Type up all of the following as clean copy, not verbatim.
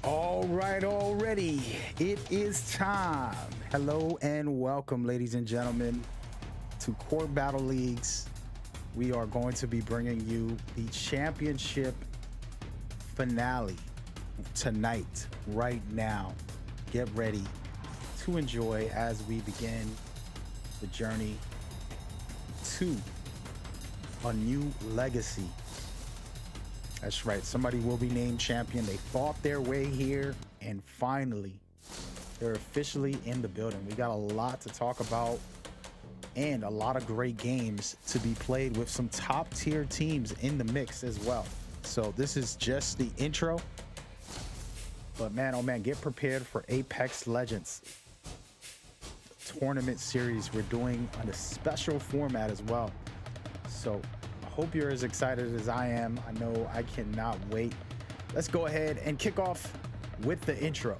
All right, already. It is time. Hello and welcome, ladies and gentlemen, to Court Battle Leagues. We are going to be bringing you the championship finale tonight, right now. Get ready to enjoy as we begin the journey to a new legacy. That's right. Somebody will be named champion. They fought their way here, and finally, they're officially in the building. We got a lot to talk about and a lot of great games to be played with some top-tier teams in the mix as well. So this is just the intro. But man, oh man, get prepared for Apex Legends tournament series. We're doing on a special format as well. So hope you're as excited as I am. I know I cannot wait. Let's go ahead and kick off with the intro.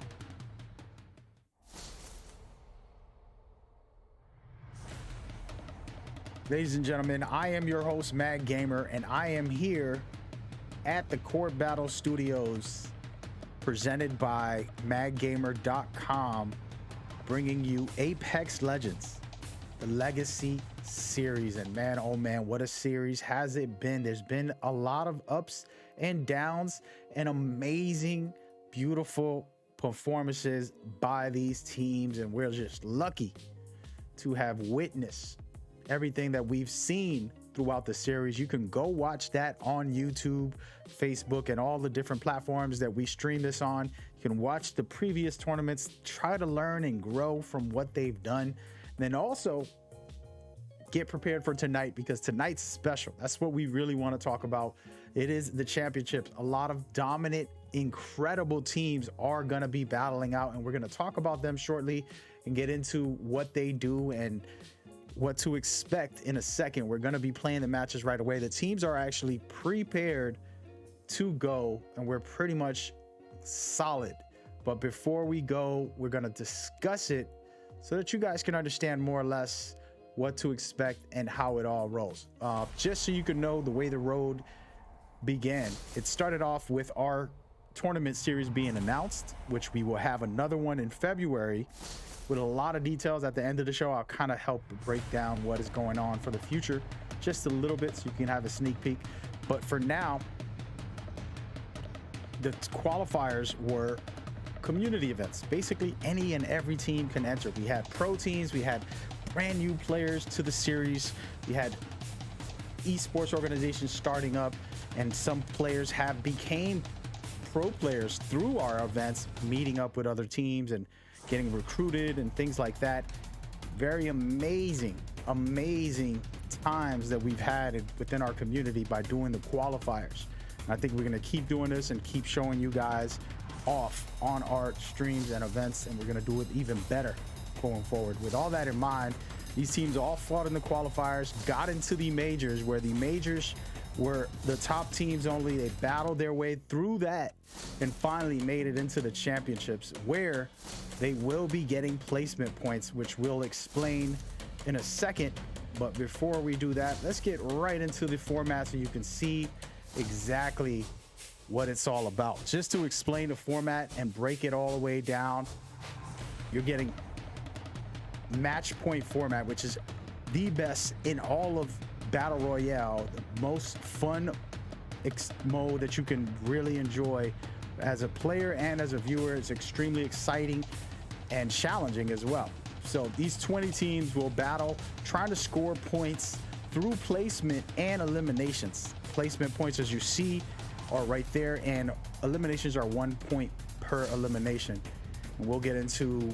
Ladies and gentlemen, I am your host, Mad Gamer, and I am here at the Court Battle Studios, presented by madgamer.com, bringing you Apex Legends, the Legacy series. And man, oh man, what a series has it been. There's been a lot of ups and downs and amazing, beautiful performances by these teams, and we're just lucky to have witnessed everything that we've seen throughout the series. You can go watch that on YouTube, Facebook, and all the different platforms that we stream this on. You can watch the previous tournaments, try to learn and grow from what they've done. And then also get prepared for tonight, because tonight's special. That's what we really want to talk about. It is the championships. A lot of dominant, incredible teams are going to be battling out, and we're going to talk about them shortly and get into what they do and what to expect in a second. We're going to be playing the matches right away. The teams are actually prepared to go, and we're pretty much solid. But before we go, we're going to discuss it so that you guys can understand more or less what to expect and how it all rolls. Just so you can know the way the road began, it started off with our tournament series being announced, which we will have another one in February with a lot of details. At the end of the show, I'll kind of help break down what is going on for the future just a little bit, so you can have a sneak peek. But for now, the qualifiers were community events. Basically, any and every team can enter. We had pro teams, we had brand new players to the series, we had esports organizations starting up, and some players have became pro players through our events, meeting up with other teams and getting recruited and things like that. Very amazing times that we've had within our community by doing the qualifiers. And I think we're going to keep doing this and keep showing you guys off on our streams and events, and we're going to do it even better going forward. With all that in mind, these teams all fought in the qualifiers, got into the majors, where the majors were the top teams only. They battled their way through that and finally made it into the championships, where they will be getting placement points, which we'll explain in a second. But before we do that, let's get right into the format so you can see exactly what it's all about. Just to explain the format and break it all the way down, you're getting match point format, which is the best in all of Battle Royale, the most fun mode that you can really enjoy as a player and as a viewer. It's extremely exciting and challenging as well. So these 20 teams will battle, trying to score points through placement and eliminations. Placement points, as you see, are right there, and eliminations are 1 point per elimination. And we'll get into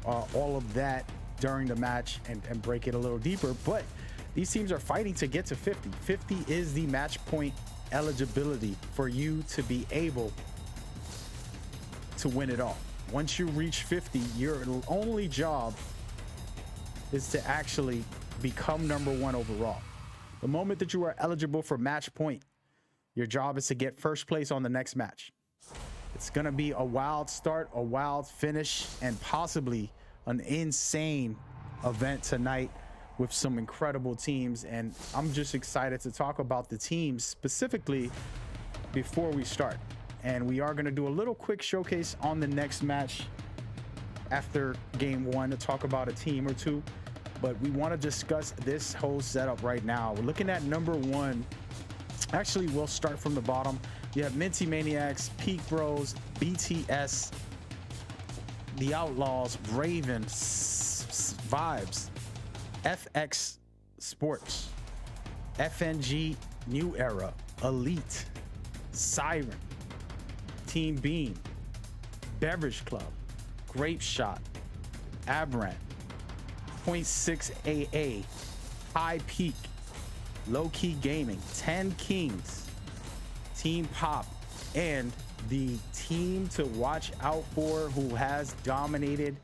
all of that during the match and break it a little deeper. But these teams are fighting to get to 50. 50 is the match point eligibility for you to be able to win it all. Once you reach 50, your only job is to actually become #1 overall. The moment that you are eligible for match point, your job is to get first place on the next match. It's going to be a wild start, a wild finish, and possibly an insane event tonight with some incredible teams. And I'm just excited to talk about the teams specifically before we start. and we are going to do a little quick showcase on the next match after game one to talk about a team or two. But we want to discuss this whole setup right now. We're looking at number one. Actually, we'll start from the bottom. You have Minty Maniacs, Peak Bros, BTS, The Outlaws, Raven, Vibes, FX Sports, FNG New Era, Elite, Siren, Team Beam, Beverage Club, Grape Shot, Aberrant, 0.6 AA, High Peak, Low Key Gaming, 10 Kings, Team Pop, and the team to watch out for who has dominated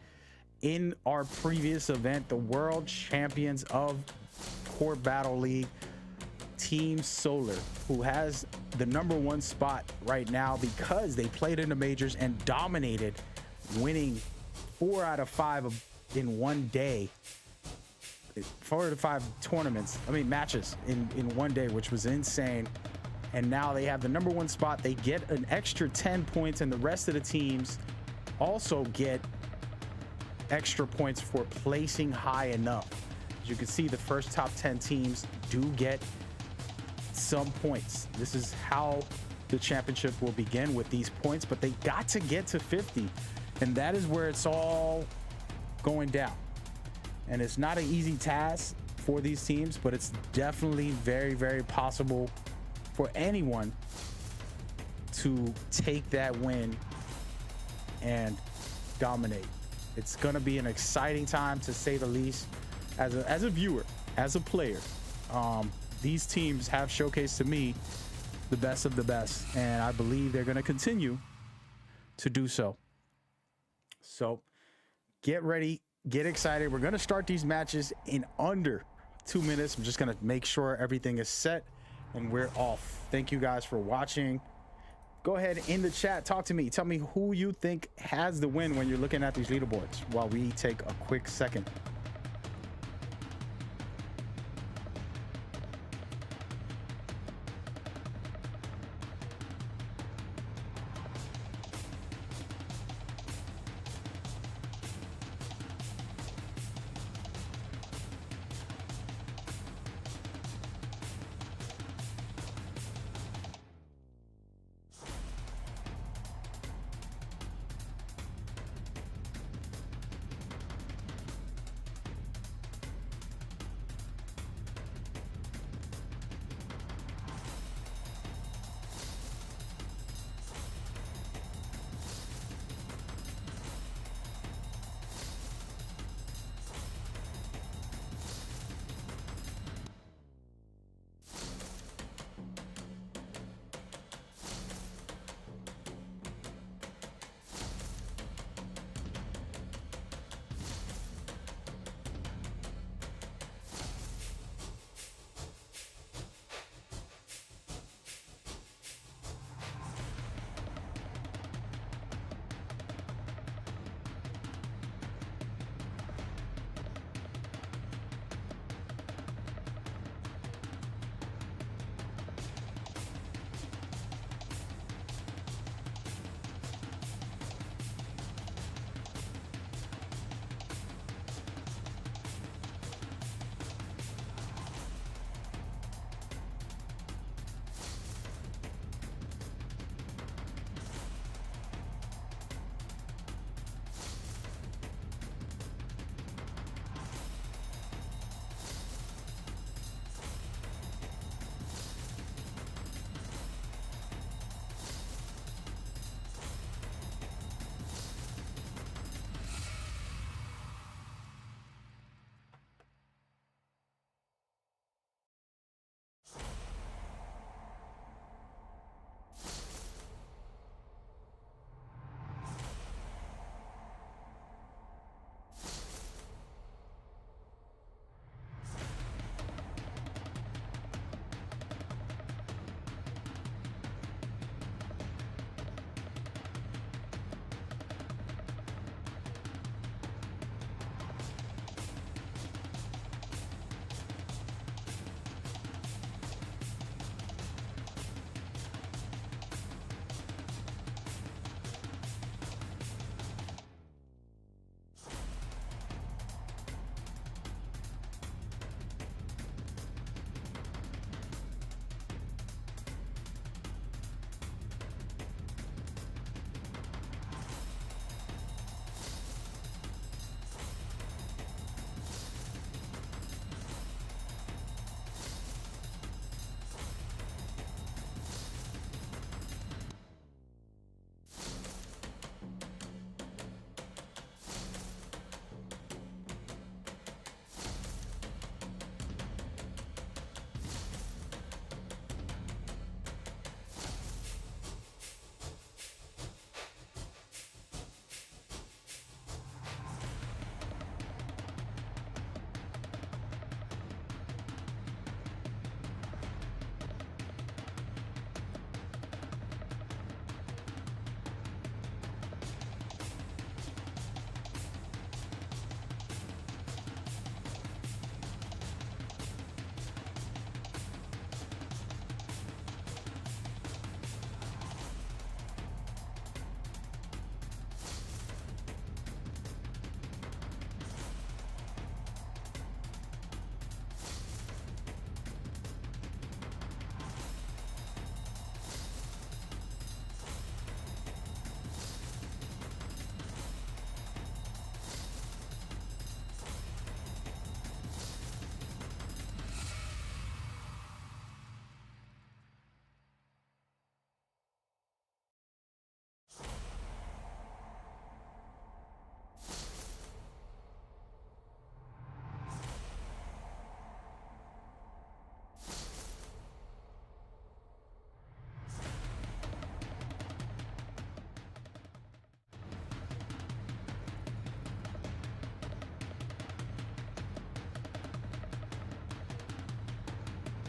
in our previous event, the world champions of Court Battle League, Team Solar, who has the number one spot right now because they played in the majors and dominated, winning 4 out of 5 in one day. 4 out of 5 matches in one day, which was insane. And now they have the number one spot. They get an extra 10 points, and the rest of the teams also get extra points for placing high enough. As you can see, the first top 10 teams do get some points. This is how the championship will begin, with these points, but they got to get to 50, and that is where it's all going down. And it's not an easy task for these teams, but it's definitely very, very possible for anyone to take that win and dominate. It's going to be an exciting time, to say the least, as a viewer, as a player. These teams have showcased to me the best of the best, and I believe they're going to continue to do so. So get ready, get excited. We're going to start these matches in under 2 minutes. I'm just going to make sure everything is set and we're off. Thank you guys for watching. Go ahead in the chat, talk to me. Tell me who you think has the win when you're looking at these leaderboards while we take a quick second.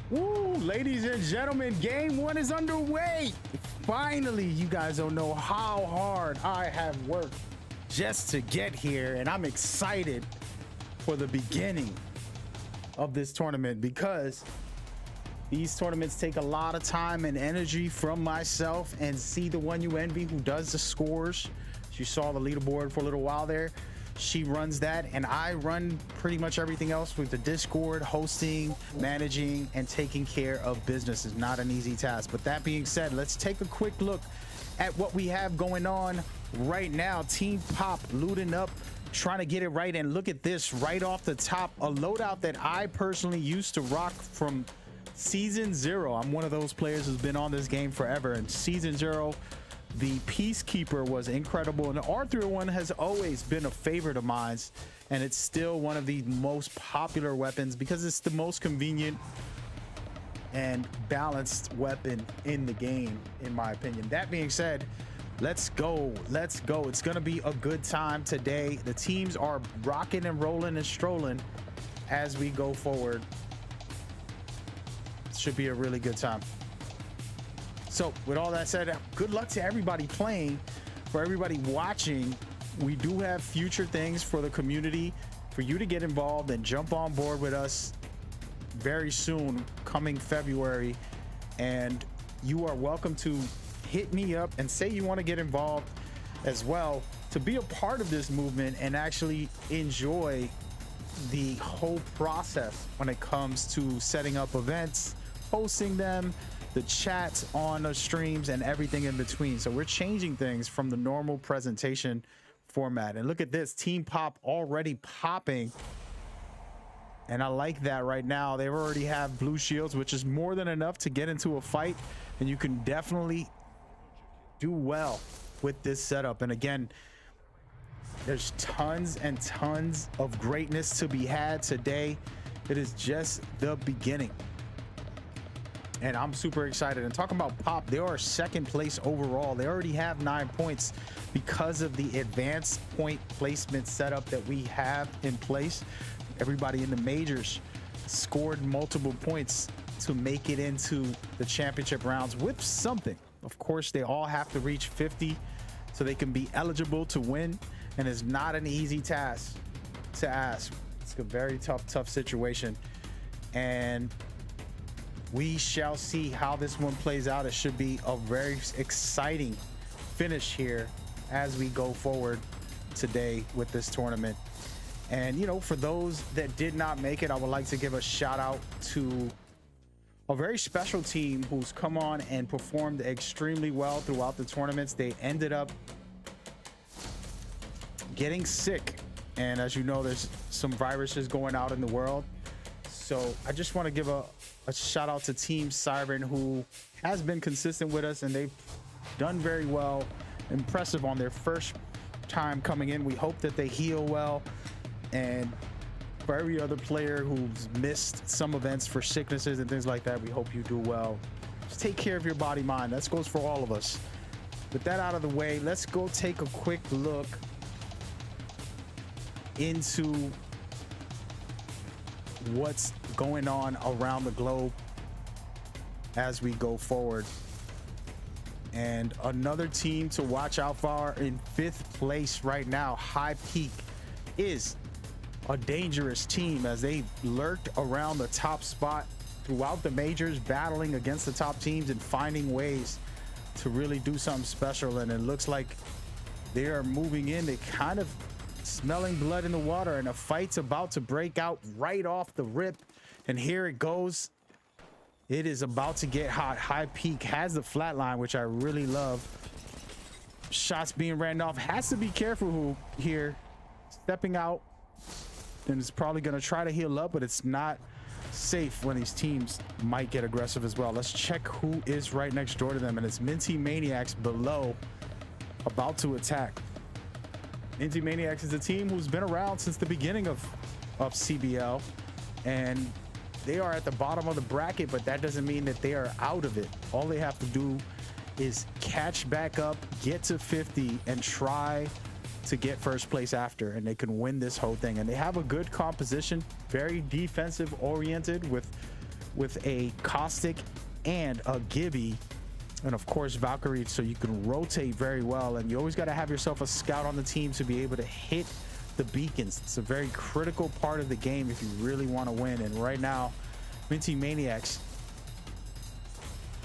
Woo, ladies and gentlemen, game one is underway. Finally, you guys don't know how hard I have worked just to get here, and I'm excited for the beginning of this tournament because these tournaments take a lot of time and energy from myself. And see the one you envy who does the scores. You saw the leaderboard for a little while there. She runs that, and I run pretty much everything else with the Discord, hosting, managing, and taking care of business is not an easy task. But that being said, let's take a quick look at what we have going on right now. Team Pop looting up, trying to get it right. And look at this right off the top, a loadout that I personally used to rock from Season 0. I'm one of those players who's been on this game forever. And Season 0, the Peacekeeper was incredible, and the R301 has always been a favorite of mine, and it's still one of the most popular weapons because it's the most convenient and balanced weapon in the game, in my opinion. That being said, let's go. It's gonna be a good time today. The teams are rocking and rolling and strolling as we go forward. It should be a really good time. So with all that said, good luck to everybody playing. For everybody watching, we do have future things for the community for you to get involved and jump on board with us very soon, coming February. And you are welcome to hit me up and say you want to get involved as well to be a part of this movement and actually enjoy the whole process when it comes to setting up events, hosting them, the chats on the streams, and everything in between. So we're changing things from the normal presentation format. And look at this, Team Pop already popping, and I like that. Right now they already have blue shields, which is more than enough to get into a fight, and you can definitely do well with this setup. And again, there's tons and tons of greatness to be had today. It is just the beginning, and I'm super excited. And talking about Pop, they are second place overall. They already have 9 points because of the advanced point placement setup that we have in place. Everybody in the majors scored multiple points to make it into the championship rounds with something. Of course, they all have to reach 50 so they can be eligible to win, and it's not an easy task to ask. It's a very tough situation, and we shall see how this one plays out. It should be a very exciting finish here as we go forward today with this tournament. And, you know, for those that did not make it, I would like to give a shout out to a very special team who's come on and performed extremely well throughout the tournaments. They ended up getting sick, and as you know, there's some viruses going out in the world. So I just want to give a shout out to Team Siren, who has been consistent with us, and they've done very well. Impressive on their first time coming in. We hope that they heal well. And for every other player who's missed some events for sicknesses and things like that, we hope you do well. Just take care of your body, mind. That goes for all of us. With that out of the way, let's go take a quick look into what's going on around the globe as we go forward. And another team to watch out for in 5th place right now, High Peak, is a dangerous team as they lurked around the top spot throughout the majors, battling against the top teams and finding ways to really do something special. And it looks like they are moving in. They kind of smelling blood in the water, and a fight's about to break out right off the rip. And here it goes. It is about to get hot. High Peak has the flatline, which I really love. Shots being ran off. Has to be careful who here stepping out, and it's probably going to try to heal up, but it's not safe when these teams might get aggressive as well. Let's check who is right next door to them, and it's Minty Maniacs below, about to attack. Minty Maniacs is a team who's been around since the beginning of CBL, and they are at the bottom of the bracket, but that doesn't mean that they are out of it. All they have to do is catch back up, get to 50, and try to get first place after, and they can win this whole thing. And they have a good composition, very defensive oriented, with with a Caustic and a Gibby, and of course Valkyrie, so you can rotate very well. And you always got to have yourself a scout on the team to be able to hit the beacons. It's a very critical part of the game if you really want to win. And right now, Minty Maniacs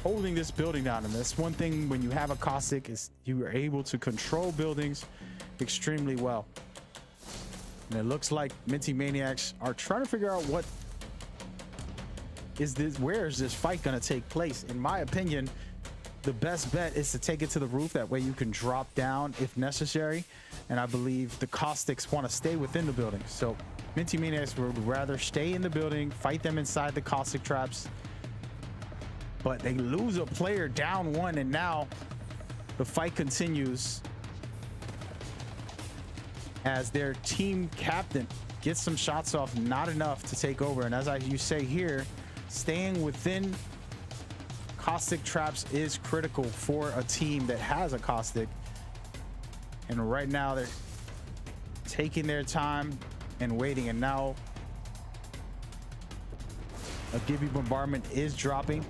holding this building down. And that's one thing when you have a Caustic, is you are able to control buildings extremely well. And it looks like Minty Maniacs are trying to figure out what is this, where is this fight going to take place. In my opinion, the best bet is to take it to the roof. That way you can drop down if necessary. And I believe the Caustics want to stay within the building. So Minty Maniacs would rather stay in the building, fight them inside the Caustic traps. But they lose a player, down one, and now the fight continues as their team captain gets some shots off, not enough to take over. And as you say here, staying within Caustic traps is critical for a team that has a Caustic. And right now they're taking their time and waiting. And now a Gibby bombardment is dropping.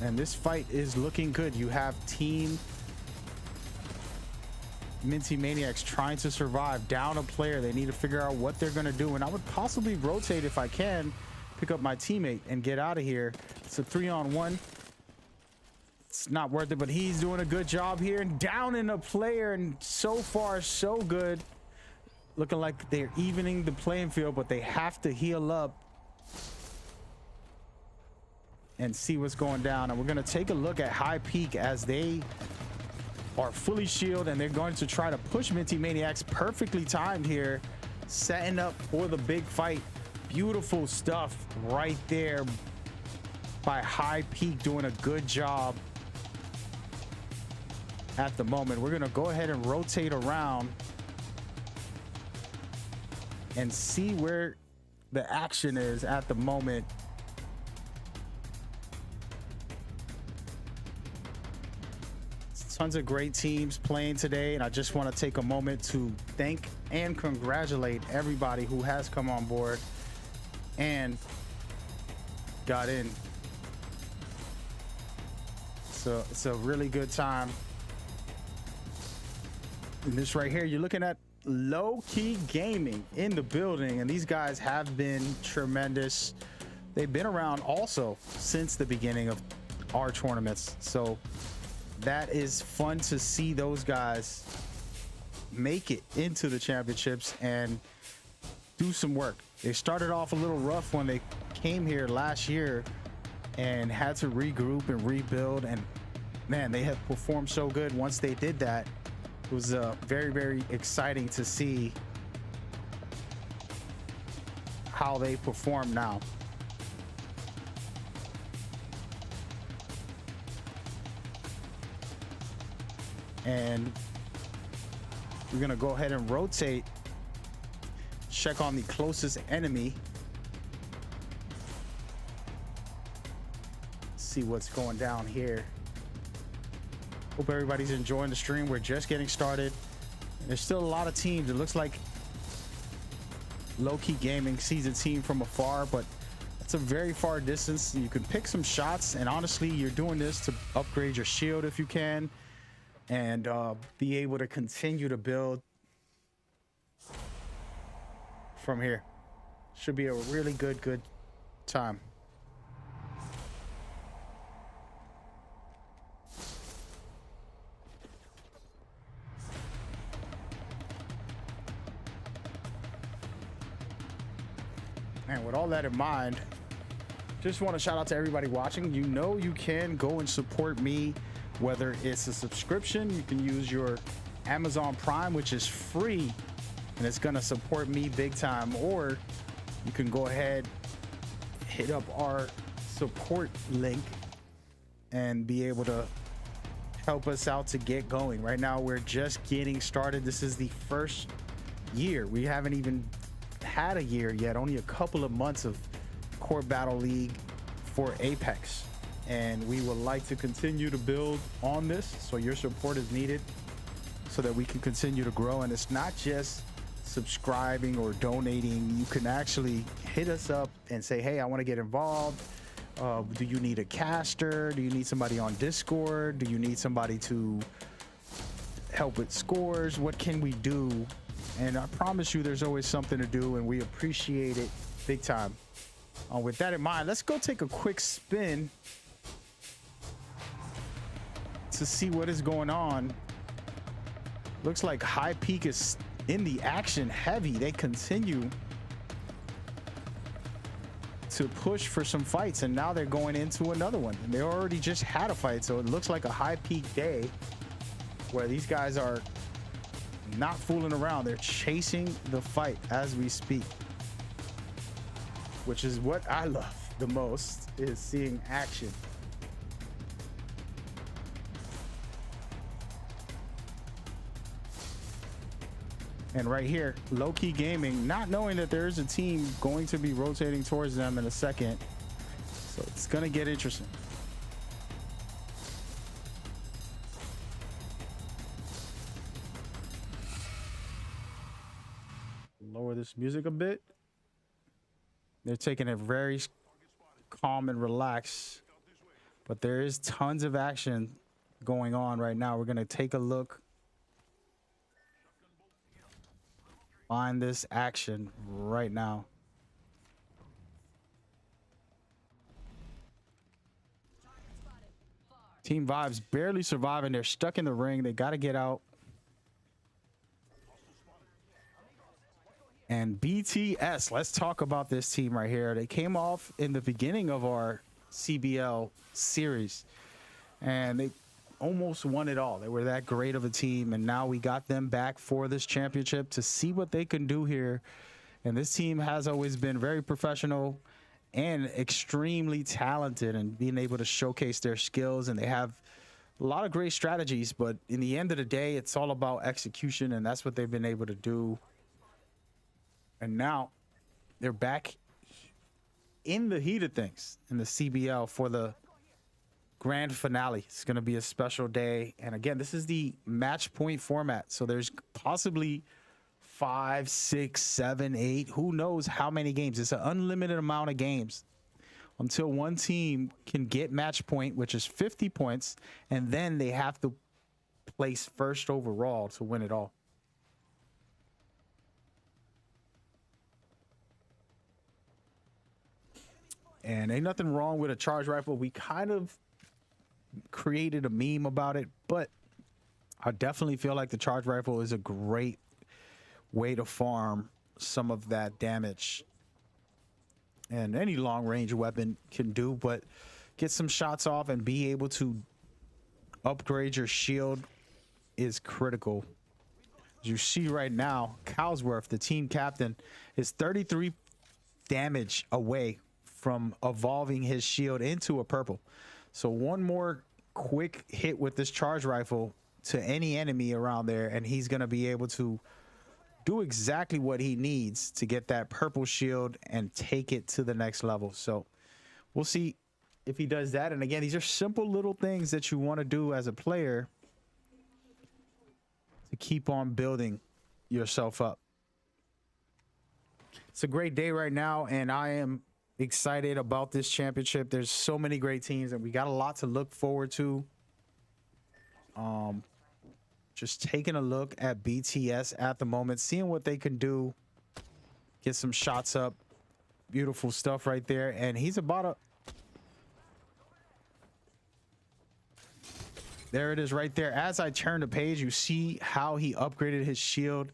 And this fight is looking good. You have team Minty Maniacs trying to survive, down a player. They need to figure out what they're going to do. And I would possibly rotate if I can, pick up my teammate and get out of here. It's a 3-on-1. It's not worth it, but he's doing a good job here and down in a player. And so far, so good. Looking like they're evening the playing field, but they have to heal up and see what's going down. And we're going to take a look at High Peak as they are fully shielded, and they're going to try to push Minty Maniacs. Perfectly timed here, setting up for the big fight. Beautiful stuff right there by High Peak, doing a good job at the moment. We're going to go ahead and rotate around and see where the action is at the moment. Tons of great teams playing today, and I just want to take a moment to thank and congratulate everybody who has come on board and got in. So it's a really good time. And this right here, you're looking at Low Key Gaming in the building, and these guys have been tremendous. They've been around also since the beginning of our tournaments, so that is fun to see those guys make it into the championships and do some work. They started off a little rough when they came here last year and had to regroup and rebuild, and man, they have performed so good once they did that. It was very, very exciting to see how they perform now. And we're gonna go ahead and rotate, check on the closest enemy, see what's going down here. Hope everybody's enjoying the stream. We're just getting started. There's still a lot of teams. It looks like Low Key Gaming sees a team from afar, but it's a very far distance. You can pick some shots, and honestly, you're doing this to upgrade your shield if you can, and be able to continue to build from here. Should be a really good time. And with all that in mind, just want to shout out to everybody watching. You know, you can go and support me, whether it's a subscription. You can use your Amazon Prime, which is free, and it's going to support me big time. Or you can go ahead, hit up our support link and be able to help us out to get going. Right now, we're just getting started. This is the first year. We haven't even had a year yet, only a couple of months of Core Battle League for Apex, and we would like to continue to build on this, so your support is needed so that we can continue to grow. And it's not just subscribing or donating, you can actually hit us up and say, hey, I want to get involved. Do you need a caster? Do you need somebody on Discord? Do you need somebody to help with scores? What can we do? And I promise you there's always something to do, and we appreciate it big time. With that in mind, let's go take a quick spin to see what is going on. Looks like High Peak is in the action heavy. They continue to push for some fights, and now they're going into another one. And they already just had a fight, so it looks like a High Peak day where these guys are not fooling around. They're chasing the fight as we speak, which is what I love the most, is seeing action. And right here, Low Key Gaming, not knowing that there is a team going to be rotating towards them in a second. So it's going to get interesting. Lower this music a bit. They're taking it very calm and relaxed, but there is tons of action going on right now. We're going to take a look. Find this action right now. Team Vibes barely surviving. They're stuck in the ring. They got to get out. And BTS, let's talk about this team right here. They came off in the beginning of our CBL series, and they almost won it all. They were that great of a team, and now we got them back for this championship to see what they can do here. And this team has always been very professional and extremely talented, and being able to showcase their skills, and they have a lot of great strategies, but in the end of the day, it's all about execution, and that's what they've been able to do. And now they're back in the heat of things in the CBL for the grand finale. It's going to be a special day. And again, this is the match point format. So there's possibly 5, 6, 7, 8, who knows how many games. It's an unlimited amount of games until one team can get match point, which is 50 points. And then they have to place first overall to win it all. And ain't nothing wrong with a charge rifle. We kind of created a meme about it, but I definitely feel like the charge rifle is a great way to farm some of that damage, and any long range weapon can do, but get some shots off and be able to upgrade your shield is critical. As you see right now, Cowsworth, the team captain, is 33 damage away from evolving his shield into a purple. So one more quick hit with this charge rifle to any enemy around there, and he's going to be able to do exactly what he needs to get that purple shield and take it to the next level. So we'll see if he does that. And again, these are simple little things that you want to do as a player to keep on building yourself up. It's a great day right now, and I am excited about this championship. There's so many great teams, and we got a lot to look forward to. Just taking a look at BTS at the moment, seeing what they can do, get some shots up. Beautiful stuff right there. And he's about to, there it is right there. As I turn the page, you see how he upgraded his shield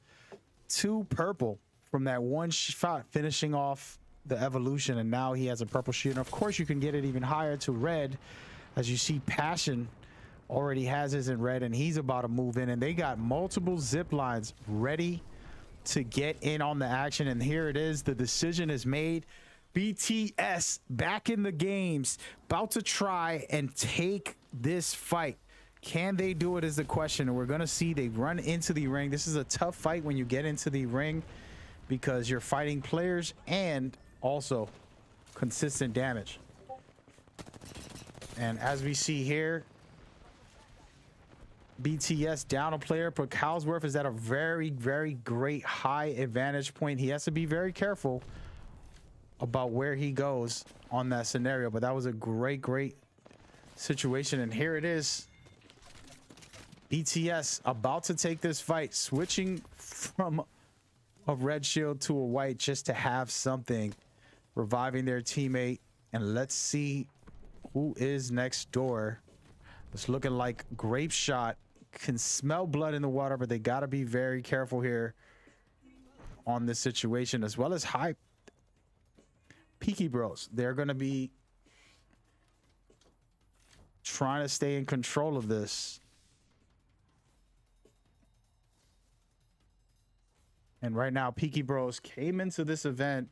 to purple from that one shot, finishing off the evolution, and now he has a purple shield. And of course you can get it even higher to red, as you see Passion already has his in red, and he's about to move in, and they got multiple zip lines ready to get in on the action. And here it is, the decision is made. BTS back in the games, about to try and take this fight. Can they do it is the question, and we're gonna see. They run into the ring. This is a tough fight when you get into the ring, because you're fighting players and also consistent damage. And as we see here, BTS down a player, but Cowsworth is at a very, very great high advantage point. He has to be very careful about where he goes on that scenario, but that was a great situation. And here it is. BTS about to take this fight, switching from a red shield to a white just to have something, reviving their teammate. And let's see who is next door. It's looking like Grape Shot. Can smell blood in the water, but they got to be very careful here on this situation, as well as Hype. Peaky Bros, they're going to be trying to stay in control of this. And right now, Peaky Bros came into this event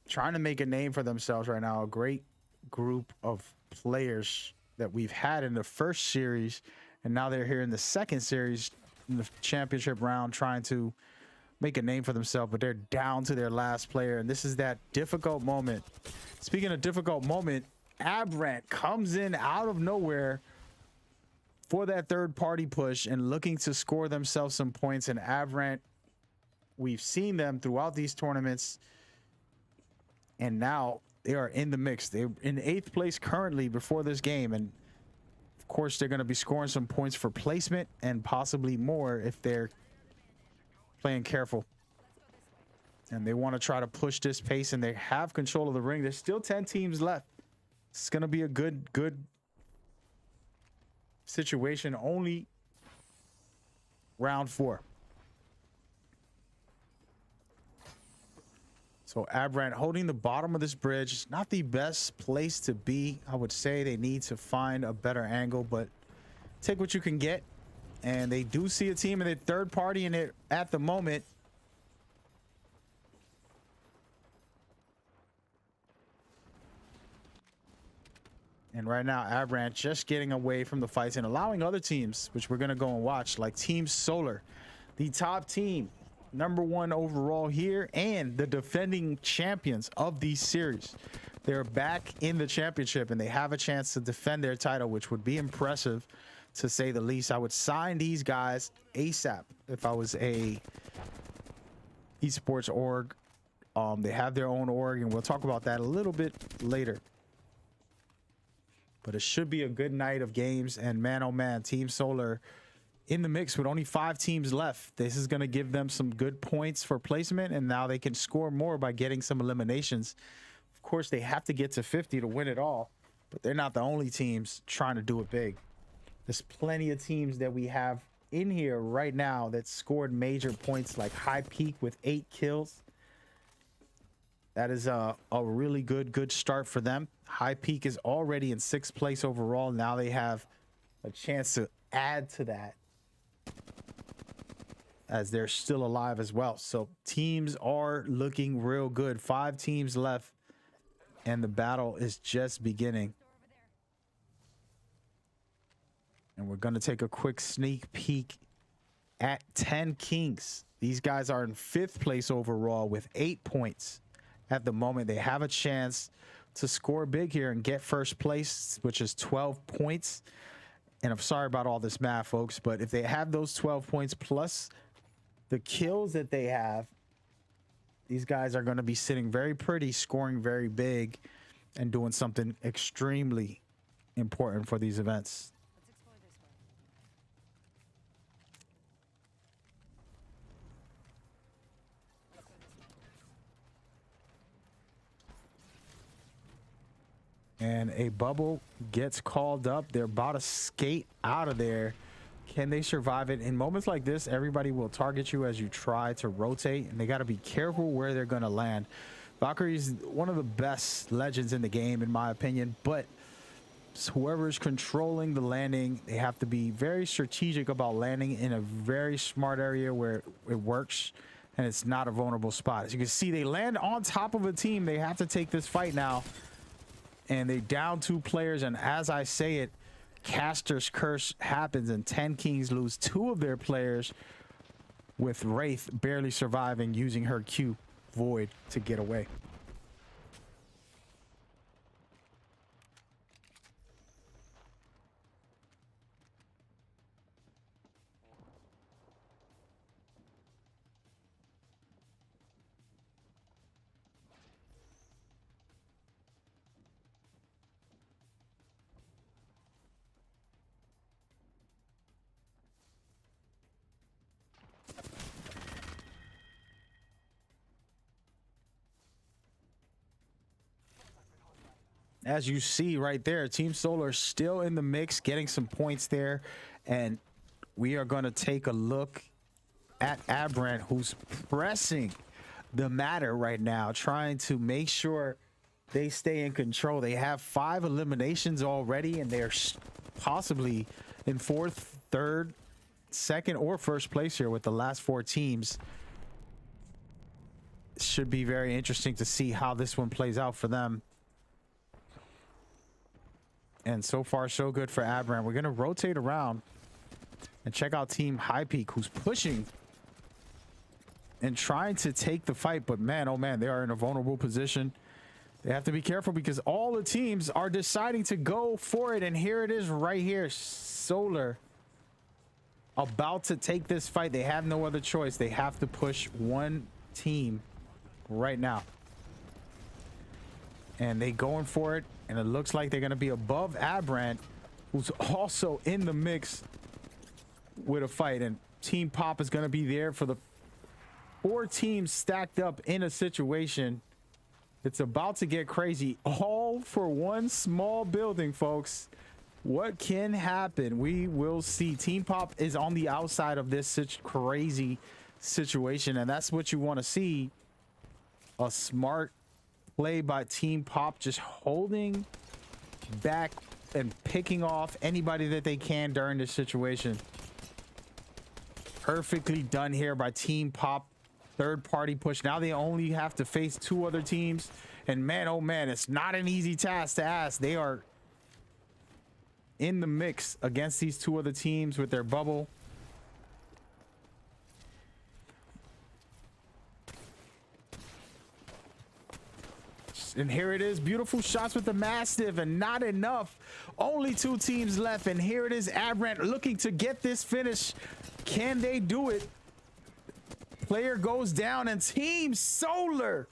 trying to make a name for themselves right now. A great group of players that we've had in the first series, and now they're here in the second series in the championship round trying to make a name for themselves, but they're down to their last player, and this is that difficult moment. Speaking of difficult moment, Abrant comes in out of nowhere for that third party push and looking to score themselves some points. And Abrant, we've seen them throughout these tournaments, and now they are in the mix. They're in 8th place currently before this game, and of course they're going to be scoring some points for placement and possibly more if they're playing careful. And they want to try to push this pace, and they have control of the ring. There's still 10 teams left. It's going to be a good situation. Only round 4. So Abrant holding the bottom of this bridge. It's not the best place to be. I would say they need to find a better angle, but take what you can get. And they do see a team in the third party in it at the moment. And right now, Abrant just getting away from the fights and allowing other teams, which we're going to go and watch, like Team Solar, the top team, #1 overall here, and the defending champions of these series. They're back in the championship, and they have a chance to defend their title, which would be impressive, to say the least. I would sign these guys ASAP if I was a esports org. They have their own org, and we'll talk about that a little bit later. But it should be a good night of games, and man, oh man, Team Solar in the mix with only 5 teams left. This is going to give them some good points for placement, and now they can score more by getting some eliminations. Of course, they have to get to 50 to win it all, but they're not the only teams trying to do it big. There's plenty of teams that we have in here right now that scored major points, like High Peak with 8 kills. That is a really good start for them. High Peak is already in 6th place overall. Now they have a chance to add to that, as they're still alive as well. So teams are looking real good. 5 teams left, and the battle is just beginning. And we're going to take a quick sneak peek at 10 Kings. These guys are in 5th place overall with 8 points. At the moment, they have a chance to score big here and get first place, which is 12 points. And I'm sorry about all this math, folks, but if they have those 12 points plus the kills that they have, these guys are going to be sitting very pretty, scoring very big, and doing something extremely important for these events. And a bubble gets called up. They're about to skate out of there. Can they survive it? In moments like this, everybody will target you as you try to rotate, and they got to be careful where they're going to land. Valkyrie is one of the best legends in the game, in my opinion, but whoever's controlling the landing, they have to be very strategic about landing in a very smart area where it works and it's not a vulnerable spot. As you can see, they land on top of a team. They have to take this fight now. And they down 2 players, and as I say it, Caster's Curse happens, and 10 Kings lose 2 of their players, with Wraith barely surviving, using her Q Void to get away. as you see right there, Team Solar still in the mix, getting some points there. And we are going to take a look at Aberrant, who's pressing the matter right now, trying to make sure they stay in control. They have 5 eliminations already, and they're possibly in 4th, 3rd, 2nd, or 1st place here with the last 4 teams. Should be very interesting to see how this one plays out for them. And so far, so good for Aberrant. We're going to rotate around and check out Team High Peak, who's pushing and trying to take the fight. But man, oh man, they are in a vulnerable position. They have to be careful because all the teams are deciding to go for it. And here it is right here. Solar about to take this fight. They have no other choice. They have to push one team right now. And they going for it. And it looks like they're going to be above Aberrant, who's also in the mix with a fight. And Team Pop is going to be there for the 4 teams stacked up in a situation. It's about to get crazy. All for one small building, folks. What can happen? We will see. Team Pop is on the outside of this crazy situation. And that's what you want to see. A smart play by Team Pop, just holding back and picking off anybody that they can during this situation. Perfectly done here by Team Pop. 3rd party push. Now they only have to face 2 other teams. And man, oh man, it's not an easy task to ask. They are in the mix against these 2 other teams with their bubble. And here it is, beautiful shots with the Mastiff, and not enough. Only 2 teams left, and here it is, Aberrant looking to get this finish. Can they do it? Player goes down, and Team Solar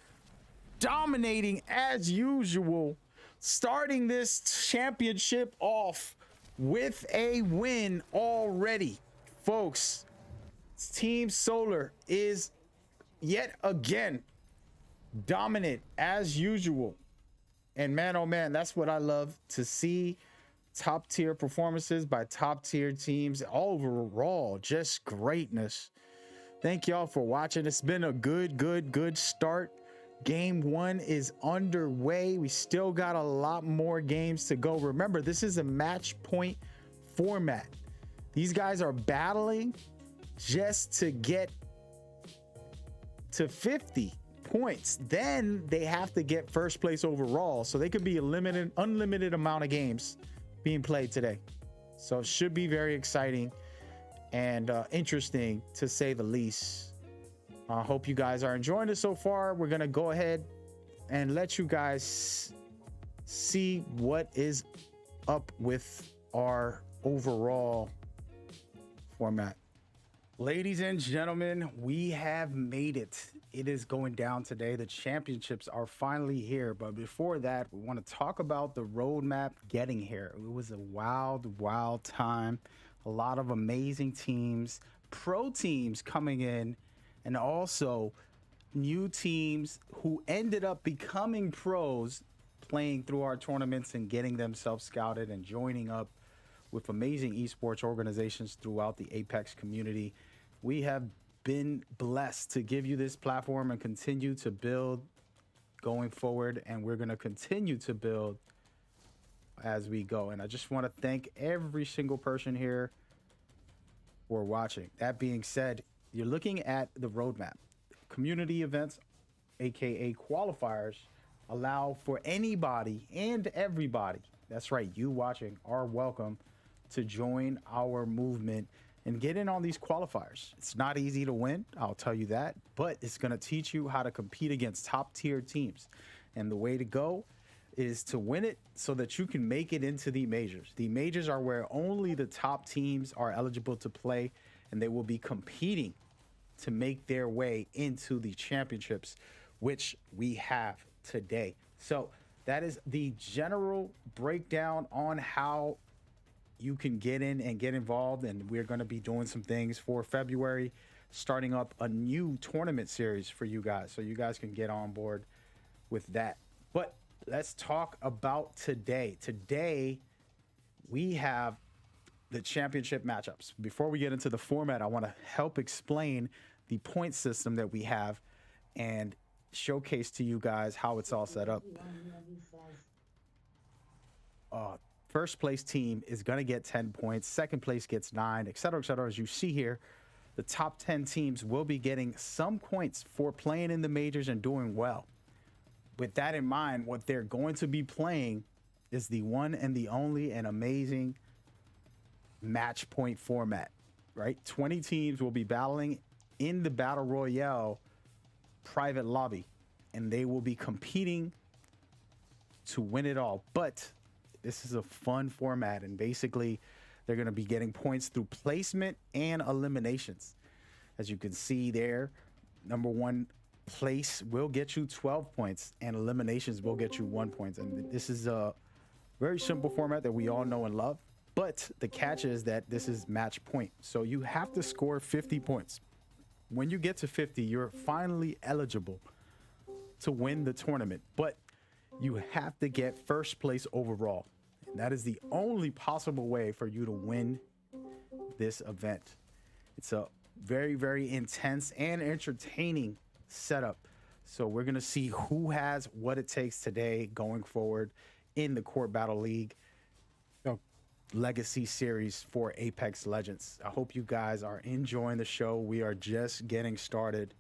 dominating as usual, starting this championship off with a win already. Folks, Team Solar is yet again dominant as usual. And man, oh man, that's what I love to see. Top tier performances by top tier teams. Overall, just greatness. Thank y'all for watching. It's been a good start. Game 1 is underway. We still got a lot more games to go. Remember, this is a match point format. These guys are battling just to get to 50 points. Then they have to get 1st place overall, so they could be a unlimited amount of games being played today. So it should be very exciting and interesting, to say the least. I hope you guys are enjoying it so far. We're gonna go ahead and let you guys see what is up with our overall format. Ladies and gentlemen, we have made it. It is going down today. The championships are finally here. But before that, we want to talk about the roadmap getting here. It was a wild time. A lot of amazing teams, pro teams coming in, and also new teams who ended up becoming pros, playing through our tournaments and getting themselves scouted and joining up with amazing esports organizations throughout the Apex community. We have been blessed to give you this platform and continue to build going forward, and we're going to continue to build as we go. And I just want to thank every single person here for watching. That being said, you're looking at the roadmap. Community events, aka qualifiers, allow for anybody and everybody, that's right, you watching are welcome to join our movement and get in on these qualifiers. It's not easy to win, I'll tell you that, but it's going to teach you how to compete against top tier teams. And the way to go is to win it so that you can make it into the majors. The majors are where only the top teams are eligible to play, and they will be competing to make their way into the championships, which we have today. So that is the general breakdown on how you can get in and get involved. And we're going to be doing some things for February, starting up a new tournament series for you guys, so you guys can get on board with that. But let's talk about today. Today, we have the championship matchups. Before we get into the format, I want to help explain the point system that we have and showcase to you guys how it's all set up. First place team is going to get 10 points. Second place gets 9, et cetera, et cetera. As you see here, the top 10 teams will be getting some points for playing in the majors and doing well. With that in mind, what they're going to be playing is the one and the only and amazing match point format, right? 20 teams will be battling in the Battle Royale private lobby, and they will be competing to win it all. But this is a fun format, and basically they're going to be getting points through placement and eliminations. As you can see there, number one place will get you 12 points and eliminations will get you 1 point. And this is a very simple format that we all know and love. But the catch is that this is match point. So you have to score 50 points. When you get to 50, you're finally eligible to win the tournament. But you have to get first place overall. And that is the only possible way for you to win this event. It's a very, very intense and entertaining setup. So we're going to see who has what it takes today going forward in the Court Battle League Legacy Series for Apex Legends. I hope you guys are enjoying the show. We are just getting started.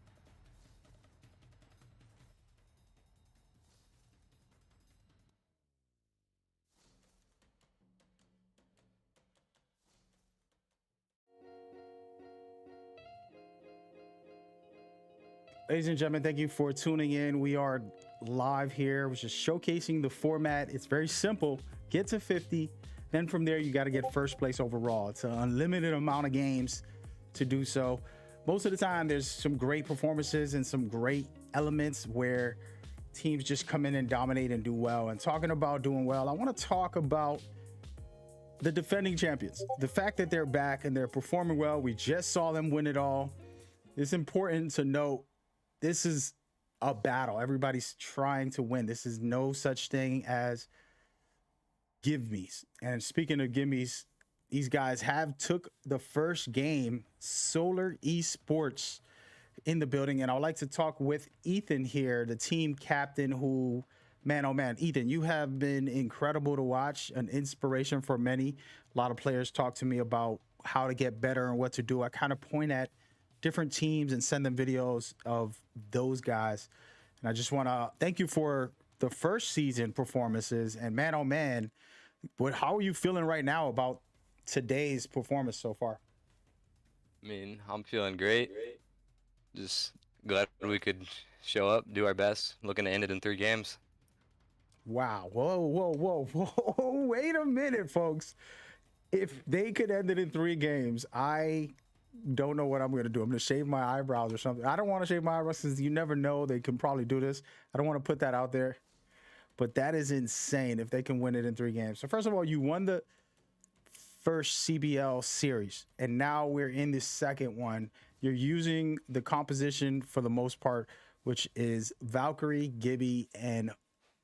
Ladies and gentlemen, thank you for tuning in. We are live here. We're just showcasing the format. It's very simple. Get to 50. Then from there, you got to get first place overall. It's an unlimited amount of games to do so. Most of the time, there's some great performances and some great elements where teams just come in and dominate and do well. And talking about doing well, I want to talk about the defending champions. The fact that they're back and they're performing well. We just saw them win it all. It's important to note this is a battle. Everybody's trying to win. This is no such thing as give me's. And speaking of give me's, these guys have took the first game. Solar Esports in the building, and I'd like to talk with Ethan here, the team captain, who, man, oh man, Ethan, you have been incredible to watch, an inspiration for many. A lot of players talk to me about how to get better and what to do. I kind of point at different teams and send them videos of those guys. And I just want to thank you for the first season performances. And man, oh man, how are you feeling right now about today's performance so far? I mean, I'm feeling great. Just glad we could show up, do our best. Looking to end it in 3 games. Wow. Whoa, whoa, whoa, whoa. Wait a minute, folks. If they could end it in 3 games, I don't know what I'm going to do. I'm going to shave my eyebrows or something. I don't want to shave my eyebrows because you never know. They can probably do this. I don't want to put that out there. But that is insane if they can win it in 3 games. So first of all, you won the first CBL series, and now we're in the second one. You're using the composition for the most part, which is Valkyrie, Gibby, and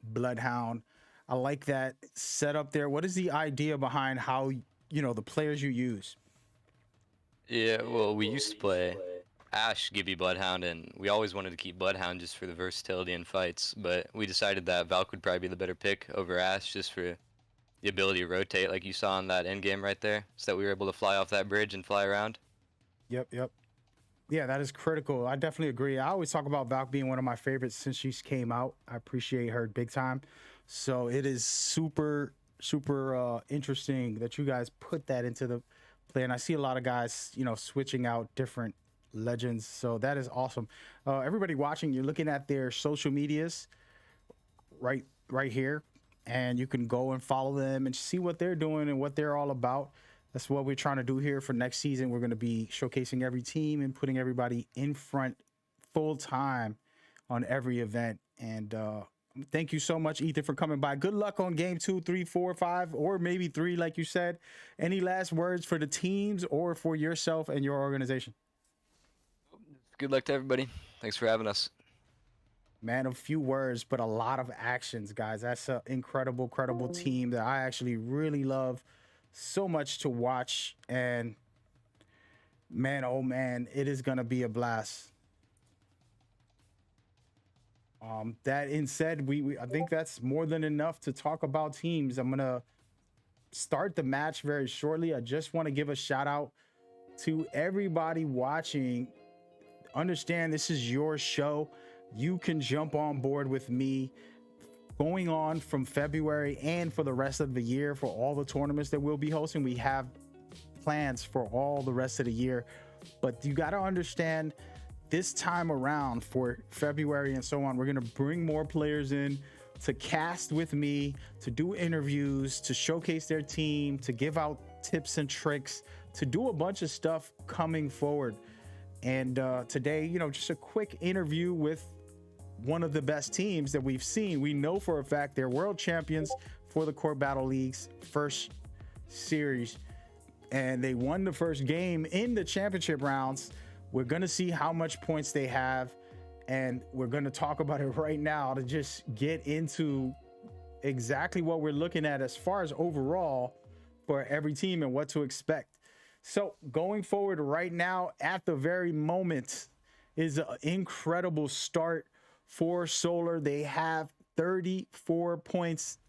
Bloodhound. I like that setup there. What is the idea behind how, the players you use? Yeah, well, we used to play Ash, Gibby, Bloodhound, and we always wanted to keep Bloodhound just for the versatility in fights, but we decided that Valk would probably be the better pick over Ash just for the ability to rotate like you saw in that end game right there, so that we were able to fly off that bridge and fly around. Yep. Yeah, that is critical. I definitely agree. I always talk about Valk being one of my favorites since she came out. I appreciate her big time. So it is super, super interesting that you guys put that into the play. And I see a lot of guys, switching out different legends. So that is awesome. Everybody watching, you're looking at their social medias right here. And you can go and follow them and see what they're doing and what they're all about. That's what we're trying to do here for next season. We're going to be showcasing every team and putting everybody in front full time on every event. And thank you so much, Ethan, for coming by. Good luck on game 2, 3, 4, 5, or maybe 3, like you said. Any last words for the teams or for yourself and your organization? Good luck to everybody. Thanks for having us. Man of few words, but a lot of actions, guys. That's an incredible, credible team that I actually really love so much to watch. And man, oh man, it is going to be a blast. That being said, I think that's more than enough to talk about teams. I'm going to start the match very shortly. I just want to give a shout out to everybody watching. Understand this is your show. You can jump on board with me going on from February and for the rest of the year for all the tournaments that we'll be hosting. We have plans for all the rest of the year, but you got to understand this time around for February and so on, we're going to bring more players in to cast with me, to do interviews, to showcase their team, to give out tips and tricks, to do a bunch of stuff coming forward. And today, you know, just a quick interview with one of the best teams that we've seen. We know for a fact they're world champions for the Court Battle League's first series, and they won the first game in the championship rounds. We're going to see how much points they have, and we're going to talk about it right now to just get into exactly what we're looking at as far as overall for every team and what to expect. So going forward right now at the very moment is an incredible start for Solar. They have 34 points,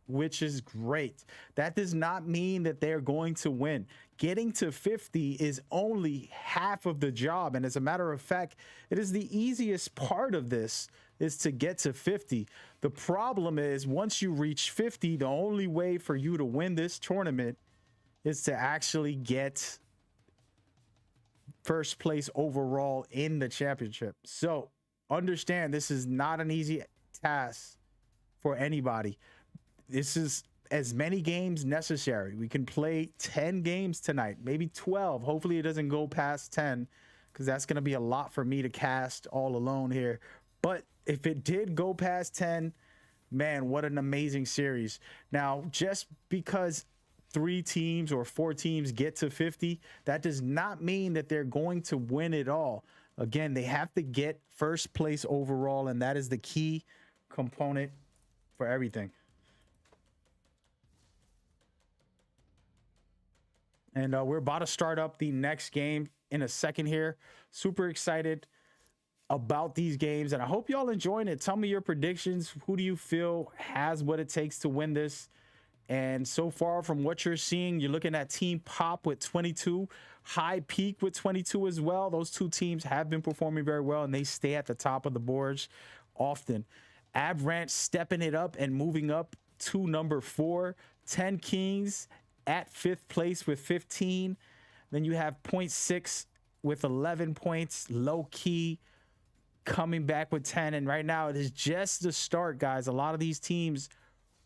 which is great. That does not mean that they're going to win. Getting to 50 is only half of the job. And as a matter of fact, it is the easiest part of this is to get to 50. The problem is once you reach 50, the only way for you to win this tournament is to actually get first place overall in the championship. So understand this is not an easy task for anybody. This is as many games necessary. We can play 10 games tonight, maybe 12. Hopefully it doesn't go past 10 because that's going to be a lot for me to cast all alone here. But if it did go past 10, man, what an amazing series. Now, just because 3 teams or 4 teams get to 50, that does not mean that they're going to win it all. Again, they have to get first place overall, and that is the key component for everything. And we're about to start up the next game in a second here. Super excited about these games, and I hope y'all enjoying it. Tell me your predictions. Who do you feel has what it takes to win this? And so far from what you're seeing, you're looking at Team Pop with 22, High Peak with 22 as well. Those 2 teams have been performing very well, and they stay at the top of the boards often. Abrant stepping it up and moving up to number 4. 10 Kings at 5th place with 15. Then you have 0.6 with 11 points. Low Key coming back with 10. And right now it is just the start, guys. A lot of these teams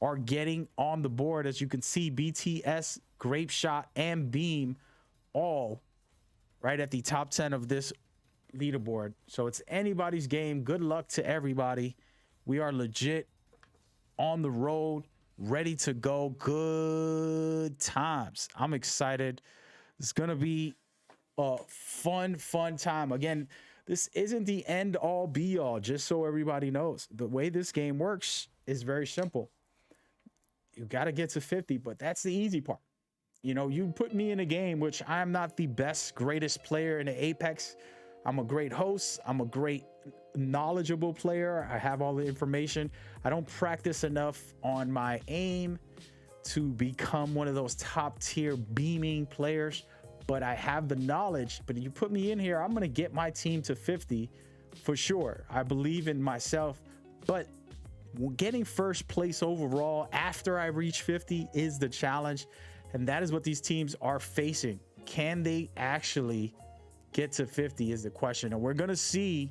are getting on the board. As you can see, BTS, Grape Shot, and Beam all right at the top 10 of this leaderboard. So it's anybody's game. Good luck to everybody. We are legit on the road, ready to go. Good times. I'm excited. It's going to be a fun time. Again, this isn't the end all be all, just so everybody knows. The way this game works is very simple. You got to get to 50, but that's the easy part. You know, you put me in a game, which I'm not the best, greatest player in the Apex. I'm a great host. I'm a great knowledgeable player. I have all the information. I don't practice enough on my aim to become one of those top tier beaming players, but I have the knowledge. But you put me in here, I'm going to get my team to 50 for sure. I believe in myself, but getting first place overall after I reach 50 is the challenge. And that is what these teams are facing. Can they actually get to 50 is the question. And we're going to see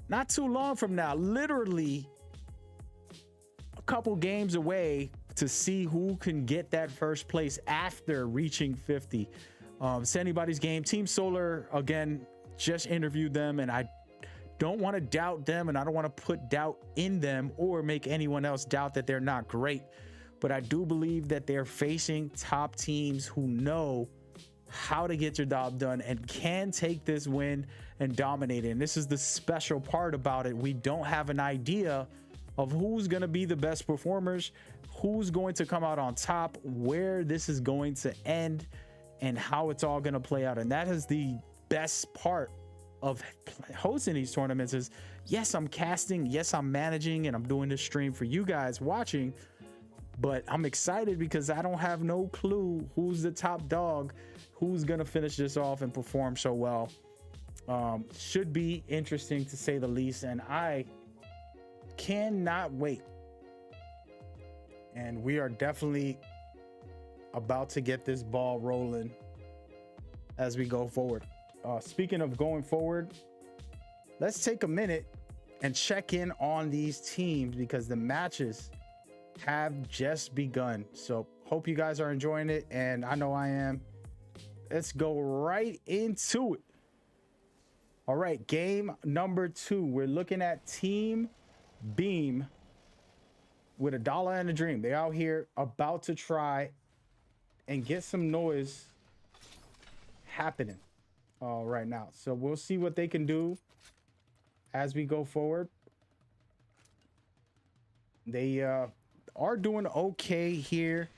not too long from now, literally a couple games away, to see who can get that first place after reaching 50. It's anybody's game. Team Solar, again, just interviewed them, and I don't want to doubt them, and I don't want to put doubt in them or make anyone else doubt that they're not great. But I do believe that they're facing top teams who know how to get your job done and can take this win and dominate it. And this is the special part about it. We don't have an idea of who's going to be the best performers, who's going to come out on top, where this is going to end, and how it's all going to play out. And that is the best part of hosting these tournaments is, yes, I'm casting, yes, I'm managing, and I'm doing this stream for you guys watching, but I'm excited because I don't have no clue who's the top dog, who's going to finish this off and perform so well. Should be interesting to say the least, and I cannot wait. And we are definitely about to get this ball rolling as we go forward. Speaking of going forward, let's take a minute and check in on these teams because the matches have just begun. So hope you guys are enjoying it, and I know I am. Let's go right into it. All right, game number 2. We're looking at Team Beam with a dollar and a dream. They're out here about to try and get some noise happening right now. So we'll see what they can do as we go forward. They are doing okay here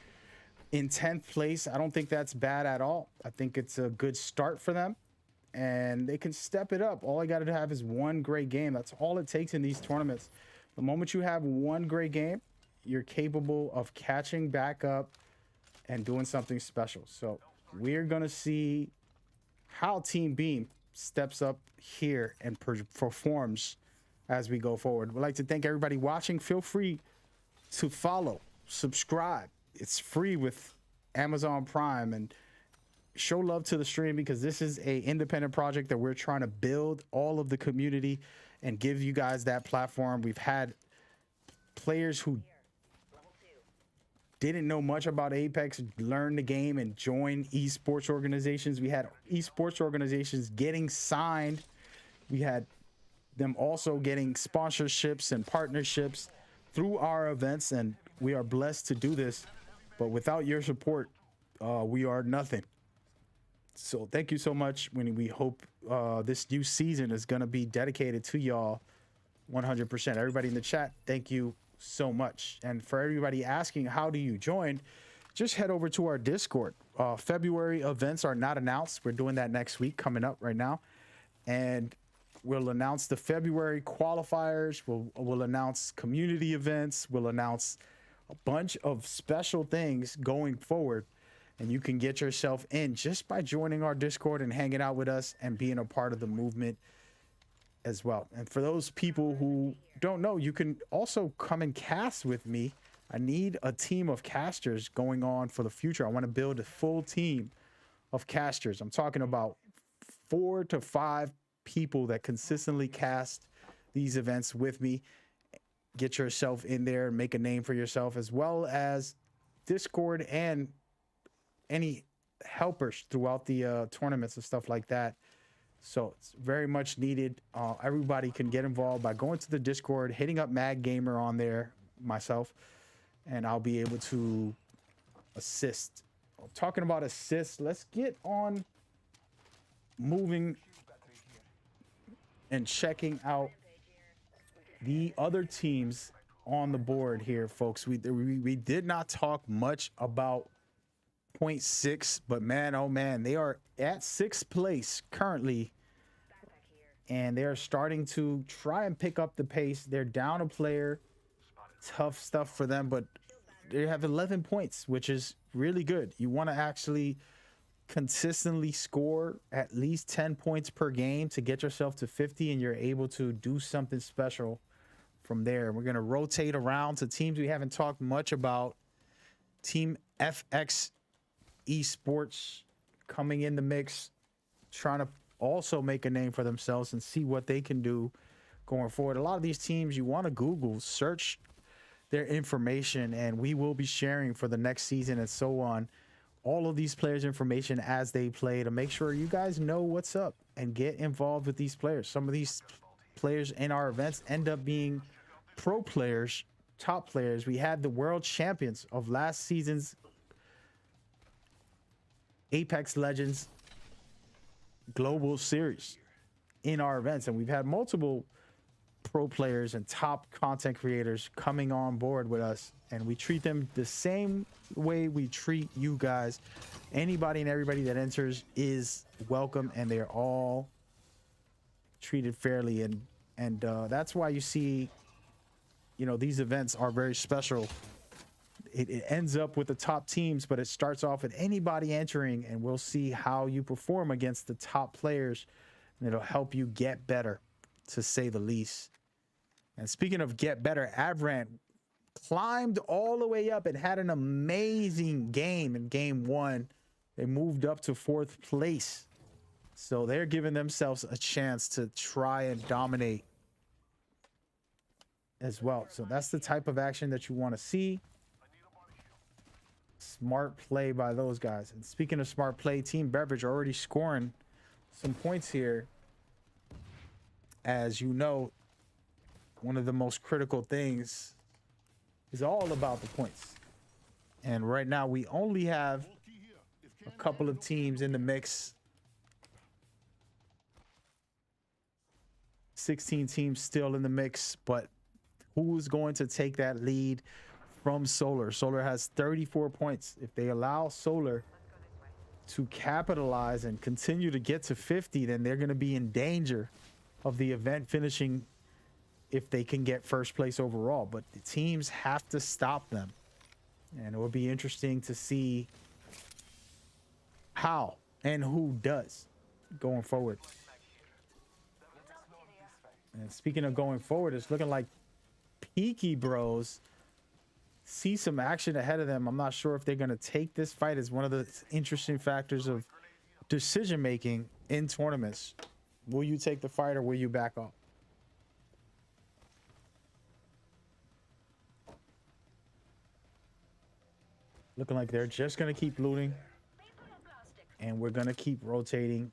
in 10th place. I don't think that's bad at all. I think it's a good start for them, and they can step it up. All I got to have is one great game. That's all it takes in these tournaments. The moment you have one great game, you're capable of catching back up and doing something special. So we're going to see how Team Beam steps up here and performs as we go forward. We'd like to thank everybody watching. Feel free to follow, subscribe. It's free with Amazon Prime, and show love to the stream because this is a independent project that we're trying to build all of the community and give you guys that platform. We've had players who didn't know much about Apex learn the game and join esports organizations. We had esports organizations getting signed. We had them also getting sponsorships and partnerships through our events, and we are blessed to do this. But without your support, we are nothing. So thank you so much. We hope this new season is going to be dedicated to y'all 100%. Everybody in the chat, thank you so much. And for everybody asking, how do you join? Just head over to our Discord. February events are not announced. We're doing that next week, coming up right now. And we'll announce the February qualifiers. We'll announce community events. We'll announce a bunch of special things going forward. And you can get yourself in just by joining our Discord and hanging out with us and being a part of the movement as well. And for those people who don't know, you can also come and cast with me. I need a team of casters going on for the future. I want to build a full team of casters. I'm talking about 4 to 5 people that consistently cast these events with me. Get yourself in there and make a name for yourself, as well as Discord and any helpers throughout the tournaments and stuff like that. So it's very much needed. Everybody can get involved by going to the Discord, hitting up Mad Gamer on there, myself, and I'll be able to assist. Talking about assists, let's get on moving and checking out the other teams on the board here, folks. We did not talk much about 0.6, but man, oh man, they are at 6th place currently, and they are starting to try and pick up the pace. They're down a player. Tough stuff for them, but they have 11 points, which is really good. You want to actually consistently score at least 10 points per game to get yourself to 50, and you're able to do something special from there. We're going to rotate around to teams we haven't talked much about. Team FX Esports coming in the mix, trying to also make a name for themselves and see what they can do going forward. A lot of these teams, you want to Google, search their information, and we will be sharing for the next season and so on all of these players' information as they play to make sure you guys know what's up and get involved with these players. Some of these players in our events end up being pro players, top players. We had the world champions of last season's Apex Legends Global Series in our events, and we've had multiple pro players and top content creators coming on board with us, and we treat them the same way we treat you guys. Anybody and everybody that enters is welcome, and they're all treated fairly, and that's why you see, you know, these events are very special. It ends up with the top teams, but it starts off with anybody entering, and we'll see how you perform against the top players, and it'll help you get better, to say the least. And speaking of get better, Avrant climbed all the way up and had an amazing game in game 1. They moved up to 4th place. So they're giving themselves a chance to try and dominate as well. So that's the type of action that you want to see. Smart play by those guys. And speaking of smart play, Team Beverage already scoring some points here. As you know, one of the most critical things is all about the points. And right now we only have a couple of teams in the mix. 16 teams still in the mix, but who's going to take that lead from Solar? Solar has 34 points. If they allow Solar to capitalize and continue to get to 50, then they're going to be in danger of the event finishing if they can get first place overall. But the teams have to stop them, and it will be interesting to see how and who does going forward. And speaking of going forward, it's looking like Peaky Bros see some action ahead of them. I'm not sure if they're going to take this fight. As one of the interesting factors of decision making in tournaments. Will you take the fight or will you back off? Looking like they're just going to keep looting, and we're going to keep rotating.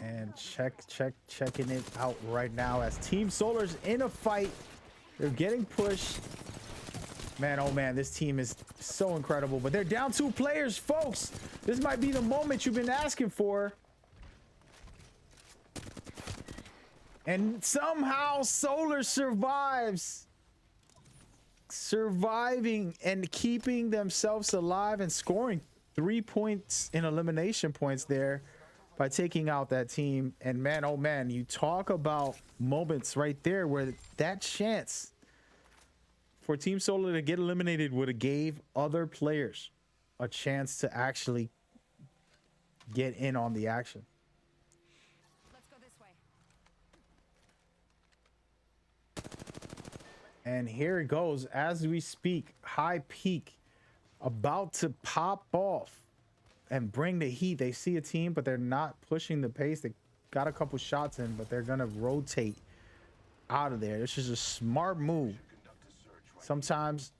And checking it out right now as Team Solar's in a fight. They're getting pushed. Man, oh man, this team is so incredible. But they're down 2 players, folks. This might be the moment you've been asking for. And somehow Solar survives. Surviving and keeping themselves alive and scoring 3 points in elimination points there by taking out that team. And man, oh man, you talk about moments right there where that chance for Team Solar to get eliminated would have gave other players a chance to actually get in on the action. Let's go this way. And here it goes as we speak. High Peak about to pop off and bring the heat. They see a team, but they're not pushing the pace. They got a couple shots in, but they're gonna rotate out of there. This is a smart move. Sometimes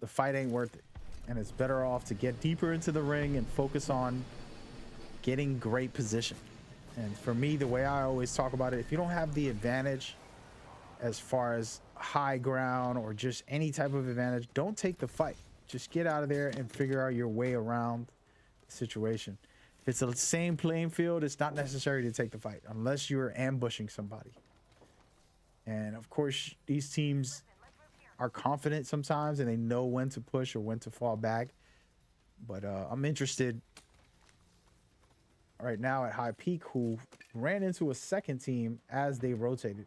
the fight ain't worth it, and it's better off to get deeper into the ring and focus on getting great position. And for me, the way I always talk about it, if you don't have the advantage as far as high ground or just any type of advantage, don't take the fight. Just get out of there and figure out your way around the situation. If it's the same playing field, it's not necessary to take the fight unless you're ambushing somebody. And of course, these teams are confident sometimes and they know when to push or when to fall back. But I'm interested right now at High Peak, who ran into a second team as they rotated.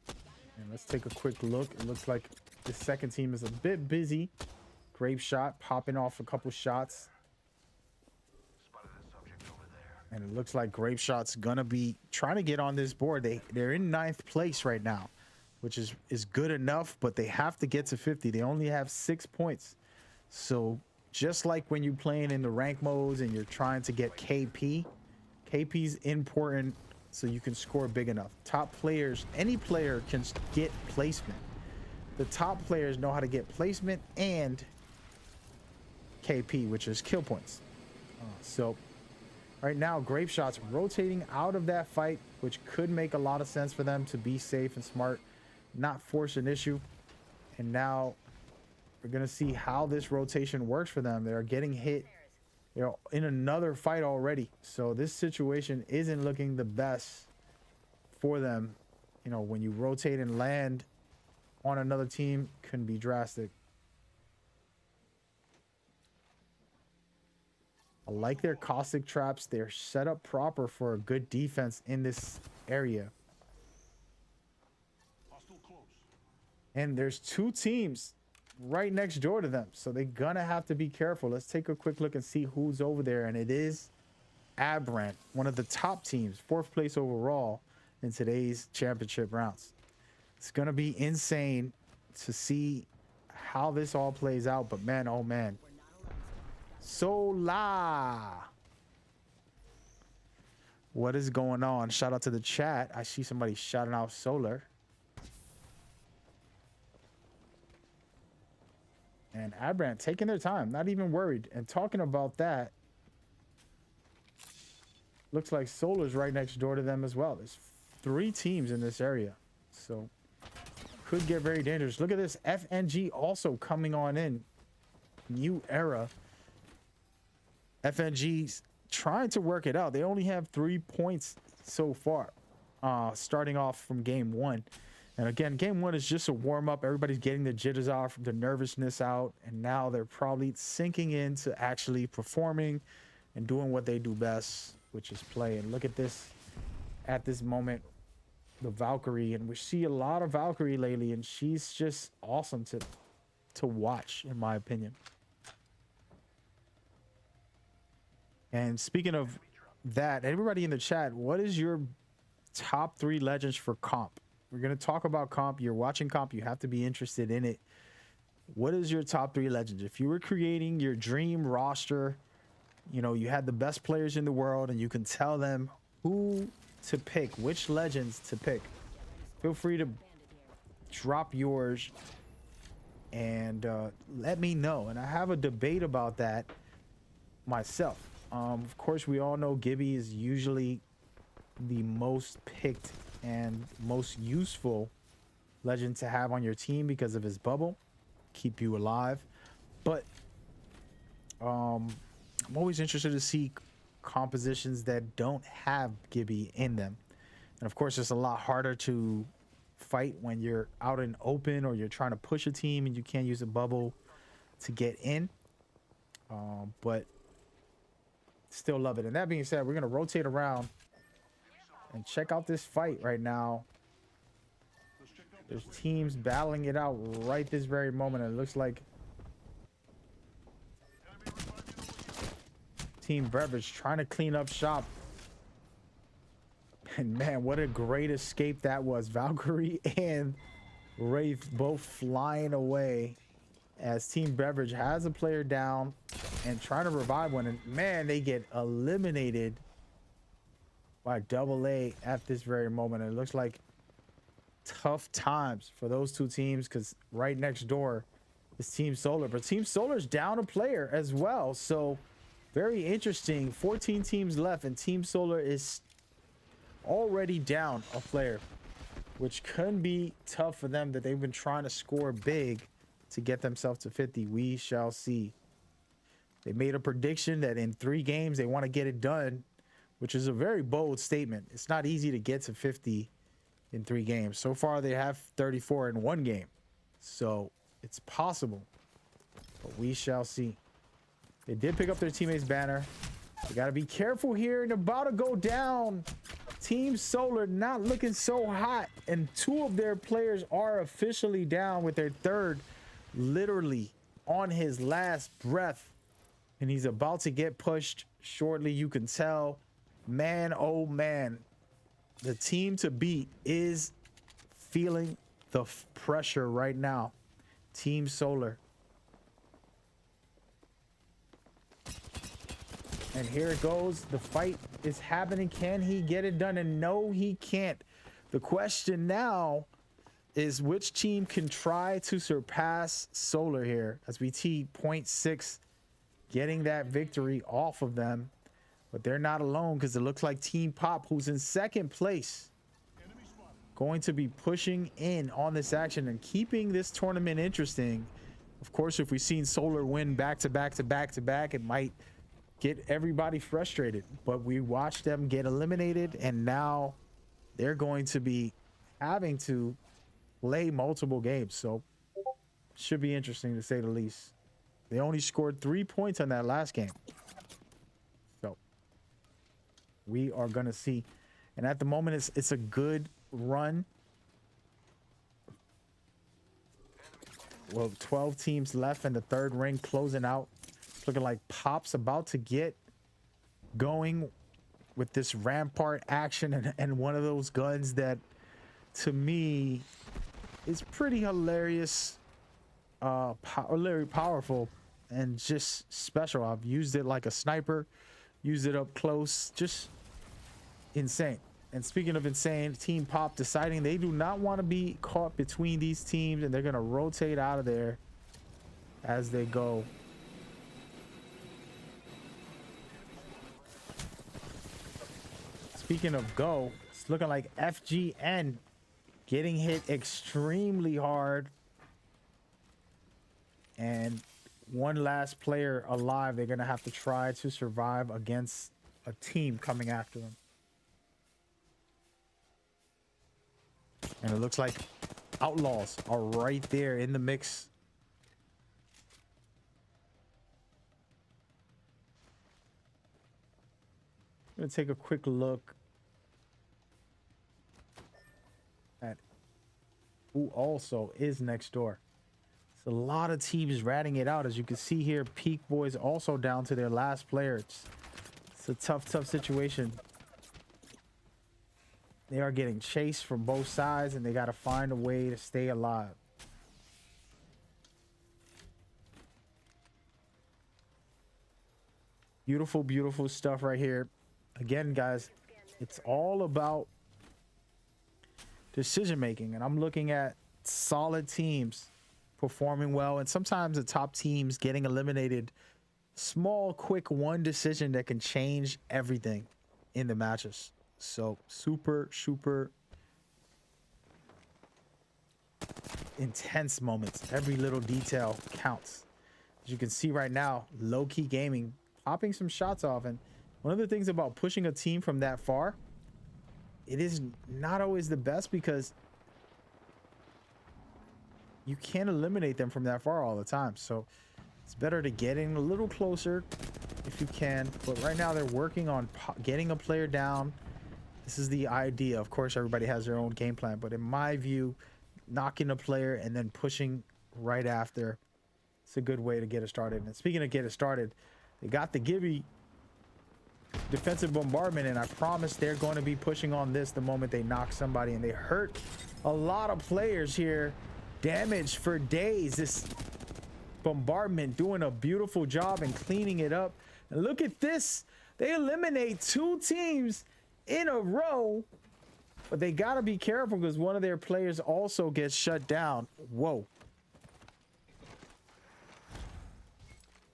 And let's take a quick look. It looks like the second team is a bit busy. Grape Shot popping off a couple shots. And it looks like Grape Shot's gonna be trying to get on this board. They're in 9th place right now, which is good enough, but they have to get to 50. They only have 6 points. So just like when you're playing in the rank modes and you're trying to get KP, KP's important so you can score big enough. Top players, any player can get placement. The top players know how to get placement and KP, which is kill points. So right now, Grape Shot's rotating out of that fight, which could make a lot of sense for them to be safe and smart, not force an issue. And now We're going to see how this rotation works for them. They're getting hit, you know, in another fight already. So this situation isn't looking the best for them. You know, when you rotate and land on another team, can be drastic. I like their caustic traps. They're set up proper for a good defense in this area. And there's two teams right next door to them, so they're gonna have to be careful. Let's take a quick look and see who's over there. And it is Abrant, one of the top teams, 4th place overall in today's championship rounds. It's gonna be insane to see how this all plays out, but man, oh man. Solar, what is going on? Shout out to the chat. I see somebody shouting out Solar. And Abrant taking their time, not even worried. And talking about that, looks like Solar's right next door to them as well. There's 3 teams in this area, so could get very dangerous. Look at this, FNG also coming on in. New era. FNG's trying to work it out. They only have 3 points so far, starting off from game 1. And again, game 1 is just a warm-up. Everybody's getting the jitters off, the nervousness out, and now they're probably sinking into actually performing and doing what they do best, which is play. And look at this, at this moment, the Valkyrie, and we see a lot of Valkyrie lately, and she's just awesome to watch, in my opinion. And speaking of that, everybody in the chat, what is your top 3 legends for comp? We're going to talk about comp. You're watching comp. You have to be interested in it. What is your top 3 legends? If you were creating your dream roster, you know, you had the best players in the world and you can tell them who to pick, which legends to pick. Feel free to drop yours and let me know. And I have a debate about that myself. Of course, we all know Gibby is usually the most picked and most useful legend to have on your team because of his bubble, keep you alive. But I'm always interested to see compositions that don't have Gibby in them. And of course, it's a lot harder to fight when you're out in open or you're trying to push a team and you can't use a bubble to get in. But still love it. And that being said, we're going to rotate around and check out this fight right now. There's teams battling it out right this very moment. And it looks like Team Beverage trying to clean up shop. And man, what a great escape that was. Valkyrie and Wraith both flying away as Team Beverage has a player down and trying to revive one. And man, they get eliminated by AA at this very moment. It looks like tough times for those 2 teams because right next door is Team Solar. But Team Solar's down a player as well. So very interesting. 14 teams left and Team Solar is already down a player, which can be tough for them that they've been trying to score big to get themselves to 50. We shall see. They made a prediction that in 3 games they want to get it done, which is a very bold statement. It's not easy to get to 50 in 3 games. So far, they have 34 in 1 game. So it's possible, but we shall see. They did pick up their teammate's banner. They got to be careful here and about to go down. Team Solar not looking so hot, and 2 of their players are officially down with their 3rd literally on his last breath, and he's about to get pushed shortly. You can tell, man, oh man, the team to beat is feeling the pressure right now. Team Solar. And here it goes. The fight is happening. Can he get it done? And no, he can't. The question now is which team can try to surpass Solar here as we see 0.6 getting that victory off of them. But they're not alone because it looks like Team Pop, who's in 2nd place, going to be pushing in on this action and keeping this tournament interesting Of course, if we've seen Solar win back to back to back to back, it might get everybody frustrated. But we watched them get eliminated, and now they're going to be having to play multiple games. So should be interesting to say the least. They only scored 3 points on that last game. So we are going to see. And at the moment, it's a good run. Well, 12 teams left in the third ring, closing out. It's looking like Pop's about to get going with this Rampart action and one of those guns that, to me, is pretty hilarious, very powerful, and just special. I've used it like a sniper, used it up close, just insane. And speaking of insane, Team Pop deciding they do not want to be caught between these teams, and they're going to rotate out of there as they go. Speaking of go, it's looking like FGN getting hit extremely hard. And one last player alive. They're going to have to try to survive against a team coming after them. And it looks like Outlaws are right there in the mix. I'm going to take a quick look at who also is next door. It's a lot of teams ratting it out. As you can see here, Peak Boys also down to their last player. It's a tough situation. They are getting chased from both sides, and they got to find a way to stay alive. Beautiful, beautiful stuff right here. Again, guys, it's all about decision making, and I'm looking at solid teams performing well, and sometimes the top teams getting eliminated. Small, quick one decision that can change everything in the matches. So super intense moments. Every little detail counts. As you can see right now, Low Key Gaming popping some shots off. And one of the things about pushing a team from that far, it is not always the best, because you can't eliminate them from that far all the time. So it's better to get in a little closer if you can. But right now they're working on getting a player down. This is the idea. Of course, everybody has their own game plan, but in my view, knocking a player and then pushing right after, it's a good way to get it started. And speaking of get it started, they got the Gibby defensive bombardment, and I promise they're going to be pushing on this the moment they knock somebody, and they hurt a lot of players here. Damage for days. This bombardment doing a beautiful job and cleaning it up. And look at this. They eliminate 2 teams in a row, but they got to be careful because one of their players also gets shut down. Whoa.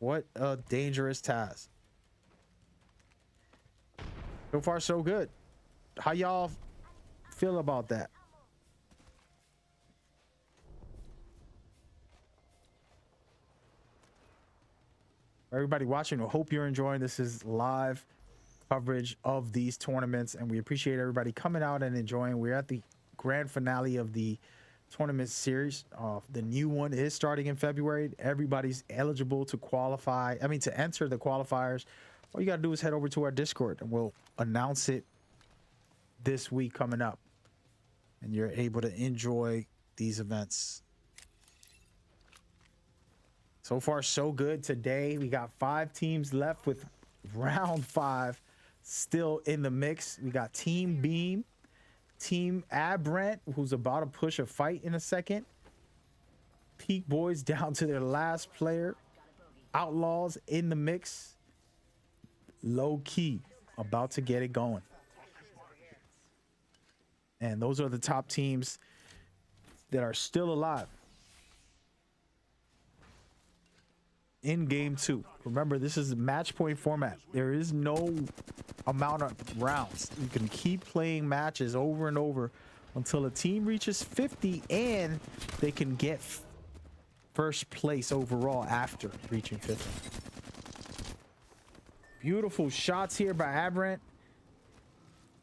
What a dangerous task. So far, so good. How y'all feel about that? Everybody watching, I hope you're enjoying. This is live coverage of these tournaments, and we appreciate everybody coming out and enjoying. We're at the grand finale of the tournament series. The new one is starting in February. Everybody's eligible to qualify. I mean, to enter the qualifiers. All you got to do is head over to our Discord, and we'll announce it this week coming up, and you're able to enjoy these events. So far, so good. Today, we got 5 teams left with round 5 still in the mix. We got Team Beam, Team Abrant, who's about to push a fight in a second. Peak Boys down to their last player. Outlaws in the mix. Low Key about to get it going. And those are the top teams that are still alive in game 2. Remember, this is a match point format. There is no amount of rounds. You can keep playing matches over and over until a team reaches 50 and they can get first place overall after reaching 50. Beautiful shots here by Aberrant.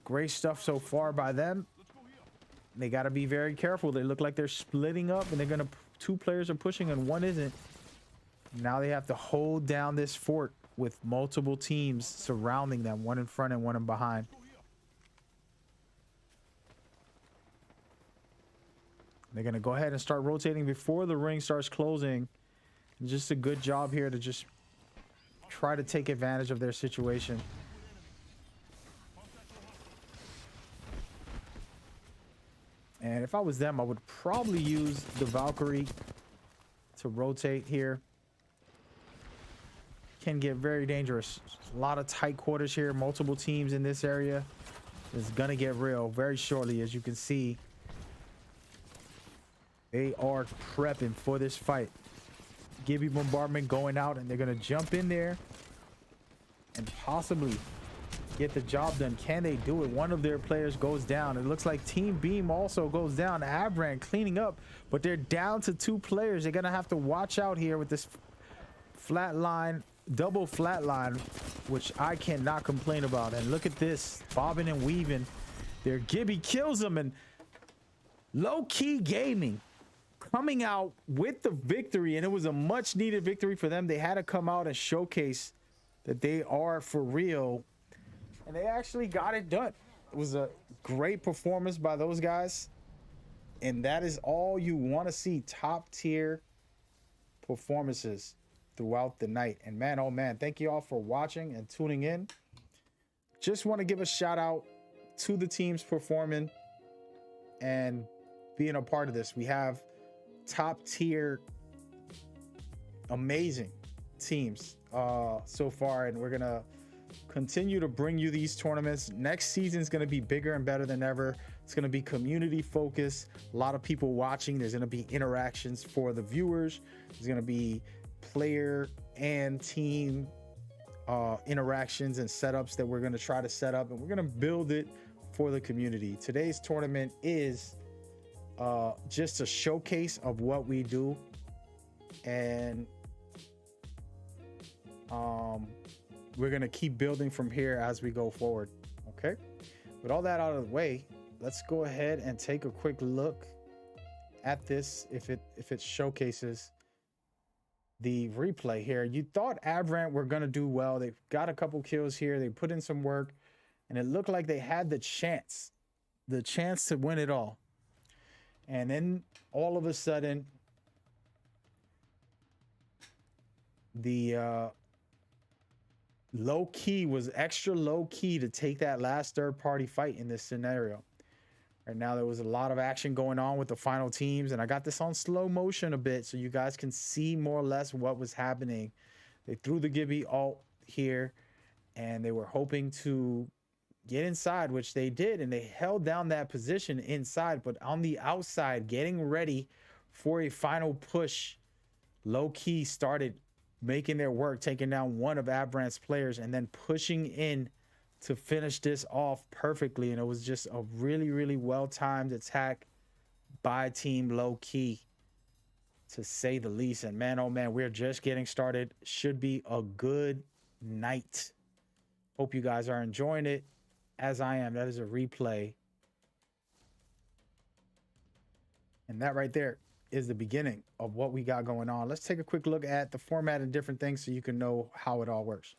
Great stuff so far by them. They got to be very careful. They look like they're splitting up, and they're gonna, two players are pushing and one isn't. Now they have to hold down this fort with multiple teams surrounding them, one in front and one in behind. They're gonna go ahead and start rotating before the ring starts closing. And just a good job here to just try to take advantage of their situation. And if I was them, I would probably use the Valkyrie to rotate here. Can get very dangerous. A lot of tight quarters here, multiple teams in this area. It's gonna get real very shortly, as you can see. They are prepping for this fight. Gibby Bombardment going out, and they're gonna jump in there and possibly get the job done. Can they do it? One of their players goes down. It looks like Team Beam also goes down. Aberrant cleaning up, but they're down to 2 players. They're gonna have to watch out here with this flat line, double flat line, which I cannot complain about. And look at this, bobbing and weaving there. Gibby kills him, and Low Key Gaming coming out with the victory, and it was a much needed victory for them. They had to come out and showcase that they are for real, and they actually got it done. It was a great performance by those guys, and that is all you want to see. Top tier performances throughout the night. And man, oh man, thank you all for watching and tuning in. Just want to give a shout out to the teams performing and being a part of this. We have top tier, amazing teams so far, and we're gonna continue to bring you these tournaments. Next season is going to be bigger and better than ever. It's going to be community focused, a lot of people watching. There's going to be interactions for the viewers. There's going to be player and team interactions and setups that we're going to try to set up, and we're going to build it for the community. Today's tournament is just a showcase of what we do, and we're gonna keep building from here as we go forward. Okay, with all that out of the way, let's go ahead and take a quick look at this. If it showcases the replay here, you thought Aberrant were gonna do well. They got a couple kills here, they put in some work, and it looked like they had the chance to win it all. And then all of a sudden, the Low Key was extra low key to take that last third party fight in this scenario. Right now, there was a lot of action going on with the final teams, and I got this on slow motion a bit so you guys can see more or less what was happening. They threw the Gibby ult here, and they were hoping to get inside, which they did, and they held down that position inside. But on the outside, getting ready for a final push, Low Key started making their work, taking down one of Aberrant's players, and then pushing in to finish this off perfectly. And it was just a really, really well-timed attack by Team Low Key, to say the least. And man, oh man, we're just getting started. Should be a good night. Hope you guys are enjoying it as I am. That is a replay, and that right there is the beginning of what we got going on. Let's take a quick look at the format and different things so you can know how it all works.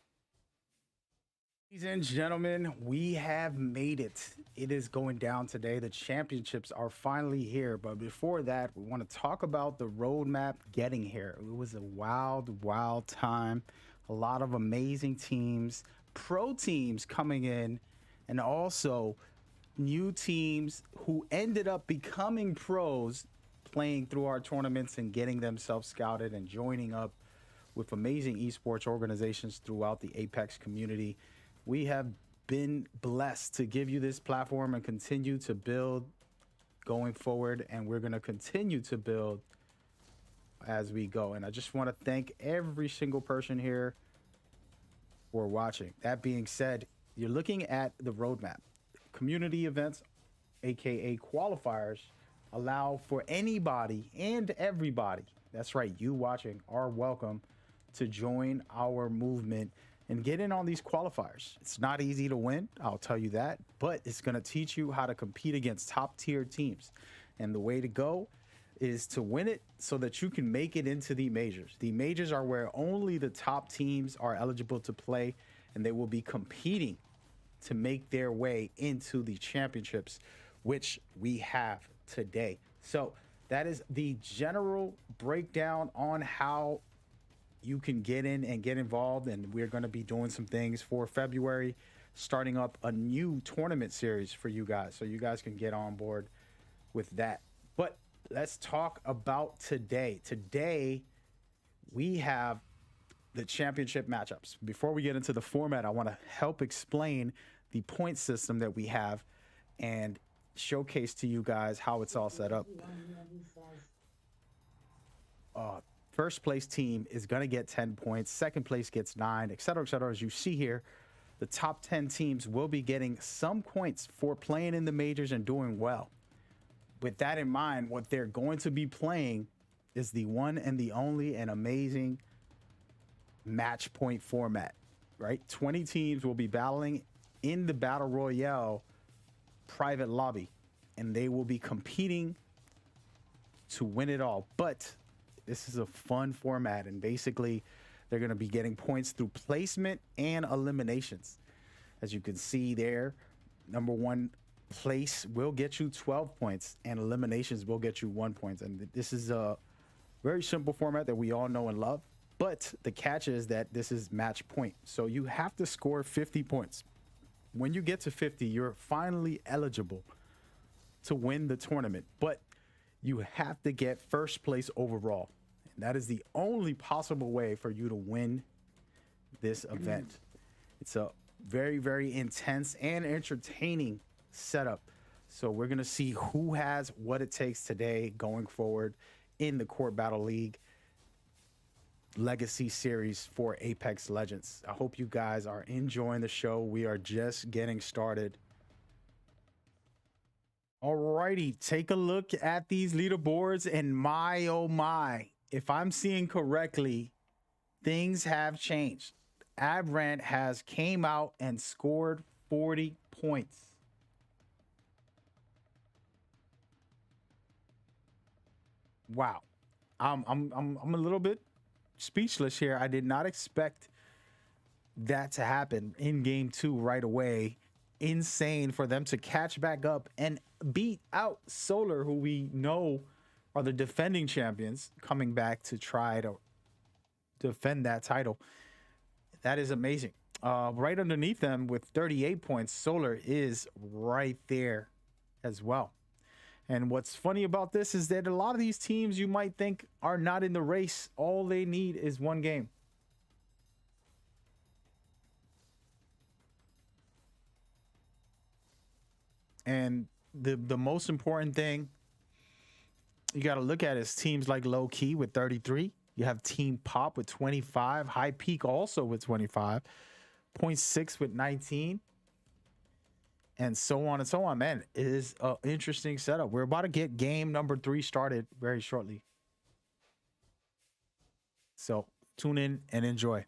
Ladies and gentlemen, we have made it. It is going down today. The championships are finally here. But before that, we want to talk about the roadmap getting here. It was a wild, wild time. A lot of amazing teams, pro teams coming in, and also new teams who ended up becoming pros, playing through our tournaments and getting themselves scouted and joining up with amazing esports organizations throughout the Apex community. We have been blessed to give you this platform and continue to build going forward, and we're going to continue to build as we go. And I just want to thank every single person here for watching. That being said, you're looking at the roadmap. Community events, aka qualifiers, allow for anybody and everybody That's right. You watching are welcome to join our movement and get in on these qualifiers. It's not easy to win, I'll tell you that, but it's going to teach you how to compete against top tier teams. And the way to go is to win it so that you can make it into the majors. The majors are where only the top teams are eligible to play, and they will be competing to make their way into the championships, which we have today. So that is the general breakdown on how you can get in and get involved. And we're going to be doing some things for February, starting up a new tournament series for you guys, so you guys can get on board with that. But let's talk about today. Today, we have the championship matchups. Before we get into the format, I want to help explain the point system that we have and showcase to you guys how it's all set up. First place team is going to get 10 points. Second place gets 9, et cetera, et cetera. As you see here, the top 10 teams will be getting some points for playing in the majors and doing well. With that in mind, what they're going to be playing is the one and the only and amazing match point format, right? 20 teams will be battling in the Battle Royale private lobby, and they will be competing to win it all. But this is a fun format, and basically they're going to be getting points through placement and eliminations. As you can see there, number one place will get you 12 points, and eliminations will get you 1 point. And this is a very simple format that we all know and love. But the catch is that this is match point. So you have to score 50 points. When you get to 50, you're finally eligible to win the tournament. But you have to get first place overall. And that is the only possible way for you to win this event. It's a very, very intense and entertaining setup. So we're going to see who has what it takes today going forward in the Court Battle League Legacy Series for Apex Legends. I hope you guys are enjoying the show. We are just getting started. Alrighty, take a look at these leaderboards, and my oh my, if I'm seeing correctly, things have changed. Abrant has came out and scored 40 points. Wow. I'm a little bit speechless here. I did not expect that to happen in game 2 right away. Insane for them to catch back up and beat out Solar, who we know are the defending champions, coming back to try to defend that title. That is amazing. Right underneath them with 38 points, Solar is right there as well. And what's funny about this is that a lot of these teams you might think are not in the race. All they need is one game. And the most important thing you got to look at is teams like Low Key with 33. You have Team Pop with 25. High Peak also with 25. Point 6 with 19. And so on and so on. Man, it is an interesting setup. We're about to get game number 3 started very shortly. So tune in and enjoy.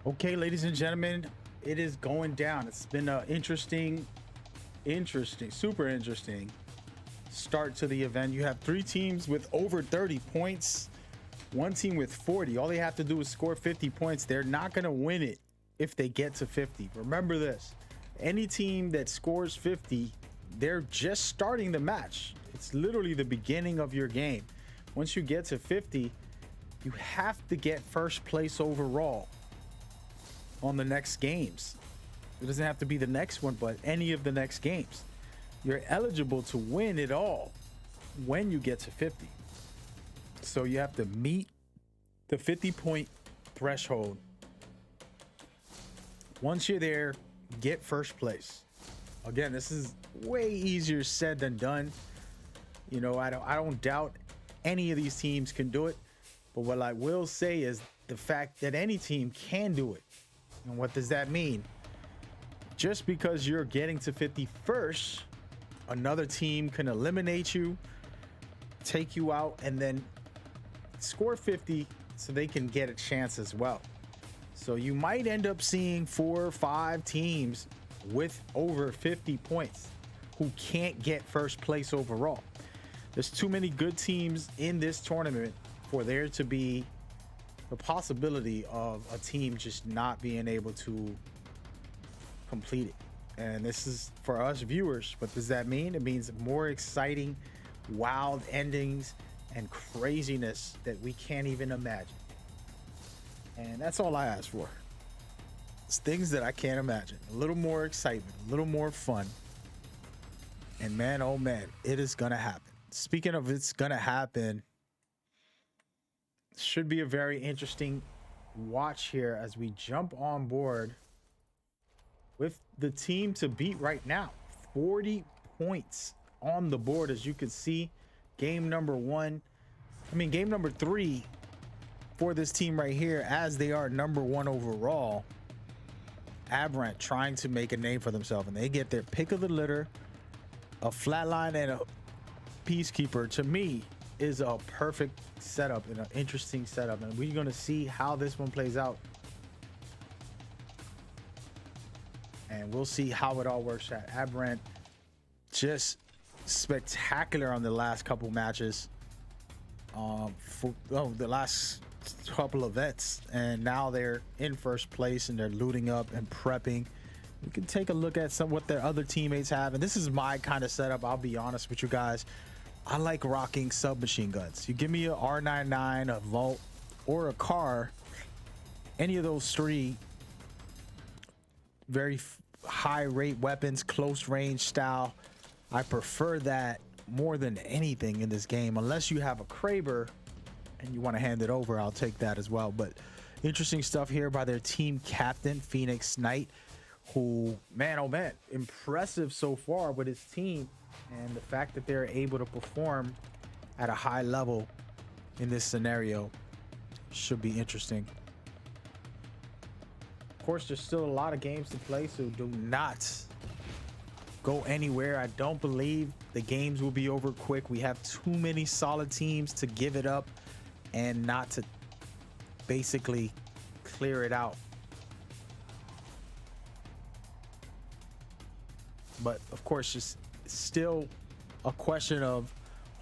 Okay, ladies and gentlemen, it is going down. It's been an interesting, super interesting start to the event. You have 3 teams with over 30 points, 1 team with 40. All they have to do is score 50 points. They're not going to win it if they get to 50. Remember this, any team that scores 50, they're just starting the match. It's literally the beginning of your game. Once you get to 50, you have to get first place overall on the next games. It doesn't have to be the next one, but any of the next games. You're eligible to win it all when you get to 50. So you have to meet the 50-point threshold. Once you're there, get first place. Again, this is way easier said than done. You know, I don't doubt any of these teams can do it, but what I will say is the fact that any team can do it. And what does that mean? Just because you're getting to 50 first, another team can eliminate you, take you out, and then score 50 so they can get a chance as well. So you might end up seeing 4 or 5 teams with over 50 points who can't get first place overall. There's too many good teams in this tournament for there to be the possibility of a team just not being able to complete it. And this is for us viewers. What does that mean? It means more exciting, wild endings and craziness that we can't even imagine. And that's all I ask for. It's things that I can't imagine. A little more excitement, a little more fun. And man, oh man, it is gonna happen. Speaking of it's gonna happen, should be a very interesting watch here as we jump on board with the team to beat right now. 40 points on the board, as you can see. Game number 3 for this team right here, as they are number 1 overall. Aberrant trying to make a name for themselves, and they get their pick of the litter. A flatline and a peacekeeper, to me, is a perfect setup and an interesting setup, and we're going to see how this one plays out, and we'll see how it all works out. Aberrant just spectacular on the last couple matches, the last couple events, and now they're in first place and they're looting up and prepping. We can take a look at what their other teammates have, and this is my kind of setup. I'll be honest with you guys. I like rocking submachine guns. You give me a R99, a Volt, or a car, any of those 3 very high rate weapons, close range style. I prefer that more than anything in this game. Unless you have a Kraber and you want to hand it over, I'll take that as well. But interesting stuff here by their team captain, Phoenix Knight, who, man, oh man, impressive so far with his team. And the fact that they're able to perform at a high level in this scenario should be interesting. Of course, there's still a lot of games to play, so do not go anywhere. I don't believe the games will be over quick. We have too many solid teams to give it up and not to basically clear it out. But of course, just still a question of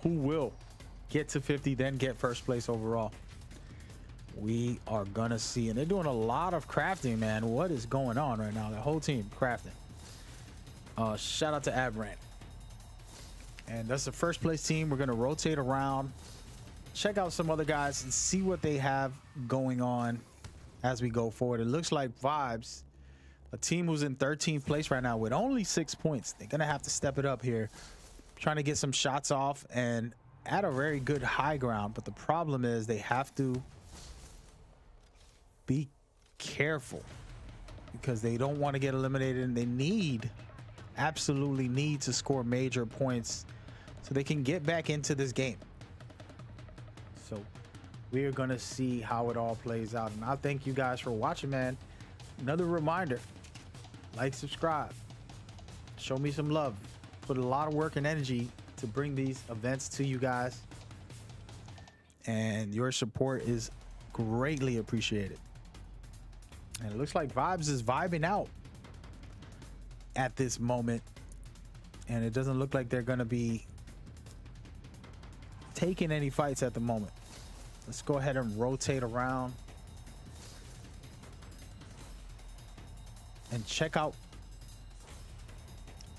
who will get to 50, then get first place overall. We are gonna see, and they're doing a lot of crafting, man. What is going on right now? The whole team crafting. Shout out to Aberrant. And that's the first place team. We're gonna rotate around, check out some other guys, and see what they have going on as we go forward. It looks like Vibes, a team who's in 13th place right now with only 6 points. They're gonna have to step it up here, trying to get some shots off and at a very good high ground. But the problem is they have to be careful because they don't want to get eliminated, and they absolutely need to score major points so they can get back into this game. So we are going to see how it all plays out, and I thank you guys for watching, man. Another reminder, like, subscribe, show me some love. Put a lot of work and energy to bring these events to you guys, and your support is greatly appreciated. And it looks like Vibes is vibing out at this moment. And it doesn't look like they're going to be taking any fights at the moment. Let's go ahead and rotate around and check out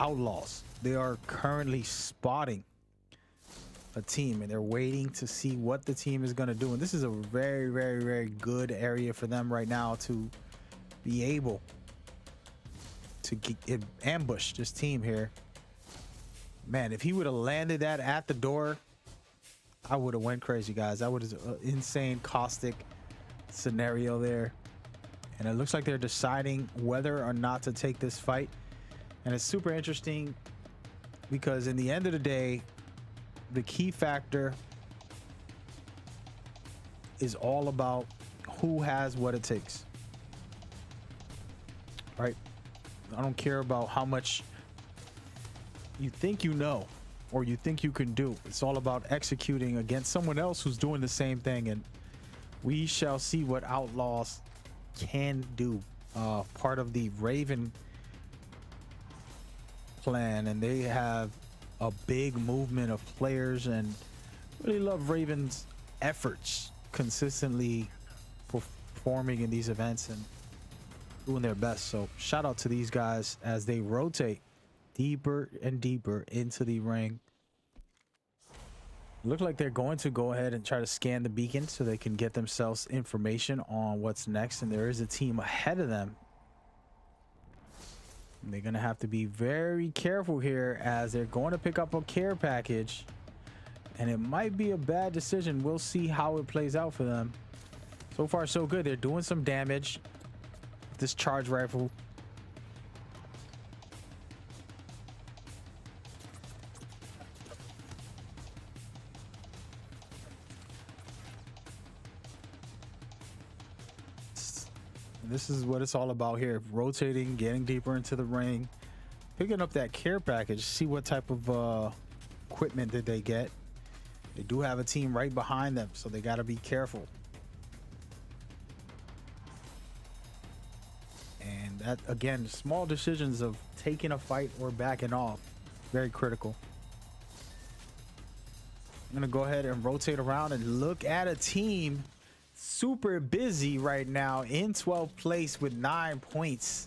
Outlaws. They are currently spotting a team and they're waiting to see what the team is going to do. And this is a very, very, very good area for them right now to be able to ambush this team here. Man, if he would have landed that at the door, I would have went crazy, guys. That was an insane caustic scenario there. And it looks like they're deciding whether or not to take this fight. And it's super interesting because in the end of the day, the key factor is all about who has what it takes. Right? I don't care about how much you think you know or you think you can do. It's all about executing against someone else who's doing the same thing, and we shall see what Outlaws can do. Part of the Raven clan, and they have a big movement of players, and really love Raven's efforts consistently performing in these events and doing their best. So shout out to these guys as they rotate deeper and deeper into the ring. Look like they're going to go ahead and try to scan the beacon so they can get themselves information on what's next. And there is a team ahead of them. And they're going to have to be very careful here as they're going to pick up a care package. And it might be a bad decision. We'll see how it plays out for them. So far, so good. They're doing some damage with this charge rifle. This is what it's all about here. Rotating, getting deeper into the ring, picking up that care package, see what type of equipment did they get. They do have a team right behind them, so they got to be careful. And that, again, small decisions of taking a fight or backing off, very critical. I'm going to go ahead and rotate around and look at a team super busy right now in 12th place with 9 points.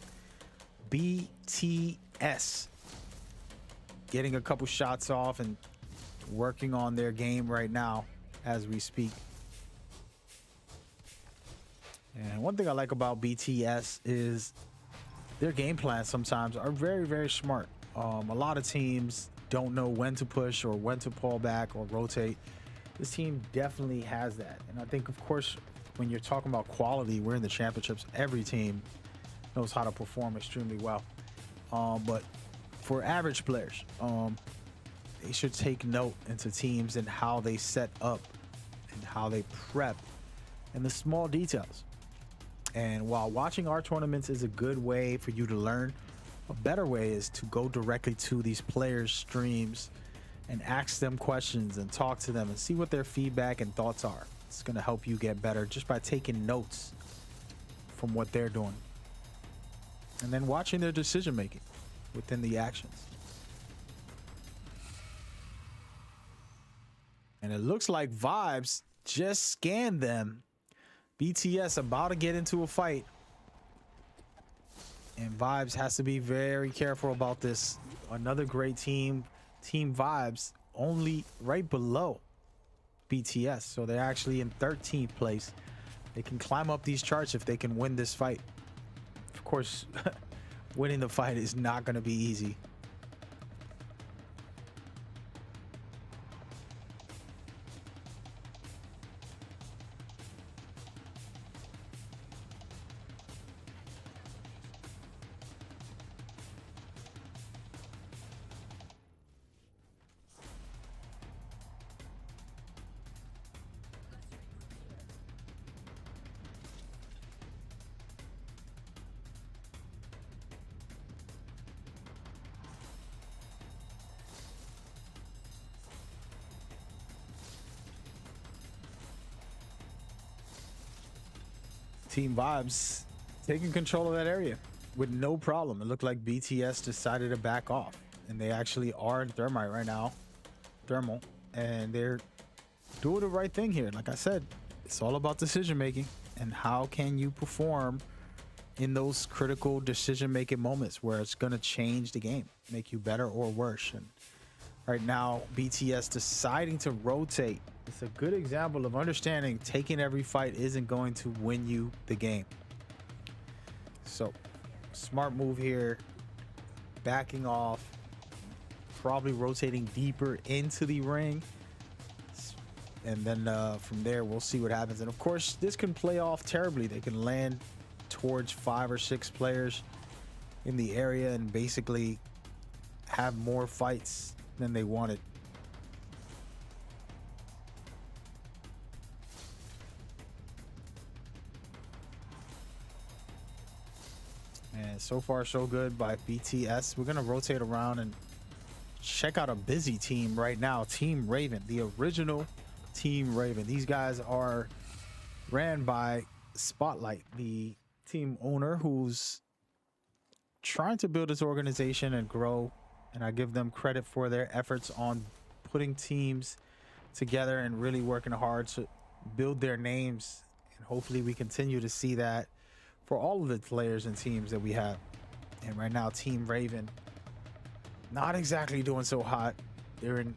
BTS getting a couple shots off and working on their game right now as we speak. And one thing I like about BTS is their game plans sometimes are very, very smart. A lot of teams don't know when to push or when to pull back or rotate. This team definitely has that. And I think, of course, when you're talking about quality, we're in the championships. Every team knows how to perform extremely well. But for average players, they should take note into teams and how they set up and how they prep and the small details. And while watching our tournaments is a good way for you to learn, a better way is to go directly to these players' streams and ask them questions and talk to them and see what their feedback and thoughts are. It's going to help you get better just by taking notes from what they're doing and then watching their decision making within the actions. And it looks like Vibes just scanned them. BTS about to get into a fight, and Vibes has to be very careful about this. Another great team, Team Vibes, only right below BTS, so they're actually in 13th place. They can climb up these charts if they can win this fight. Of course, winning the fight is not going to be easy. Team Vibes taking control of that area with no problem. It looked like BTS decided to back off, and they actually are in thermite right now, thermal, and they're doing the right thing here. Like I said, it's all about decision making and how can you perform in those critical decision making moments where it's going to change the game, make you better or worse. And right now, BTS deciding to rotate. It's a good example of understanding taking every fight isn't going to win you the game. So, smart move here, backing off, probably rotating deeper into the ring. And then from there, we'll see what happens. And of course, this can play off terribly. They can land towards 5 or 6 players in the area and basically have more fights than they wanted. And so far so good by BTS. We're gonna rotate around and check out a busy team right now. Team Raven, the original Team Raven. These guys are ran by Spotlight, the team owner who's trying to build his organization and grow, and I give them credit for their efforts on putting teams together and really working hard to build their names. And hopefully we continue to see that for all of the players and teams that we have. And right now, Team Raven not exactly doing so hot. They're in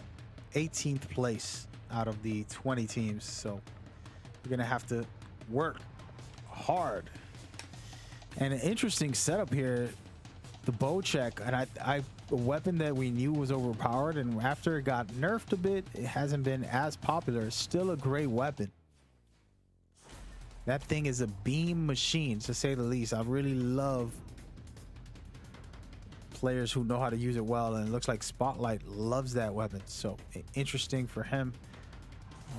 18th place out of the 20 teams, so we're gonna have to work hard. And an interesting setup here, the Bocek, and a weapon that we knew was overpowered, and after it got nerfed a bit, it hasn't been as popular. It's still a great weapon. That thing is a beam machine, to say the least. I really love players who know how to use it well, and it looks like Spotlight loves that weapon, so interesting for him.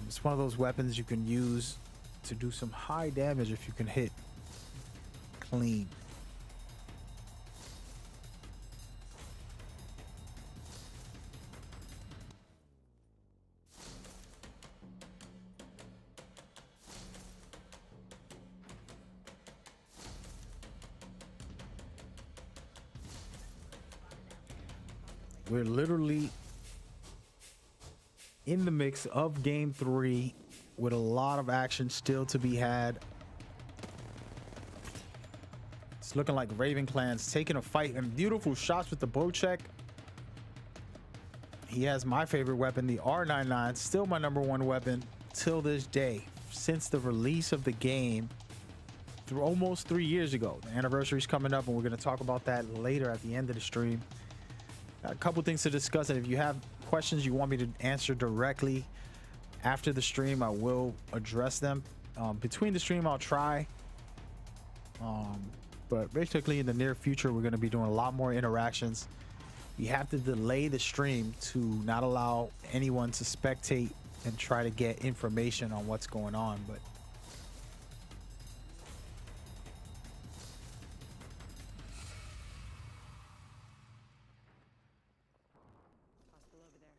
It's one of those weapons you can use to do some high damage if you can hit clean. We're literally in the mix of game 3 with a lot of action still to be had. It's looking like Raven Clan's taking a fight, and beautiful shots with the Bocek. He has my favorite weapon, the R99, still my #1 weapon till this day, since the release of the game through almost 3 years ago. The anniversary's coming up, and we're going to talk about that later at the end of the stream. Got a couple things to discuss, and if you have questions you want me to answer directly after the stream, I will address them. Between the stream, I'll try. But basically in the near future, we're going to be doing a lot more interactions. We have to delay the stream to not allow anyone to spectate and try to get information on what's going on. But Hostile over there.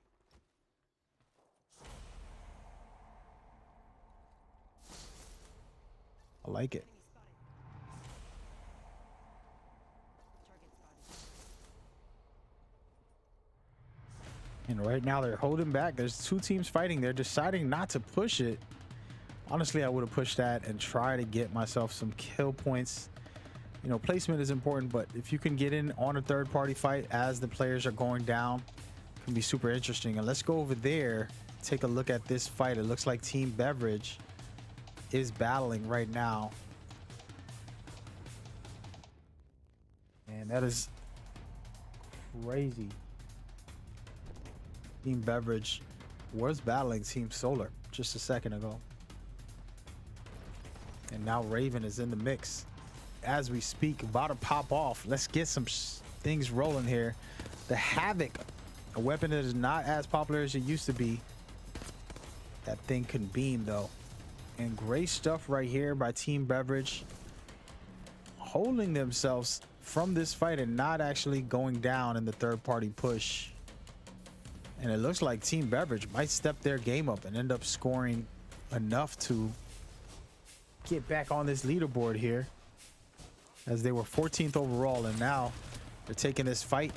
I like it. Enemy spotted. Target spotted. And right now they're holding back. There's 2 teams fighting. They're deciding not to push it. Honestly, I would have pushed that and try to get myself some kill points. You know, placement is important, but if you can get in on a third-party fight as the players are going down, it can be super interesting. And let's go over there, take a look at this fight. It looks like Team Beverage is battling right now. And that is crazy. Team Beverage was battling Team Solar just a second ago. And now Raven is in the mix as we speak, about to pop off. Let's get some things rolling here. The Havoc, a weapon that is not as popular as it used to be. That thing can beam though. And great stuff right here by Team Beverage, holding themselves from this fight and not actually going down in the third-party push. And it looks like Team Beverage might step their game up and end up scoring enough to get back on this leaderboard here. as they were 14th overall, and now they're taking this fight.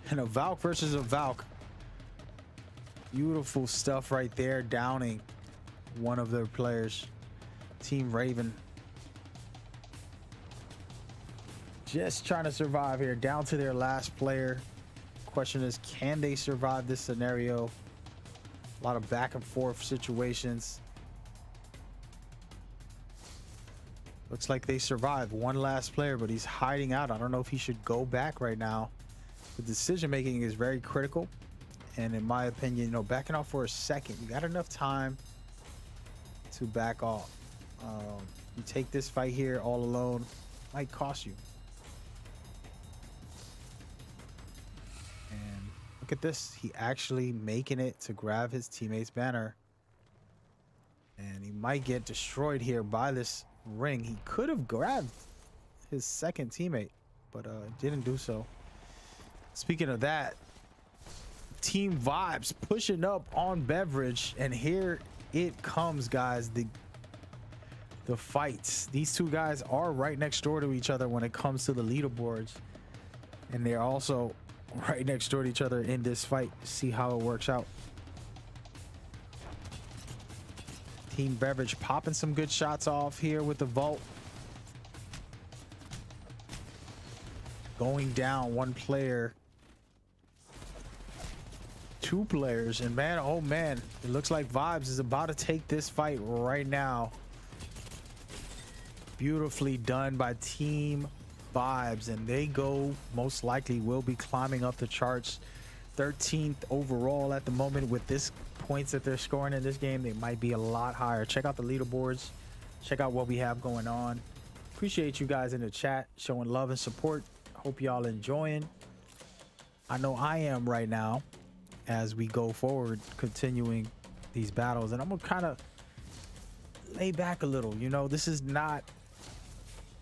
And a Valk versus a Valk. Beautiful stuff right there, downing one of their players. Team Raven just trying to survive here, down to their last player. Question is, can they survive this scenario? A lot of back and forth situations. Looks like they survived. One last player, but he's hiding out. I don't know if he should go back right now. The decision making is very critical, and in my opinion, you know, backing off for a second, you got enough time to back off. You take this fight here all alone, might cost you. And look at this, he actually making it to grab his teammate's banner, and he might get destroyed here by this ring. He could have grabbed his second teammate, but didn't do so. Speaking of that, Team Vibes pushing up on Beverage, and here it comes, guys. The fights. These two guys are right next door to each other when it comes to the leaderboards, and they're also right next door to each other in this fight. See how it works out. Team Beverage popping some good shots off here with the vault. Going down one player, two players, and man, oh man, it looks like Vibes is about to take this fight right now. Beautifully done by Team Vibes, and they go, most likely will be climbing up the charts. 13th overall at the moment. With this points that they're scoring in this game, they might be a lot higher. Check out the leaderboards, check out what we have going on. Appreciate you guys in the chat showing love and support. Hope y'all enjoying. I know I am right now as we go forward continuing these battles, and I'm gonna kind of lay back a little. You know, this is not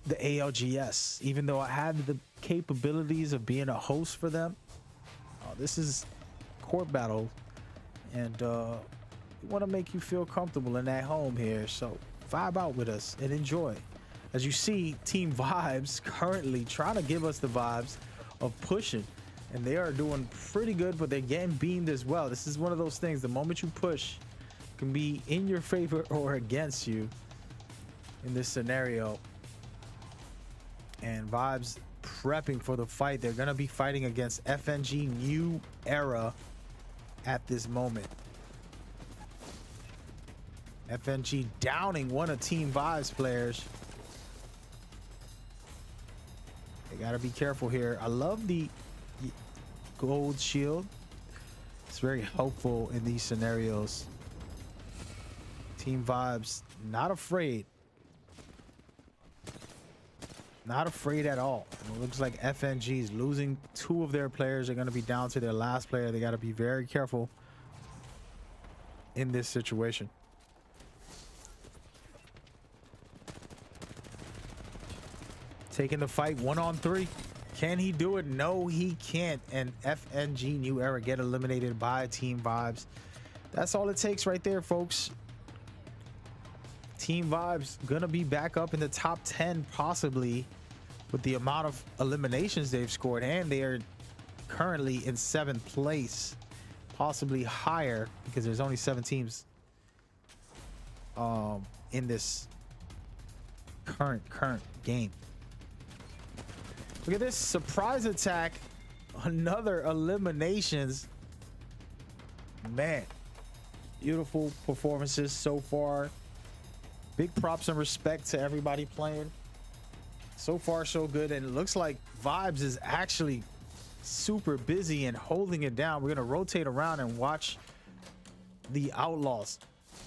the ALGS, even though I have the capabilities of being a host for them. This is court battle, and we want to make you feel comfortable in that home here, so vibe out with us and enjoy. As you see, Team Vibes currently trying to give us the vibes of pushing, and they are doing pretty good, but they're getting beamed as well. This is one of those things, the moment you push can be in your favor or against you in this scenario. And Vibes prepping for the fight. They're gonna be fighting against FNG New Era at this moment. FNG downing one of Team Vibes players. They gotta be careful here. I love the gold shield. It's very helpful in these scenarios. Team Vibes not afraid. Not afraid at all. And it looks like FNG is losing two of their players. They're going to be down to their last player. They got to be very careful in this situation. Taking the fight 1-on-3. Can he do it? No, he can't. And FNG New Era get eliminated by Team Vibes. That's all it takes right there, folks. Team Vibes gonna be back up in the top 10 possibly with the amount of eliminations they've scored, and they are currently in 7th place, possibly higher, because there's only 7 teams in this current game. Look at this surprise attack, another eliminations. Man, beautiful performances so far. Big props and respect to everybody playing. So far, so good. And it looks like Vibes is actually super busy and holding it down. We're going to rotate around and watch the Outlaws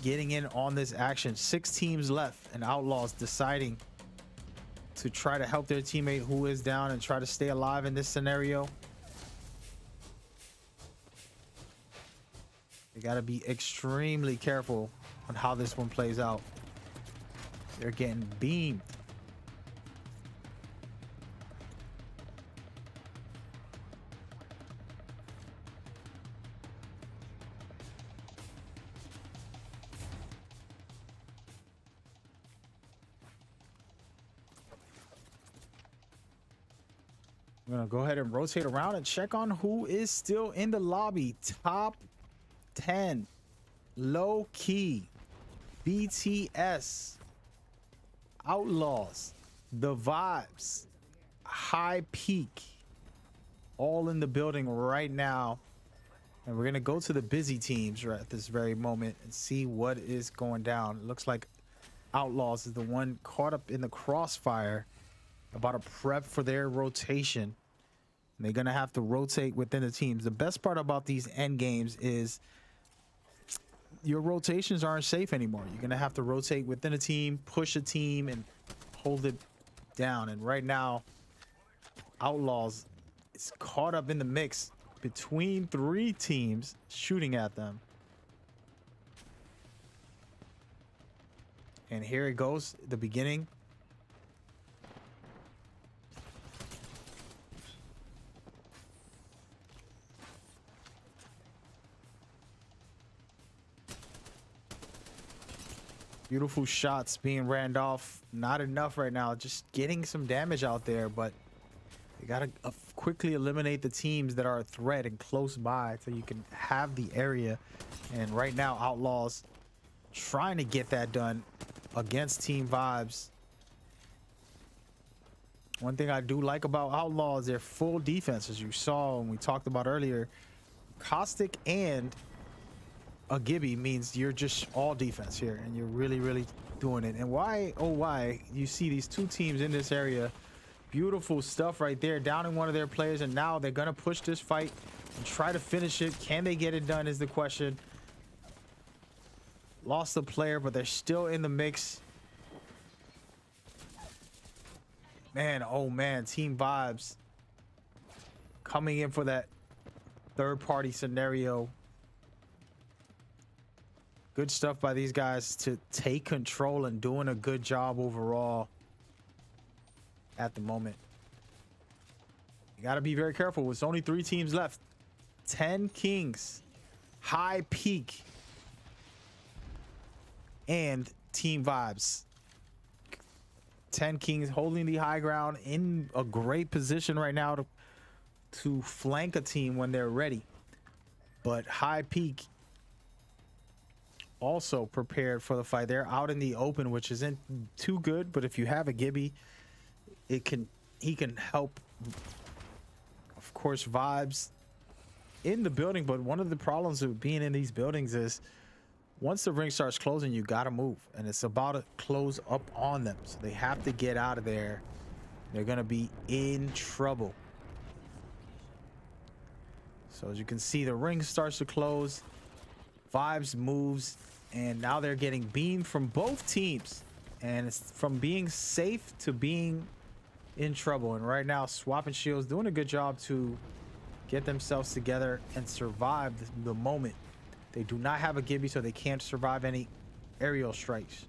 getting in on this action. 6 teams left, and Outlaws deciding to try to help their teammate who is down and try to stay alive in this scenario. They got to be extremely careful on how this one plays out. They're getting beamed. I'm gonna go ahead and rotate around and check on who is still in the lobby. Top 10, low key, BTS, Outlaws, The Vibes, High Peak, all in the building right now. And we're gonna go to the busy teams right at this very moment and see what is going down. It looks like Outlaws is the one caught up in the crossfire, about to prep for their rotation. And they're gonna have to rotate within the teams. The best part about these end games is your rotations aren't safe anymore. You're gonna have to rotate within a team, push a team, and hold it down. And right now, Outlaws is caught up in the mix between 3 teams shooting at them. And here it goes, the beginning. Beautiful shots being ran off. Not enough right now. Just getting some damage out there, but you gotta quickly eliminate the teams that are a threat and close by so you can have the area. And right now, Outlaws trying to get that done against Team Vibes. One thing I do like about Outlaws, their full defense, as you saw and we talked about earlier. Caustic and a Gibby means you're just all defense here, and you're really doing it. And why, oh why, you see these 2 teams in this area. Beautiful stuff right there, downing one of their players, and now they're gonna push this fight and try to finish it. Can they get it done is the question. Lost the player, but they're still in the mix. Man, oh man, Team Vibes coming in for that third-party scenario. Good stuff by these guys to take control and doing a good job overall at the moment. You got to be very careful. It's only 3 teams left. 10 Kings, High Peak, and Team Vibes. 10 Kings holding the high ground in a great position right now to flank a team when they're ready. But High Peak also prepared for the fight. They're out in the open, which isn't too good, but if you have a Gibby, he can help. Of course, Vibes in the building, but one of the problems with being in these buildings is once the ring starts closing, you gotta move, and it's about to close up on them, so they have to get out of there. They're gonna be in trouble. So as you can see, the ring starts to close. Vibes moves, and now they're getting beamed from both teams, and it's from being safe to being in trouble. And right now, Swap and Shields doing a good job to get themselves together and survive the moment. They do not have a Gibby, so they can't survive any aerial strikes.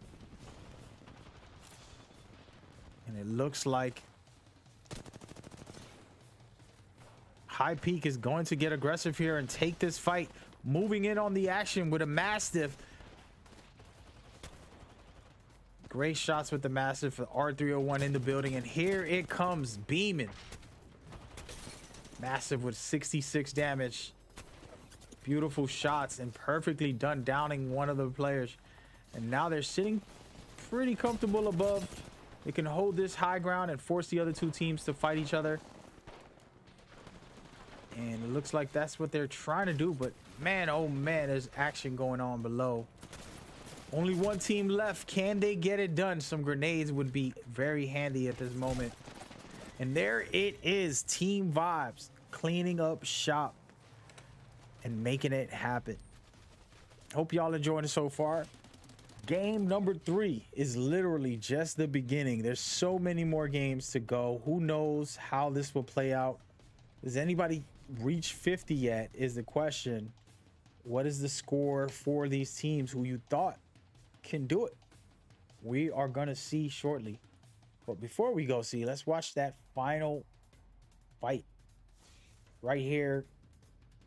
And it looks like High Peak is going to get aggressive here and take this fight. Moving in on the action with a Mastiff. Great shots with the Mastiff. R301 in the building, and here it comes, beaming. Massive with 66 damage. Beautiful shots and perfectly done, downing one of the players. And now they're sitting pretty comfortable above. They can hold this high ground and force the other 2 teams to fight each other. And it looks like that's what they're trying to do, but man, oh man, there's action going on below. Only 1 team left. Can they get it done? Some grenades would be very handy at this moment. And there it is, Team Vibes cleaning up shop and making it happen. Hope y'all enjoying it so far. Game number 3 is literally just the beginning. There's so many more games to go. Who knows how this will play out? Does anybody reach 50 yet is the question. What is the score for these teams who you thought can do it? We are gonna see shortly. But before we go see, let's watch that final fight right here.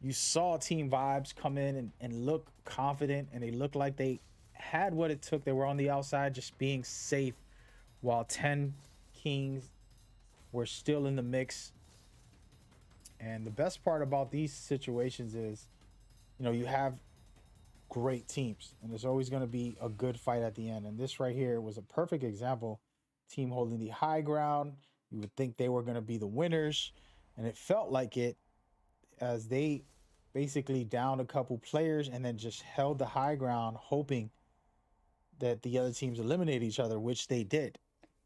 You saw Team Vibes come in and look confident, and they looked like they had what it took. They were on the outside just being safe, while 10 Kings were still in the mix. And the best part about these situations is, you know, you have great teams and there's always going to be a good fight at the end. And this right here was a perfect example. Team holding the high ground. You would think they were going to be the winners, and it felt like it, as they basically downed a couple players and then just held the high ground, hoping that the other teams eliminate each other, which they did.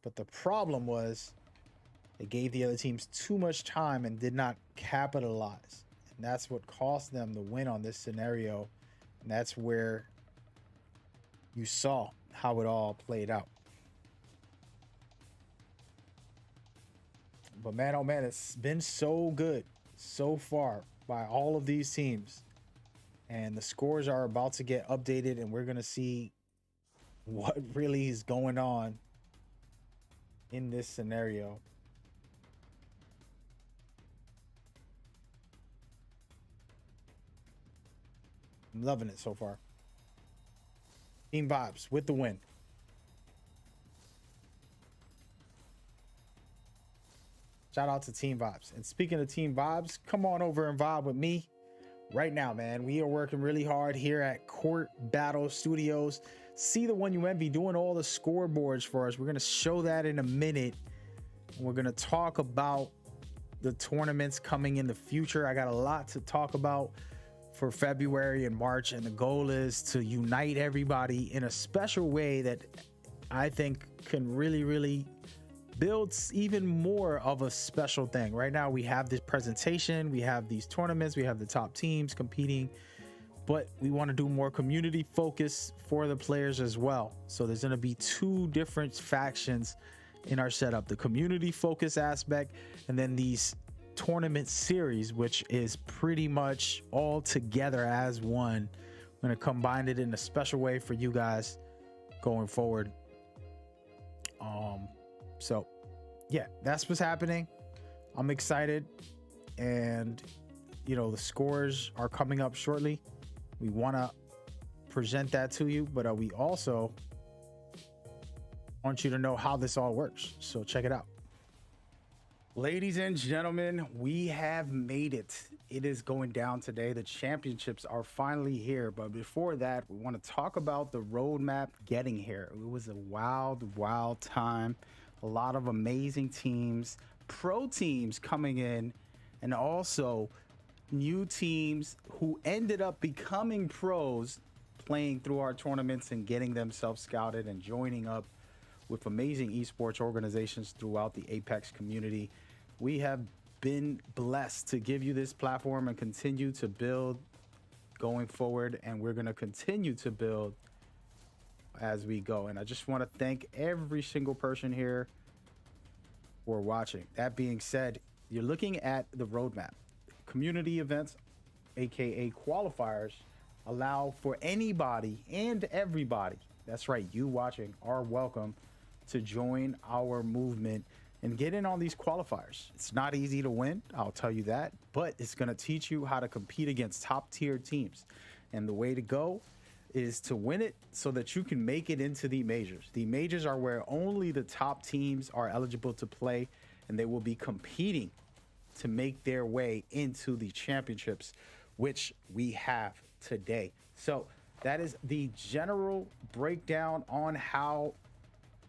But the problem was they gave the other teams too much time and did not capitalize. And that's what cost them the win on this scenario. And that's where you saw how it all played out. But man, oh man, it's been so good so far by all of these teams. And the scores are about to get updated, and we're going to see what really is going on in this scenario. I'm loving it so far. Team Vibes with the win. Shout out to Team Vibes. And speaking of Team Vibes, come on over and vibe with me right now, man. We are working really hard here at Court Battle Studios. See the one you envy doing all the scoreboards for us. We're going to show that in a minute. We're going to talk about the tournaments coming in the future. I got a lot to talk about for February and March, and the goal is to unite everybody in a special way that I think can really builds even more of a special thing. Right now we have this presentation, we have these tournaments, we have the top teams competing, but we want to do more community focus for the players as well. So there's going to be two different factions in our setup: the community focus aspect, and then these tournament series, which is pretty much all together as one. I'm going to combine it in a special way for you guys going forward. So yeah, that's what's happening. I'm excited, and you know, the scores are coming up shortly. We want to present that to you, but we also want you to know how this all works. So check it out. Ladies and gentlemen, we have made it. It is going down today. The championships are finally here. But before that, we want to talk about the roadmap getting here. It was a wild time. A lot of amazing teams, pro teams coming in, and also new teams who ended up becoming pros, playing through our tournaments and getting themselves scouted and joining up with amazing esports organizations throughout the Apex community. We have been blessed to give you this platform and continue to build going forward, and we're going to continue to build as we go. And I just want to thank every single person here for watching. That being said, you're looking at the roadmap. Community events, aka qualifiers, allow for anybody and everybody, that's right, you watching are welcome to join our movement and get in on these qualifiers. It's not easy to win, I'll tell you that, but it's going to teach you how to compete against top tier teams. And the way to go is to win it so that you can make it into the majors. The majors are where only the top teams are eligible to play, and they will be competing to make their way into the championships, which we have today. So that is the general breakdown on how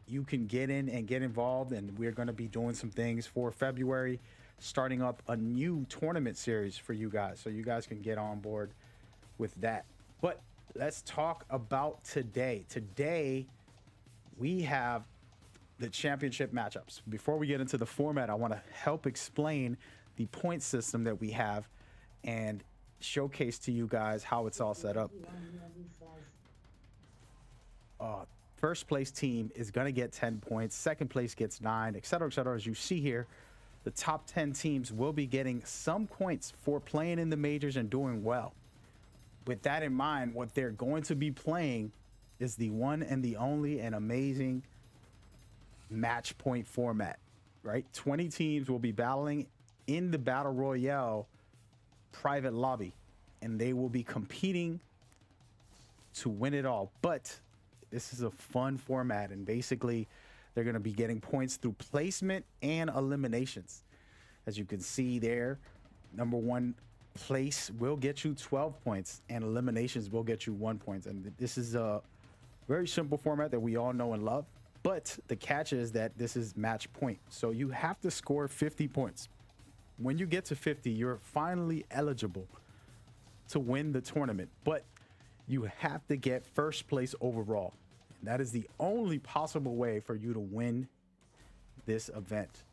you can get in and get involved. And we're going to be doing some things for February, starting up a new tournament series for you guys, so you guys can get on board with that. But let's talk about today. Today, we have the championship matchups. Before we get into the format, I want to help explain the point system that we have and showcase to you guys how it's all set up. First place team is going to get 10 points. Second place gets 9, etc., etc. As you see here, the top 10 teams will be getting some points for playing in the majors and doing well. With that in mind, what they're going to be playing is the one and the only and amazing match point format, right? 20 teams will be battling in the Battle Royale private lobby, and they will be competing to win it all. But this is a fun format, and basically they're going to be getting points through placement and eliminations. As you can see there, Number one place will get you 12 points, and eliminations will get you 1 point. And this is a very simple format that we all know and love. But the catch is that this is match point. So you have to score 50 points. When you get to 50, you're finally eligible to win the tournament. But you have to get first place overall. And that is the only possible way for you to win this event.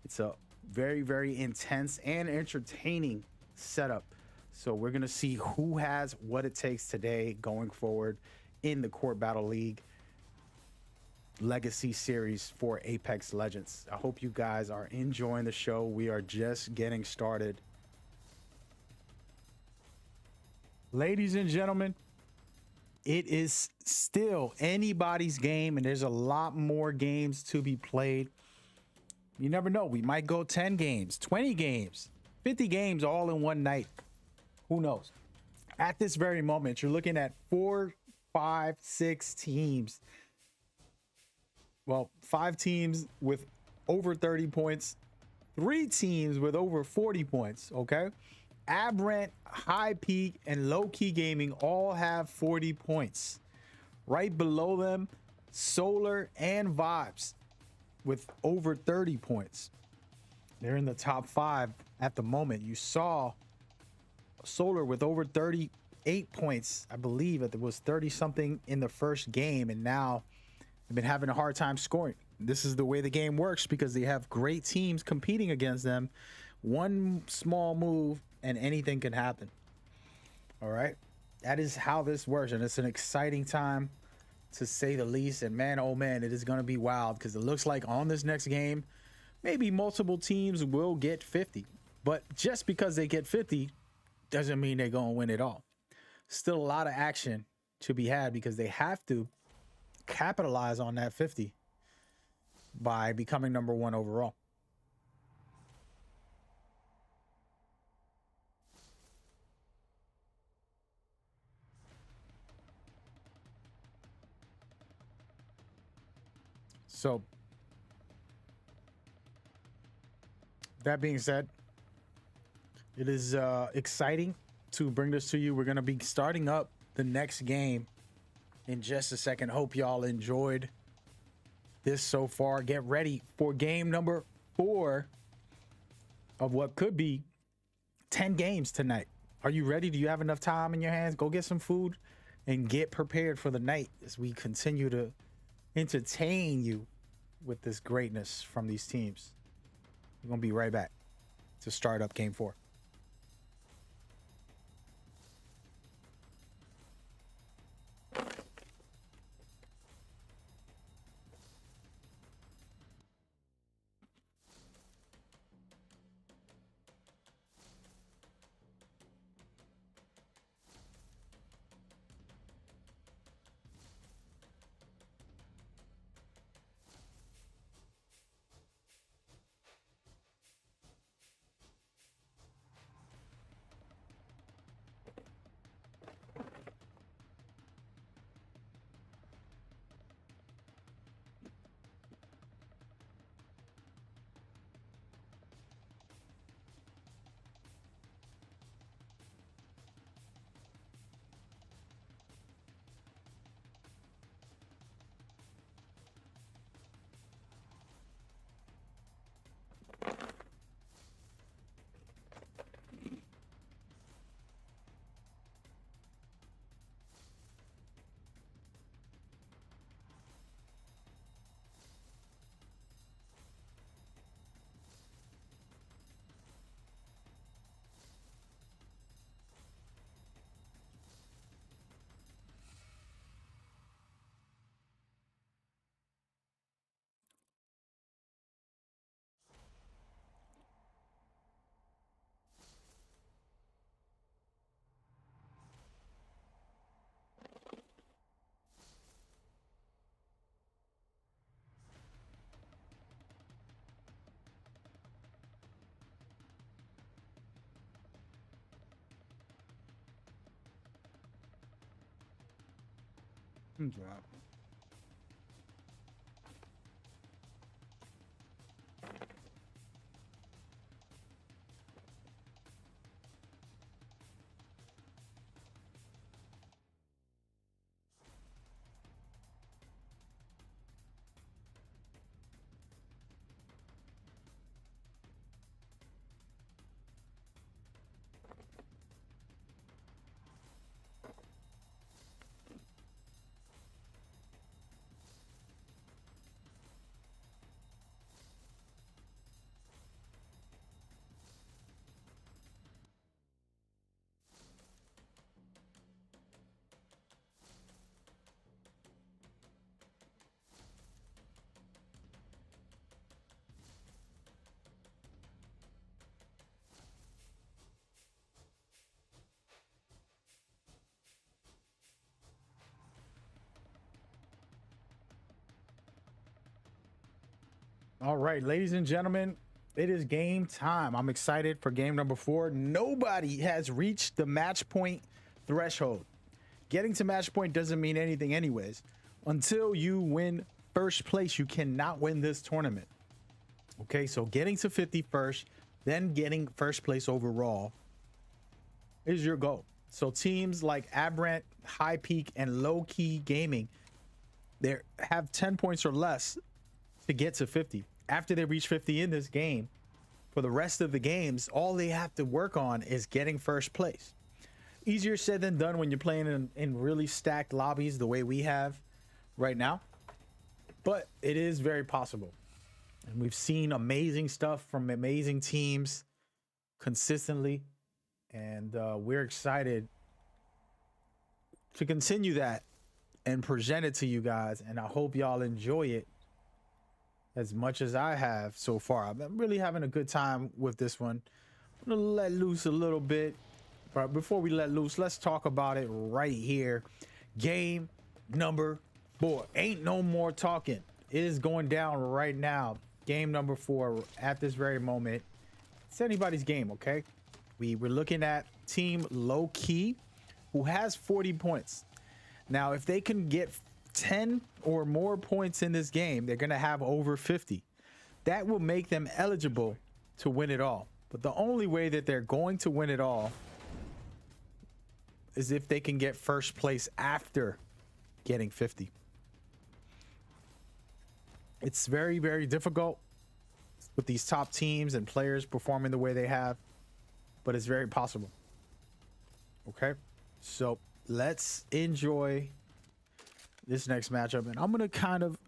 It's a very, very intense and entertaining setup. So we're going to see who has what it takes today going forward in the Court Battle League Legacy Series for Apex Legends. I hope you guys are enjoying the show. We are just getting started. Ladies and gentlemen, it is still anybody's game, and there's a lot more games to be played. You never know. We might go 10 games, 20 games, 50 games all in one night. Who knows? At this very moment, you're looking at 4, 5, 6 teams. Well, 5 teams with over 30 points, 3 teams with over 40 points, okay? Aberrant, High Peak, and Low Key Gaming all have 40 points. Right below them, Solar and Vibes with over 30 points. They're in the top 5 at the moment. You saw Solar with over 38 points. I believe it was 30 something in the first game, and now they've been having a hard time scoring. This is the way the game works because they have great teams competing against them. One small move and anything can happen. All right. That is how this works, and it's an exciting time to say the least. And man, oh man, it is going to be wild because it looks like on this next game, maybe multiple teams will get 50. But just because they get 50 doesn't mean they're going to win it all. Still a lot of action to be had because they have to capitalize on that 50 by becoming number 1 overall. So that being said, it is exciting to bring this to you. We're going to be starting up the next game in just a second. Hope y'all enjoyed this so far. Get ready for game number 4 of what could be 10 games tonight. Are you ready? Do you have enough time in your hands? Go get some food and get prepared for the night as we continue to entertain you with this greatness from these teams. We're going to be right back to start up game 4. Drop. All right, ladies and gentlemen, it is game time. I'm excited for game number 4. Nobody has reached the match point threshold. Getting to match point doesn't mean anything anyways. Until you win first place, you cannot win this tournament. Okay, so getting to 50 first, then getting first place overall is your goal. So teams like Aberrant, High Peak, and Low Key Gaming, they have 10 points or less to get to 50. After they reach 50 in this game, for the rest of the games, all they have to work on is getting first place. Easier said than done when you're playing in really stacked lobbies the way we have right now, but it is very possible. And we've seen amazing stuff from amazing teams consistently, and we're excited to continue that and present it to you guys, and I hope y'all enjoy it as much as I have so far. I'm really having a good time with this one. I'm gonna let loose a little bit, but before we let loose, let's talk about it right here. Game number 4. Ain't no more talking. It is going down right now. Game number 4 at this very moment. It's anybody's game, okay? We're looking at Team Low Key, who has 40 points. Now, if they can get 10 or more points in this game, they're going to have over 50. That will make them eligible to win it all. But the only way that they're going to win it all is if they can get first place after getting 50. It's very, very difficult with these top teams and players performing the way they have, but it's very possible. Okay, so let's enjoy this next matchup, and I'm gonna kind of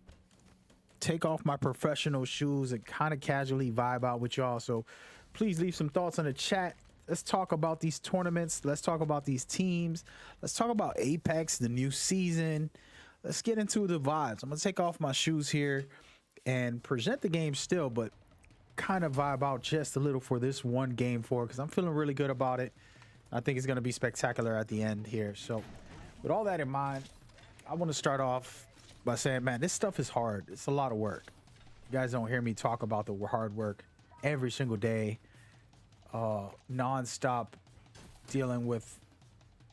take off my professional shoes and kind of casually vibe out with y'all. So please leave some thoughts in the chat. Let's talk about these tournaments. Let's talk about these teams. Let's talk about Apex, the new season. Let's get into the vibes. I'm gonna take off my shoes here and present the game still, but kind of vibe out just a little for this one game 4, because I'm feeling really good about it. I think it's gonna be spectacular at the end here. So with all that in mind, I want to start off by saying, man, this stuff is hard. It's a lot of work. You guys don't hear me talk about the hard work every single day, non-stop, dealing with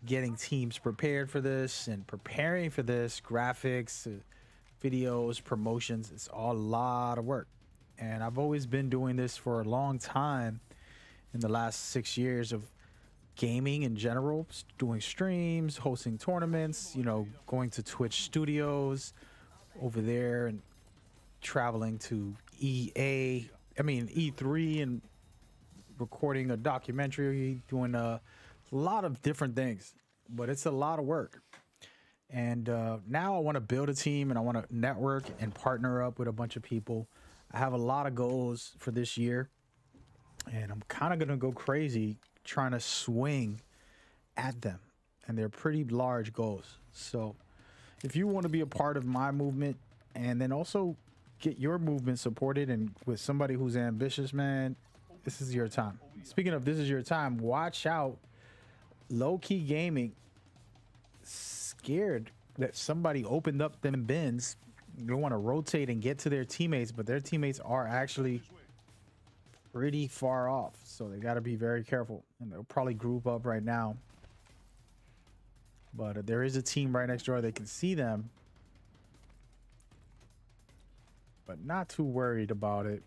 getting teams prepared for this and preparing for this, graphics, videos, promotions. It's all a lot of work, and I've always been doing this for a long time. In the last 6 years of gaming in general, doing streams, hosting tournaments, you know, going to Twitch studios over there and traveling to E3 and recording a documentary, doing a lot of different things, but it's a lot of work. And now I want to build a team, and I want to network and partner up with a bunch of people. I have a lot of goals for this year, and I'm kind of going to go crazy trying to swing at them, and they're pretty large goals. So if you want to be a part of my movement and then also get your movement supported and with somebody who's ambitious, man, this is your time. Speaking of this is your time, watch out. Low Key Gaming scared that somebody opened up them bins. They want to rotate and get to their teammates, but their teammates are actually pretty far off, so they got to be very careful, and they'll probably group up right now. But there is a team right next door. They can see them, but not too worried about it.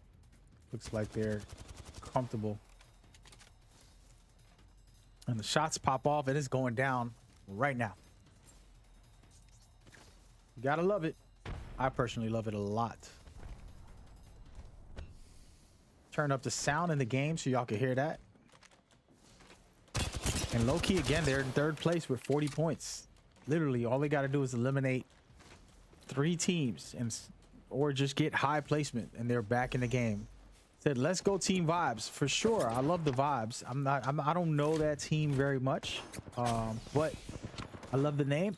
Looks like they're comfortable, and the shots pop off, and it's going down right now. You gotta love it. I personally love it a lot. Turn up the sound in the game so y'all can hear that. And Low Key, again, they're in 3rd place with 40 points. Literally, all they got to do is eliminate 3 teams or just get high placement, and they're back in the game. Said, let's go team vibes for sure. I love the vibes. I don't know that team very much, but I love the name,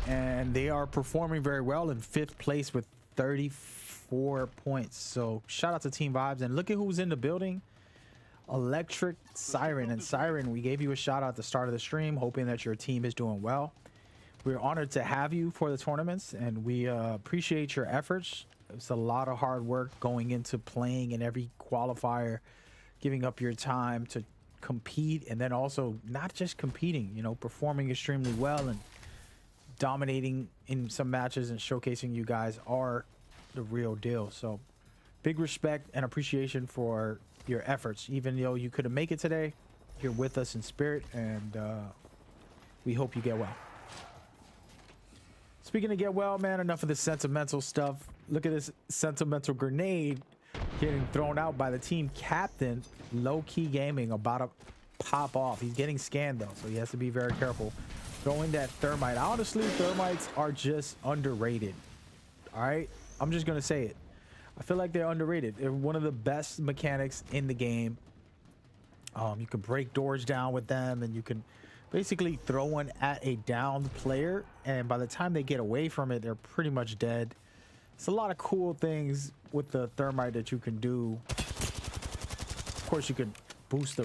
and they are performing very well in 5th place with 34 points. So shout out to team vibes, and look at who's in the building. Electric Siren. And Siren, we gave you a shout out at the start of the stream, hoping that your team is doing well. We're honored to have you for the tournaments, and we appreciate your efforts It's a lot of hard work going into playing in every qualifier, giving up your time to compete, and then also not just competing, you know, performing extremely well and dominating in some matches and showcasing you guys are the real deal. So big respect and appreciation for your efforts. Even though you couldn't make it today, you're with us in spirit, and we hope you get well. Speaking of get well, man, enough of the sentimental stuff. Look at this sentimental grenade getting thrown out by the team captain. Low Key Gaming about to pop off. He's getting scanned though, so he has to be very careful. Throwing that thermite. Honestly, thermites are just underrated. All right, I'm just gonna say it. I feel like they're underrated. They're one of the best mechanics in the game. You can break doors down with them, and you can basically throw one at a downed player, and by the time they get away from it, they're pretty much dead. It's a lot of cool things with the thermite that you can do. Of course, you can boost the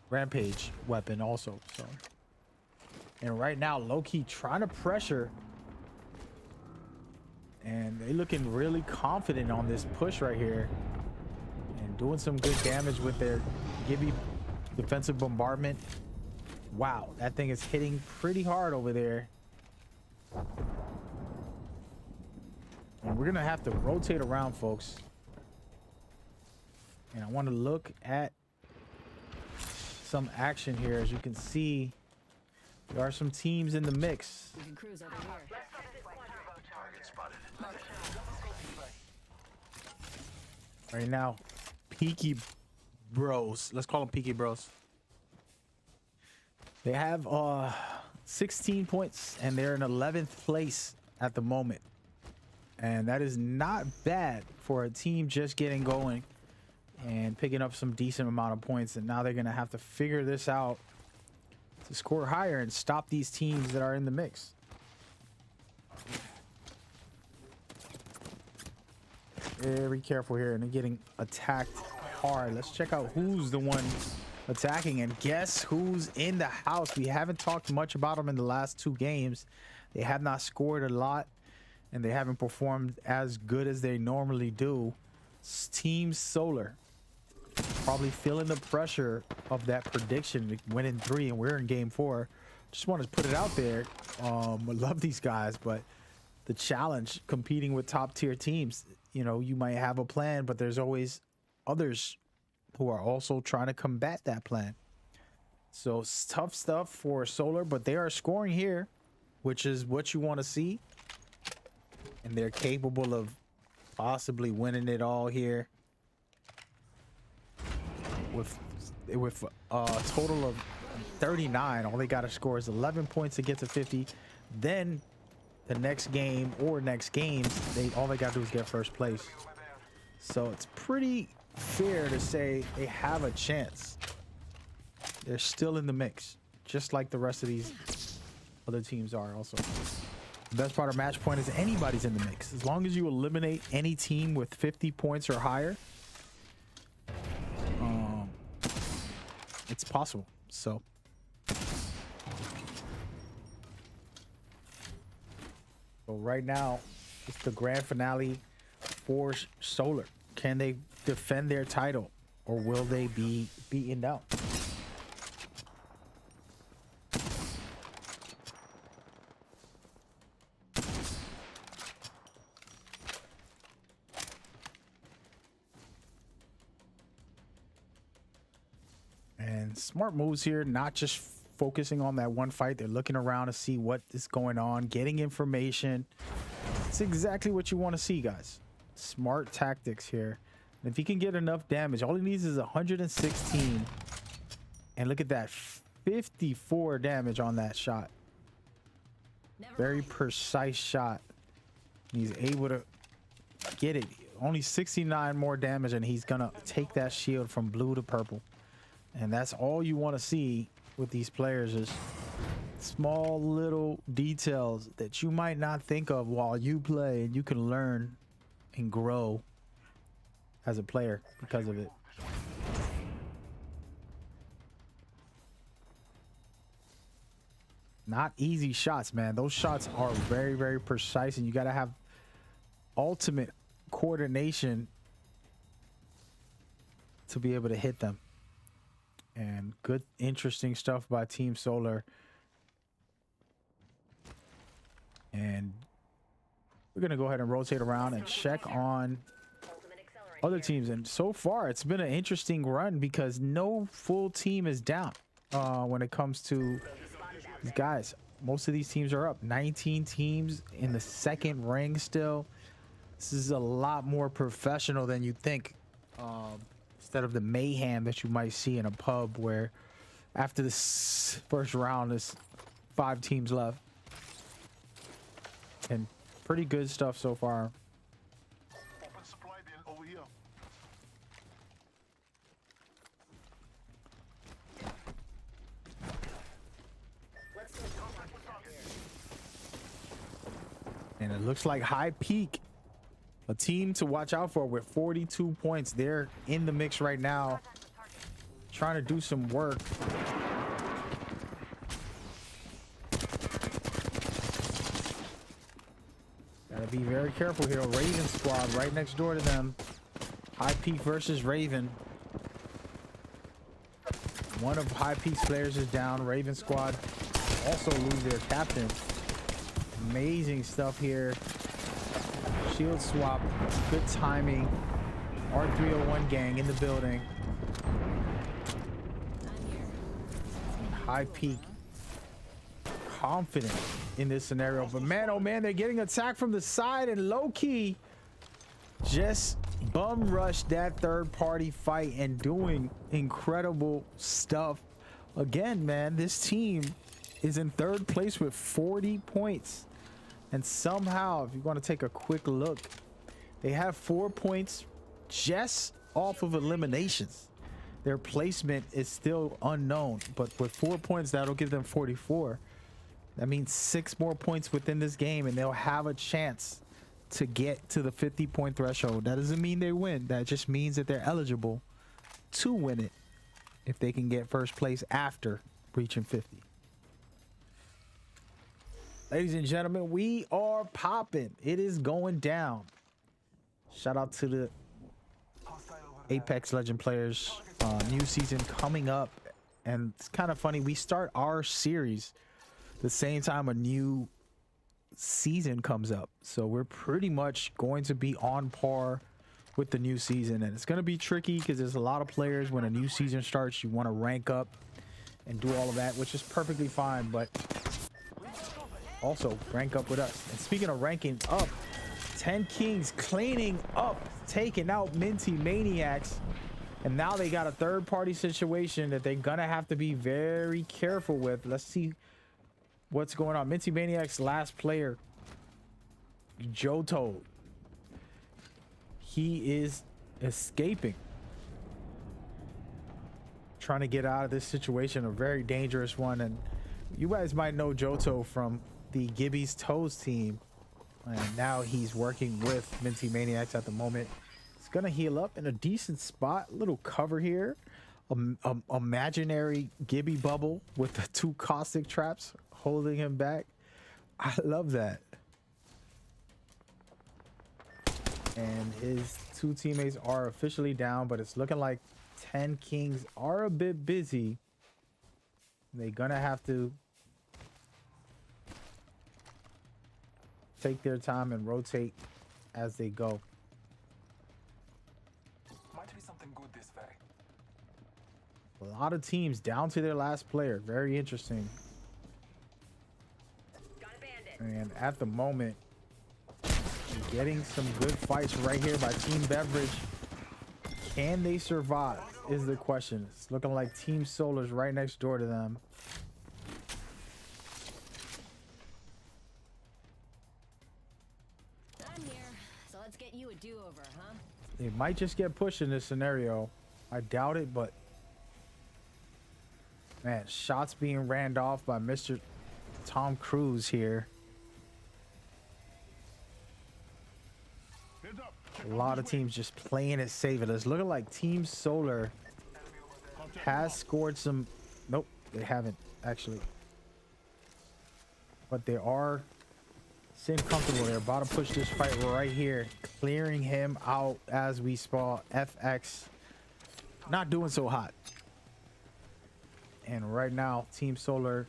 rampage weapon also. So, and right now, Low-key trying to pressure, and they looking really confident on this push right here, and doing some good damage with their Gibby defensive bombardment. Wow, that thing is hitting pretty hard over there. And we're gonna have to rotate around, folks. And I want to look at some action here. As you can see, there are some teams in the mix. We can cruise over here. Right now, Peaky Bros. Let's call them Peaky Bros. They have 16 points, and they're in 11th place at the moment. And that is not bad for a team just getting going and picking up some decent amount of points. And now they're going to have to figure this out to score higher and stop these teams that are in the mix. Very careful here, and they're getting attacked hard. Let's check out who's the one attacking, and guess who's in the house. We haven't talked much about them in the last 2 games. They have not scored a lot, and they haven't performed as good as they normally do. It's Team Solar, probably feeling the pressure of that prediction to win in 3, and we're in game 4. Just want to put it out there. I love these guys, but the challenge competing with top tier teams, you know, you might have a plan, but there's always others who are also trying to combat that plan. So it's tough stuff for Solar, but they are scoring here, which is what you want to see. And they're capable of possibly winning it all here with a total of 39. All they got to score is 11 points to get to 50. Then the next game or next games, all they got to do is get first place. So it's pretty fair to say they have a chance. They're still in the mix, just like the rest of these other teams are also. The best part of Match Point is anybody's in the mix. As long as you eliminate any team with 50 points or higher, it's possible. So right now, it's the grand finale for Solar. Can they defend their title, or will they be beaten down? And smart moves here, not just focusing on that one fight. They're looking around to see what is going on, getting information. It's exactly what you want to see, guys. Smart tactics here. And if he can get enough damage, all he needs is 116. And look at that, 54 damage on that shot. Very precise shot. He's able to get it. Only 69 more damage, and he's gonna take that shield from blue to purple. And that's all you want to see with these players, is small little details that you might not think of while you play, and you can learn and grow as a player because of it. Not easy shots, man. Those shots are very, very precise, and you got to have ultimate coordination to be able to hit them. And good, interesting stuff by Team Solar. And we're going to go ahead and rotate around and check on other teams. And so far, it's been an interesting run because no full team is down when it comes to these guys. Most of these teams are up. 19 teams in the second ring still. This is a lot more professional than you think. Instead of the mayhem that you might see in a pub where after this first round, there's 5 teams left. And pretty good stuff so far. Open supply bin over here. And it looks like High Peak, a team to watch out for with 42 points. They're in the mix right now, trying to do some work. Gotta be very careful here. Raven squad right next door to them. High Peak versus Raven. One of High Peak's players is down. Raven squad also lose their captain. Amazing stuff here. Shield swap, good timing. R301 gang in the building. And High Peak confident in this scenario, but man, oh man, they're getting attacked from the side, and low key just bum rushed that third party fight and doing incredible stuff. Again, man, this team is in third place with 40 points. And somehow, if you're going to take a quick look, they have 4 points just off of eliminations. Their placement is still unknown, but with 4 points, that'll give them 44. That means 6 more points within this game, and they'll have a chance to get to the 50-point threshold. That doesn't mean they win. That just means that they're eligible to win it if they can get first place after reaching 50. Ladies and gentlemen, we are popping. It is going down. Shout out to the Apex Legend players. New season coming up. And it's kind of funny. We start our series the same time a new season comes up. So we're pretty much going to be on par with the new season. And it's going to be tricky because there's a lot of players when a new season starts. You want to rank up and do all of that, which is perfectly fine. But also rank up with us. And speaking of ranking up, 10 Kings cleaning up, taking out Minty Maniacs, and now they got a third party situation that they're gonna have to be very careful with. Let's see what's going on. Minty Maniacs last player, Johto, he is escaping, trying to get out of this situation, a very dangerous one. And you guys might know Johto from the Gibby's Toes team, and now he's working with Minty Maniacs at the moment. He's gonna heal up in a decent spot, little cover here, imaginary Gibby bubble with the 2 caustic traps holding him back. I love that. And his 2 teammates are officially down, but it's looking like 10 Kings are a bit busy. They're gonna have to take their time and rotate as they go. Might be something good this way. A lot of teams down to their last player. Very interesting. And at the moment, getting some good fights right here by Team Beverage. Can they survive is the question. It's looking like Team Solar's right next door to them. I'm here, so let's get you a do-over, huh? They might just get pushed in this scenario. I doubt it, but man, shots being ran off by Mr. Tom Cruise here. Heads up. A lot of teams just playing it safe. It's looking like Team Solar has scored some. Nope, they haven't actually. but they are sitting comfortable. They're about to push this fight right here, clearing him out as we saw. FX not doing so hot. And right now, Team Solar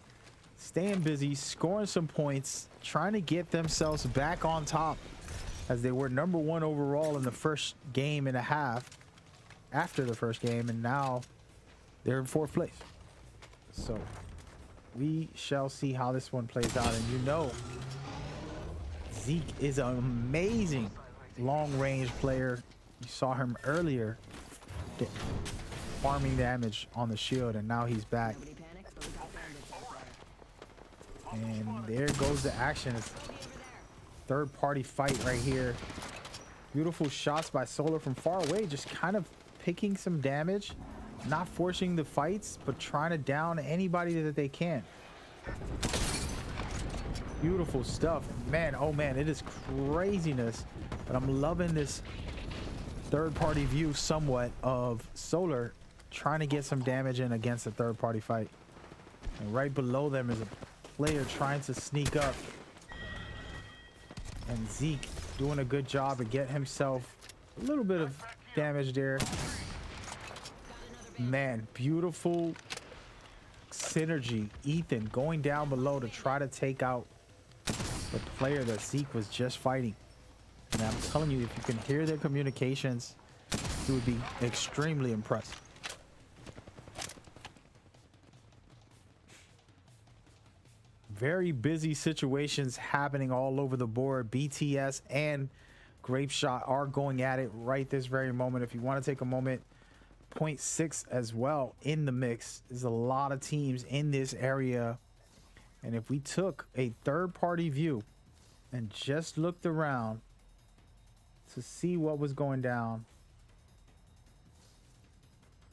staying busy, scoring some points, trying to get themselves back on top, as they were number 1 overall in the first game and a half after the first game, and now they're in 4th place. So we shall see how this one plays out. And you know, Zeke is an amazing long-range player. You saw him earlier farming damage on the shield, and now he's back. Nobody panics, but we got bandits out there. And there goes the action. It's third-party fight right here. Beautiful shots by Solar from far away, just kind of picking some damage, not forcing the fights, but trying to down anybody that they can. Beautiful stuff, man. Oh man, it is craziness, but I'm loving this third-party view somewhat of Solar trying to get some damage in against a third-party fight. And right below them is a player trying to sneak up, and Zeke doing a good job to get himself a little bit of damage there. Man, beautiful synergy. Ethan going down below to try to take out the player that Zeke was just fighting. And I'm telling you, if you can hear their communications, you would be extremely impressed. Very busy situations happening all over the board. BTS and Grape Shot are going at it right this very moment. If you want to take a moment, 0.6 as well in the mix. There's a lot of teams in this area. And if we took a third-party view and just looked around to see what was going down,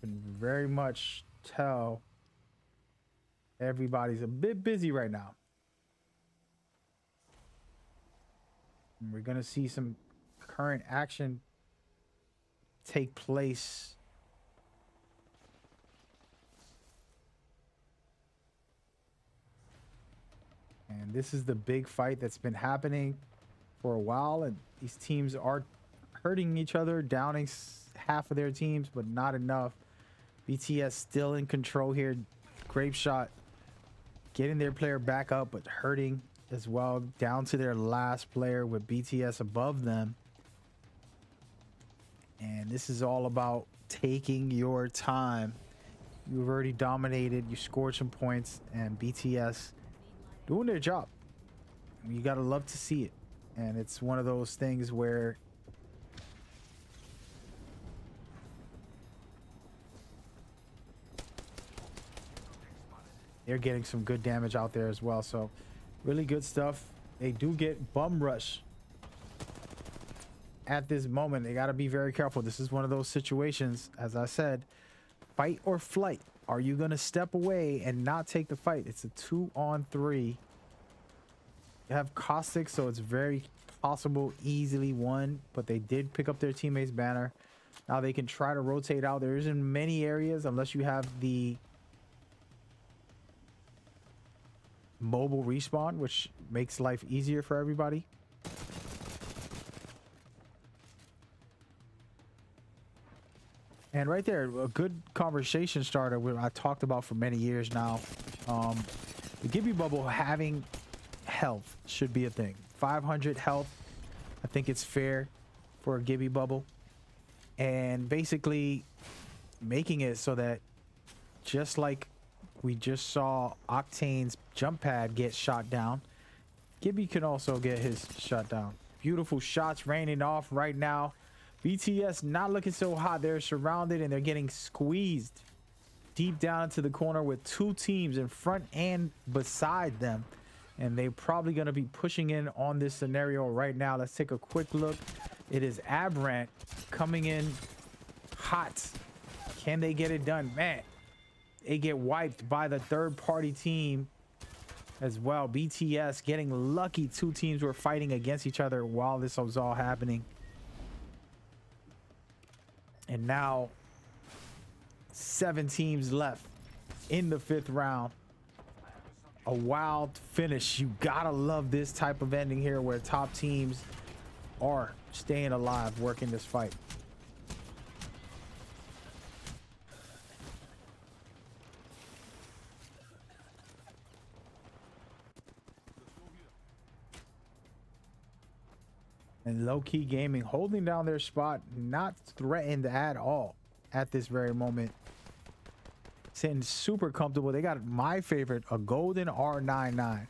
you can very much tell everybody's a bit busy right now. And we're going to see some current action take place. And this is the big fight that's been happening for a while, and these teams are hurting each other, downing half of their teams, but not enough. BTS still in control here. Grape Shot getting their player back up, but hurting as well, down to their last player with BTS above them. And this is all about taking your time. You've already dominated, you scored some points, and BTS doing their job. You gotta love to see it. And it's one of those things where they're getting some good damage out there as well. So really good stuff. They do get bum rush at this moment. They got to be very careful. This is one of those situations, as I said, fight or flight. Are you going to step away and not take the fight? It's a 2-on-3. You have Caustic, so it's very possible easily won, but they did pick up their teammate's banner. Now they can try to rotate out. There isn't many areas unless you have the mobile respawn, which makes life easier for everybody. And right there, a good conversation starter I talked about for many years now. The Gibby Bubble having health should be a thing. 500 health, I think it's fair for a Gibby Bubble. And basically making it so that just like we just saw Octane's jump pad get shot down, Gibby can also get his shot down. Beautiful shots raining off right now. BTS not looking so hot. They're surrounded and they're getting squeezed deep down into the corner with two teams in front and beside them. And they're probably going to be pushing in on this scenario right now. Let's take a quick look. It is Abrant coming in hot. Can they get it done? Man, they get wiped by the third-party team as well. BTS getting lucky. Two teams were fighting against each other while this was all happening. And now 7 teams left in the 5th round. a wild finish. You gotta love this type of ending here where top teams are staying alive working this fight. And Low Key Gaming holding down their spot, not threatened at all at this very moment. Sitting super comfortable. They got my favorite, a golden R99.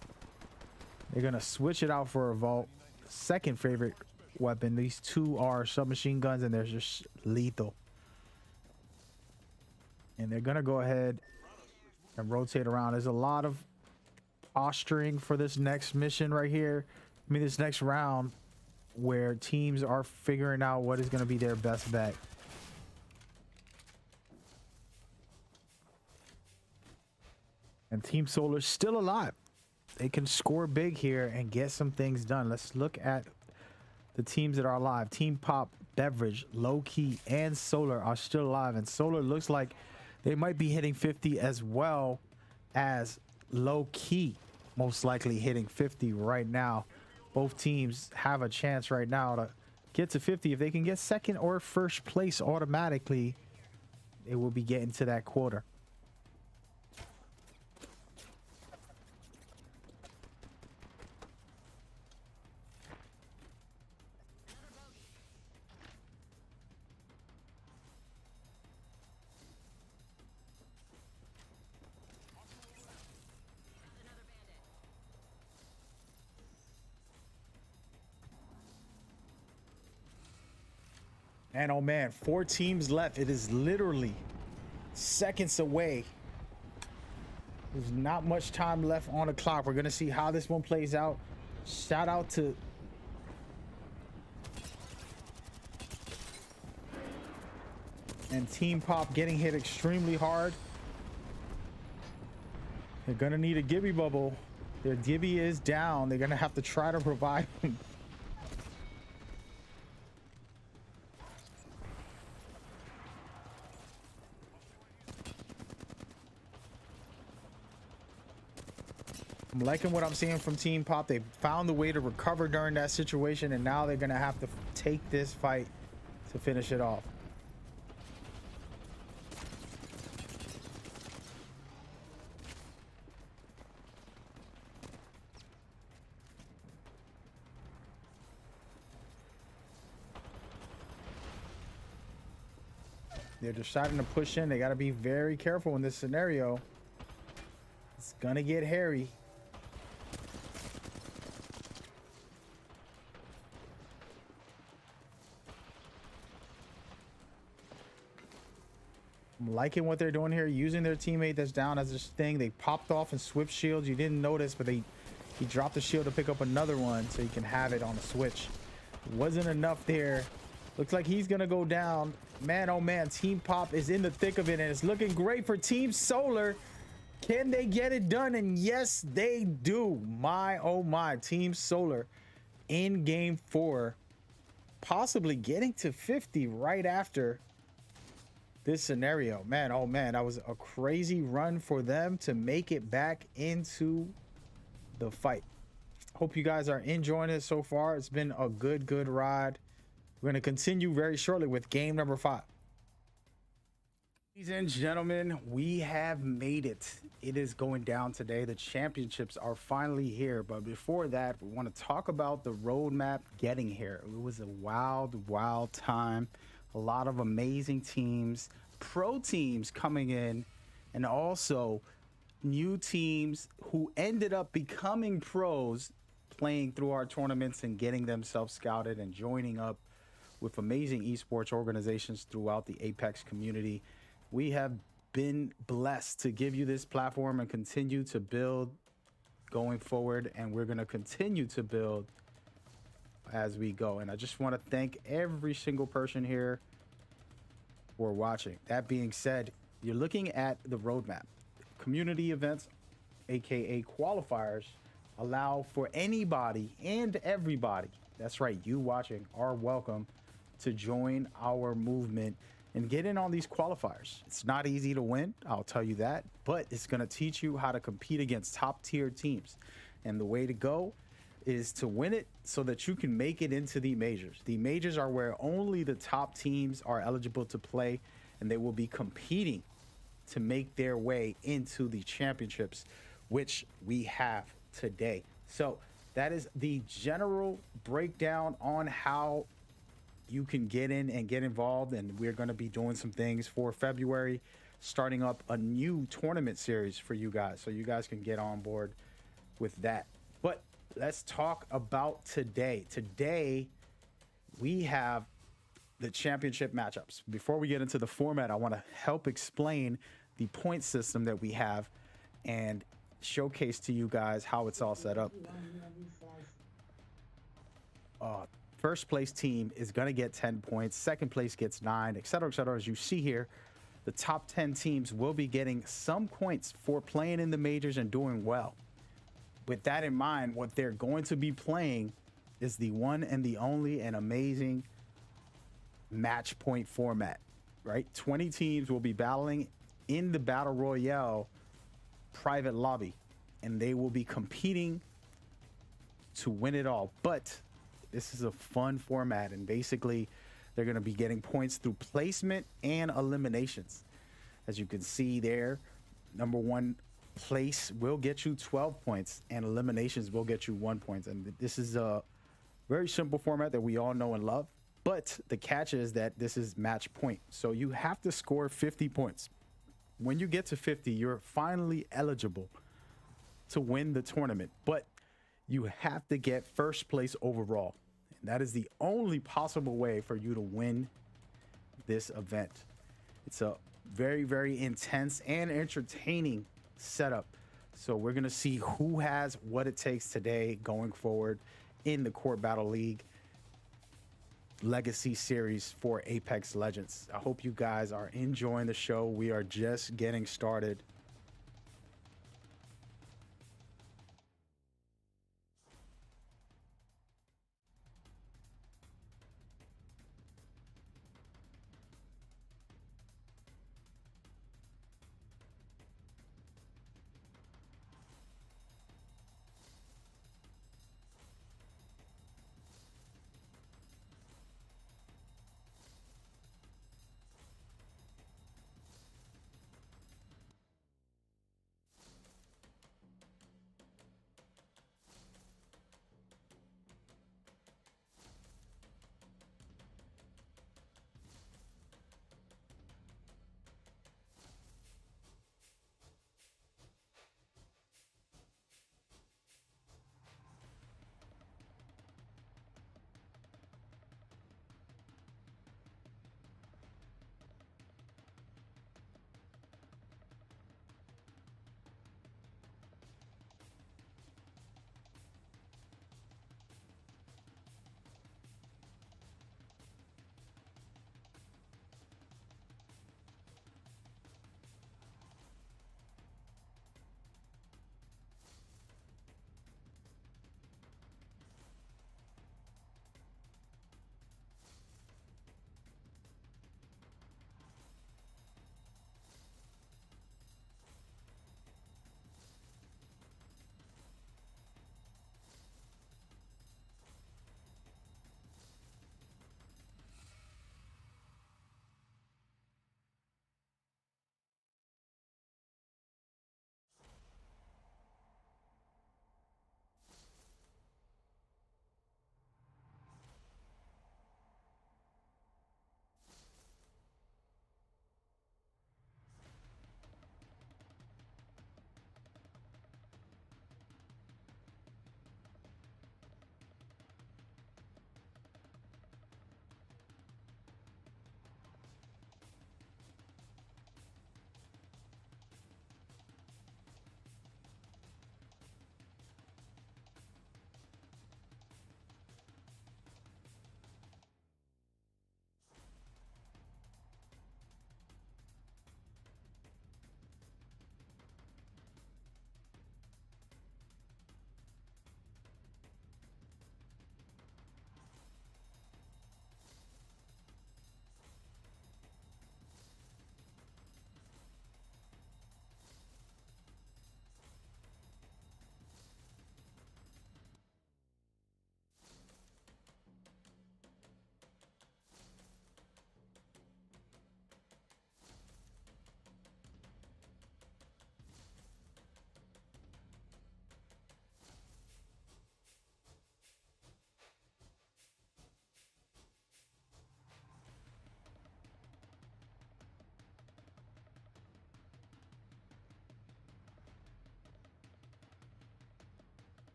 They're gonna switch it out for a Vault. Second favorite weapon. These two are submachine guns and they're just lethal. And they're gonna go ahead and rotate around. There's a lot of posturing for this next mission right here. I mean, this next round, where teams are figuring out what is going to be their best bet. And Team Solar's still alive. They can score big here and get some things done. Let's look at the teams that are alive. Team Pop, Beverage, Low Key, and Solar are still alive. And Solar looks like they might be hitting 50 as well as Low Key, most likely hitting 50 right now. Both teams have a chance right now to get to 50. If they can get second or first place automatically, they will be getting to that quota. And oh man, 4 teams left. It is literally seconds away. There's not much time left on the clock. We're gonna see how this one plays out. Shout out to and Team Pop getting hit extremely hard. They're gonna need a Gibby bubble. Their Gibby is down. They're gonna have to try to provide him. I'm liking what I'm seeing from Team Pop. They found a way to recover during that situation, and now they're gonna have to take this fight to finish it off. They're deciding to push in. They got to be very careful in this scenario. It's gonna get hairy. I'm liking what they're doing here, using their teammate that's down as this thing. They popped off and switched shields. You didn't notice, but he dropped the shield to pick up another one so he can have it on the switch. Wasn't enough there. Looks like he's gonna go down. Man, oh man, Team Pop is in the thick of it, and it's looking great for Team Solar. Can they get it done? And yes, they do. My, oh my, Team Solar in game 4, possibly getting to 50 right after this scenario. Man, oh man, that was a crazy run for them to make it back into the fight. Hope you guys are enjoying it so far. It's been a good ride. We're going to continue very shortly with game number 5. Ladies and gentlemen, we have made it. It is going down today. The championships are finally here. But before that, we want to talk about the roadmap getting here. It was a wild time. A lot of amazing teams, pro teams coming in, and also new teams who ended up becoming pros, playing through our tournaments and getting themselves scouted and joining up with amazing esports organizations throughout the Apex community. We have been blessed to give you this platform and continue to build going forward, and we're going to continue to build as we go. And I just want to thank every single person here for watching. That being said, you're looking at the roadmap. Community events, aka qualifiers, allow for anybody and everybody, that's right, you watching are welcome to join our movement and get in on these qualifiers. It's not easy to win, I'll tell you that, but it's going to teach you how to compete against top tier teams. And the way to go is to win it so that you can make it into the majors. The majors are where only the top teams are eligible to play, and they will be competing to make their way into the championships, which we have today. So that is the general breakdown on how you can get in and get involved. And we're going to be doing some things for February, starting up a new tournament series for you guys, so you guys can get on board with that. But let's talk about today. Today, we have the championship matchups. Before we get into the format, I want to help explain the point system that we have and showcase to you guys how it's all set up. First place team is going to get 10 points. Second place gets 9, et cetera, et cetera. As you see here, the top 10 teams will be getting some points for playing in the majors and doing well. With that in mind, what they're going to be playing is the one and the only and amazing match point format, right? 20 teams will be battling in the Battle Royale private lobby, and they will be competing to win it all. But this is a fun format, and basically they're going to be getting points through placement and eliminations. As you can see there, number 1 place will get you 12 points and eliminations will get you 1 point. And this is a very simple format that we all know and love, but the catch is that this is match point, so you have to score 50 points. When you get to 50, you're finally eligible to win the tournament, but you have to get first place overall. And that is the only possible way for you to win this event. It's a very, very intense and entertaining setup. So we're going to see who has what it takes today going forward in the Court Battle League Legacy Series for Apex Legends. I hope you guys are enjoying the show. We are just getting started.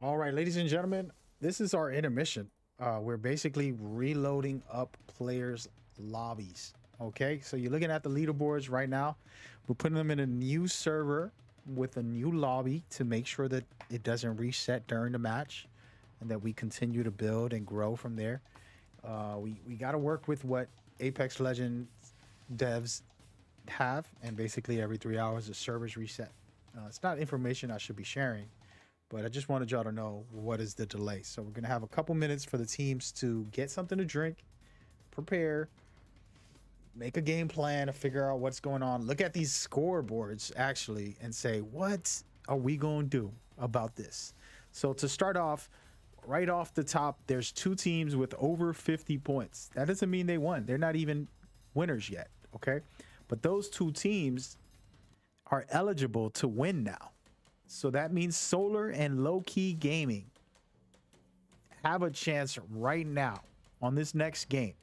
All right, ladies and gentlemen, this is our intermission. We're basically reloading up players' lobbies. Okay, so you're looking at the leaderboards right now. We're putting them in a new server with a new lobby to make sure that it doesn't reset during the match and that we continue to build and grow from there. We got to work with what Apex Legends devs have, and basically every 3 hours the servers reset. It's not information I should be sharing, but I just wanted y'all to know what is the delay. So we're gonna have a couple minutes for the teams to get something to drink, prepare, make a game plan to figure out what's going on, look at these scoreboards actually and say, what are we gonna do about this? So to start off, right off the top, there's 2 teams with over 50 points. That doesn't mean they won. They're not even winners yet, okay? But those 2 teams are eligible to win now. So that means Solar and Low Key Gaming have a chance right now on this next game,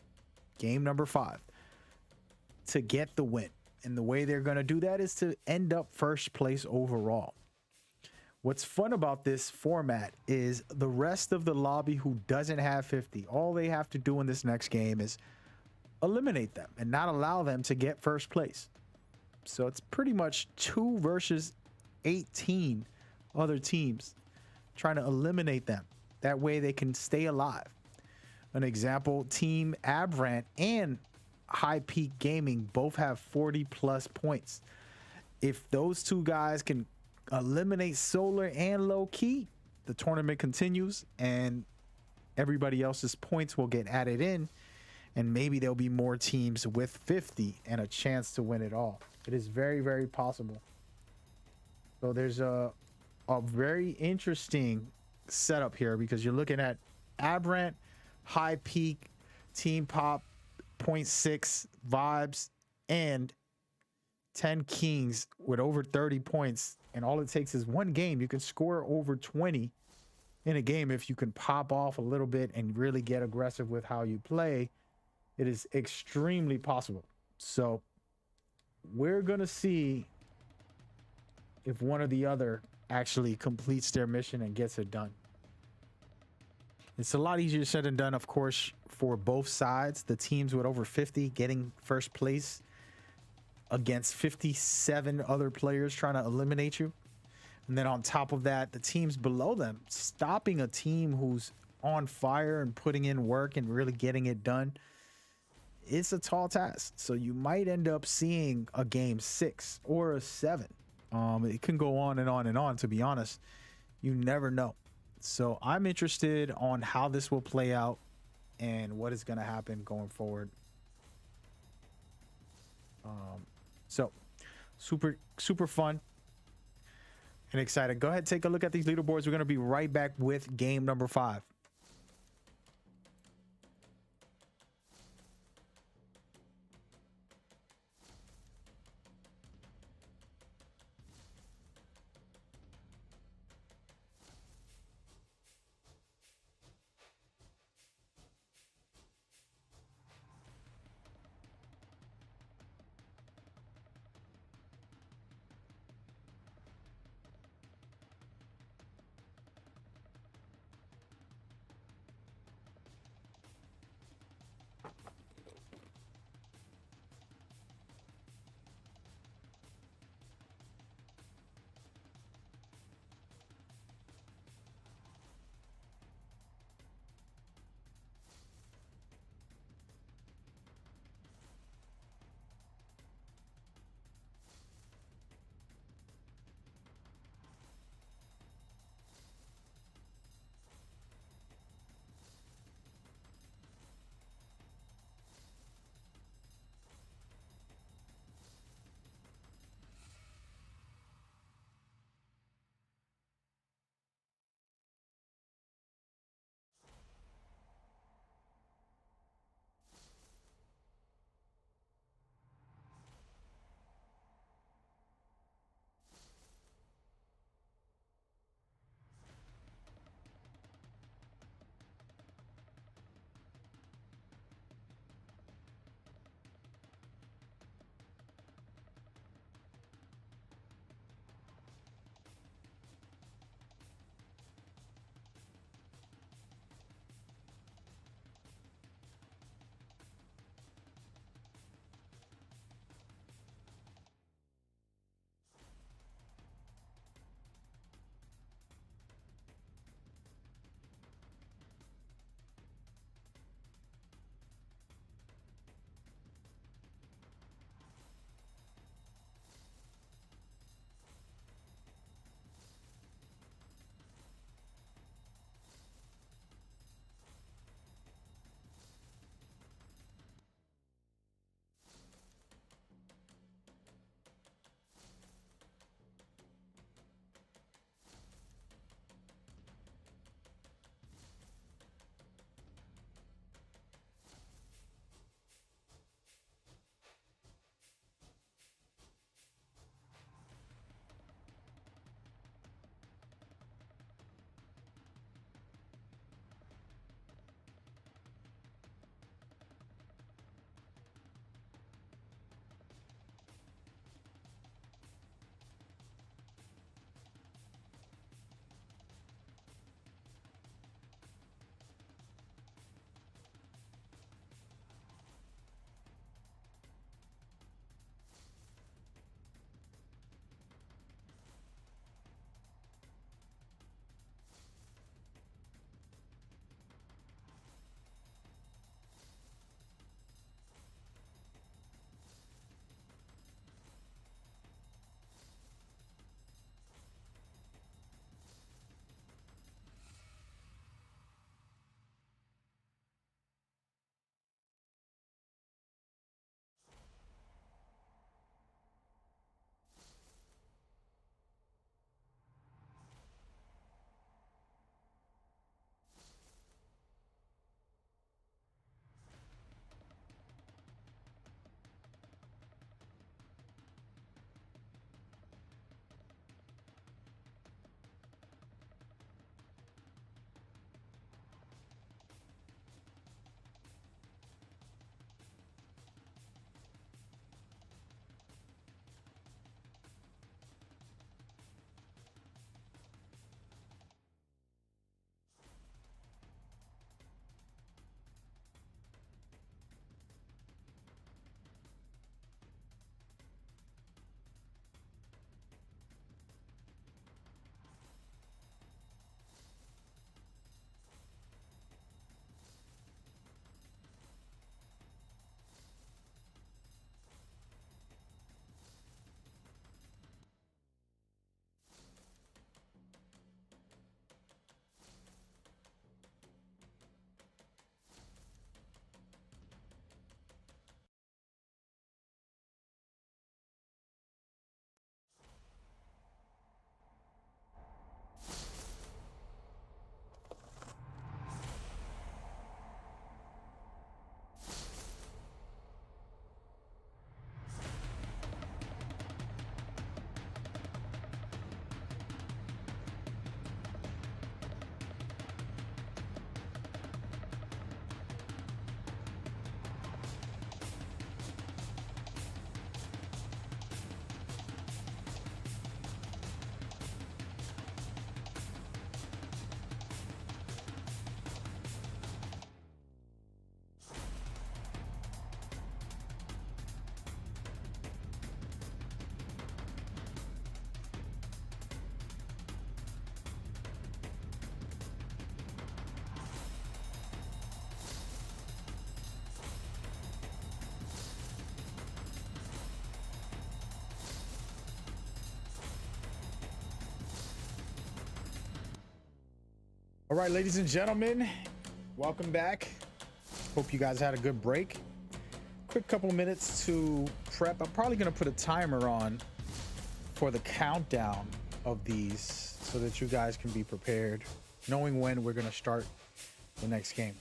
game number 5, to get the win. And the way they're going to do that is to end up first place overall. What's fun about this format is the rest of the lobby who doesn't have 50, all they have to do in this next game is eliminate them and not allow them to get first place. So it's pretty much 2 versus 18 other teams trying to eliminate them. That way they can stay alive. An example, Team Abrant and High Peak Gaming both have 40 plus points. If those 2 guys can eliminate Solar and Low Key, the tournament continues and everybody else's points will get added in, and maybe there'll be more teams with 50 and a chance to win it all. It is very, very possible. So there's a very interesting setup here because you're looking at Abrant, High Peak, Team Pop, Point 6 Vibes, and 10 Kings with over 30 points. And all it takes is one game. You can score over 20 in a game if you can pop off a little bit and really get aggressive with how you play. It is extremely possible. So we're going to see if one or the other actually completes their mission and gets it done. It's a lot easier said than done, of course, for both sides. The teams with over 50 getting first place against 57 other players trying to eliminate you. And then on top of that, the teams below them stopping a team who's on fire and putting in work and really getting it done. It's a tall task. So you might end up seeing a game 6 or a 7. It can go on and on and on, to be honest. You never know. So I'm interested on how this will play out and what is going to happen going forward. So super fun and excited. Go ahead, take a look at these leaderboards. We're going to be right back with game number 5. All right, ladies and gentlemen, welcome back. Hope you guys had a good break. Quick couple minutes to prep. I'm probably gonna put a timer on for the countdown of these so that you guys can be prepared, knowing when we're gonna start the next game,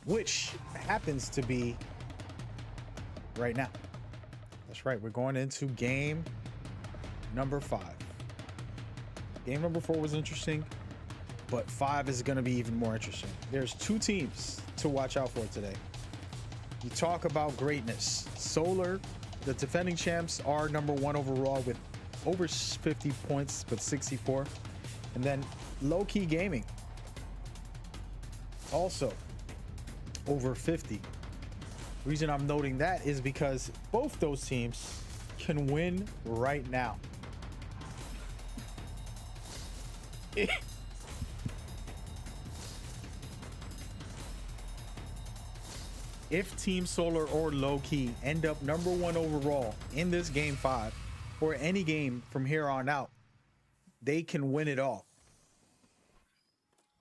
which happens to be right now. That's right, we're going into game number 5. Game number 4 was interesting, but 5 is gonna be even more interesting. There's 2 teams to watch out for today. You talk about greatness. Solar, the defending champs, are number 1 overall with over 50 points, but 64. And then Low Key Gaming, also over 50. Reason I'm noting that is because both those teams can win right now. If Team Solar or Low Key end up number 1 overall in this game 5 or any game from here on out, they can win it all.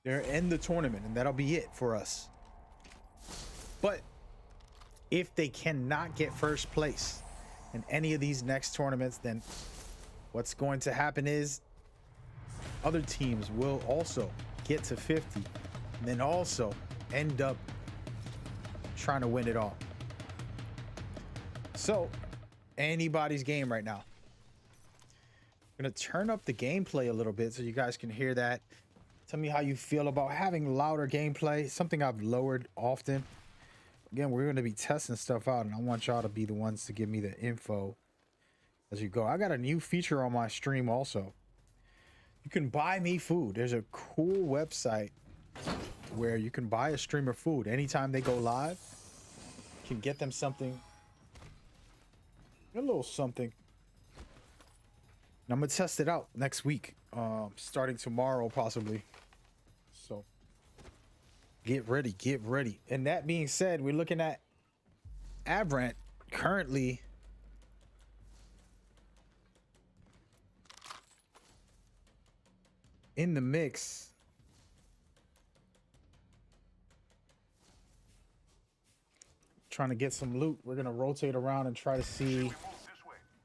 They're in the tournament and that'll be it for us. But if they cannot get first place in any of these next tournaments, then what's going to happen is other teams will also get to 50 and then also end up trying to win it all. So anybody's game right now. I'm gonna turn up the gameplay a little bit so you guys can hear that. Tell me how you feel about having louder gameplay, something I've lowered often. Again, we're going to be testing stuff out and I want y'all to be the ones to give me the info as you go. I got a new feature on my stream also. You can buy me food. There's a cool website where you can buy a streamer food anytime they go live. You can get them something, a little something. And I'm gonna test it out next week, starting tomorrow possibly. So get ready, get ready. And that being said, we're looking at Abrant currently in the mix. Trying to get some loot. We're gonna rotate around and try to see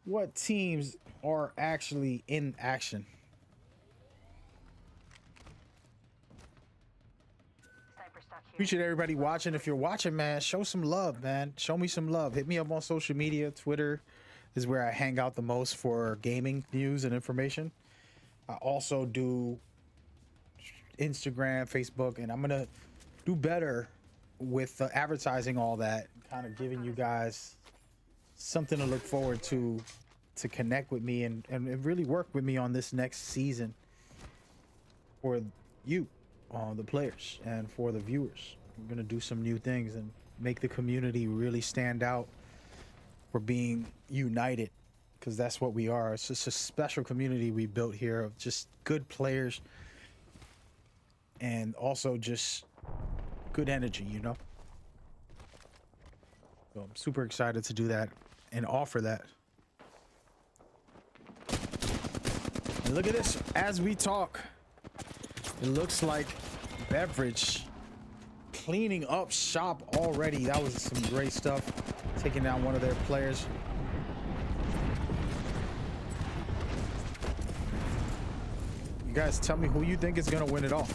what teams are actually in action. Appreciate everybody watching. If you're watching, man, show some love, man. Show me some love. Hit me up on social media. Twitter is where I hang out the most for gaming news and information. I also do Instagram, Facebook, and I'm gonna do better with advertising all that, kind of giving you guys something to look forward to connect with me and really work with me on this next season for you, the players, and for the viewers. We're gonna do some new things and make the community really stand out for being united, because that's what we are. It's just a special community we built here of just good players and also just good energy, you know? So I'm super excited to do that and offer that. And look at this, as we talk, it looks like Beverage cleaning up shop already. That was some great stuff, taking down one of their players. You guys tell me who you think is gonna win it all.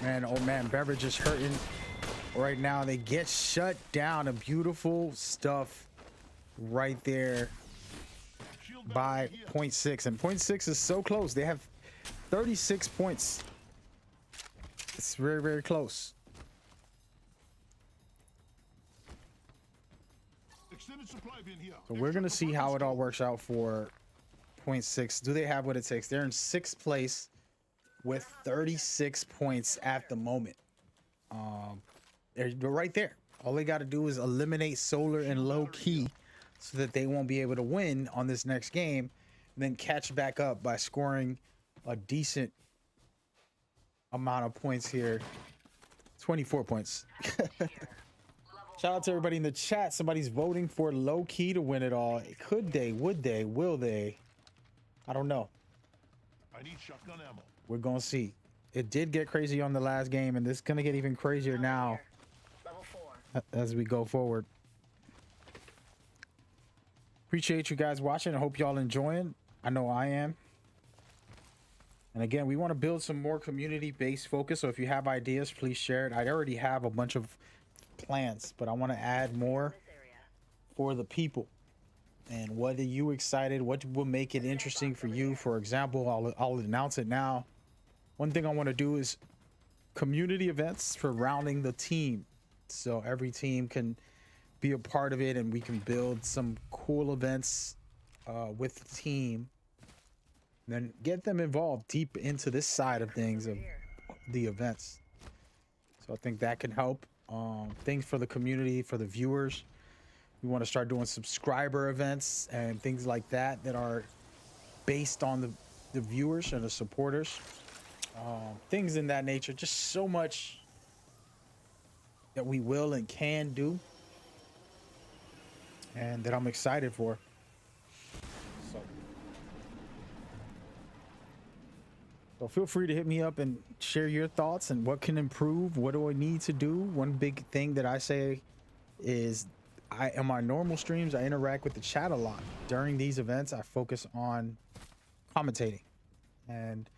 Man, oh man, Beverage is hurting right now. They get shut down. A beautiful stuff right there by 0.6, and 0.6 is so close. They have 36 points. It's very, very close. So we're gonna see how it all works out for 0.6. Do they have what it takes? They're in 6th place with 36 points at the moment. They're right there. All they got to do is eliminate Solar and Low Key so that they won't be able to win on this next game, and then catch back up by scoring a decent amount of points here 24 points. Shout out to everybody in the chat. Somebody's voting for low key to win it all. Could they? Would they? Will they? I don't know. I need shotgun ammo. We're gonna see. It did get crazy on the last game, and this is gonna get even crazier now Level 4. as we go forward. Appreciate you guys watching. I hope y'all enjoying. I know I am. And again, we want to build some more community-based focus. So if you have ideas, please share it. I already have a bunch of plans, but I want to add more for the people. And what are you excited? What will make it interesting for you? For example, I'll announce it now. One thing I want to do is community events for rounding the team. So every team can be a part of it and we can build some cool events with the team. Then get them involved deep into this side of things of the events. So I think that can help. Things for the community, for the viewers. We want to start doing subscriber events and things like that that are based on the viewers and the supporters. Things in that nature. Just so much that we will and can do. And that I'm excited for. So feel free to hit me up and share your thoughts and what can improve. What do I need to do? One big thing that I say is in my normal streams, I interact with the chat a lot. During these events, I focus on commentating. And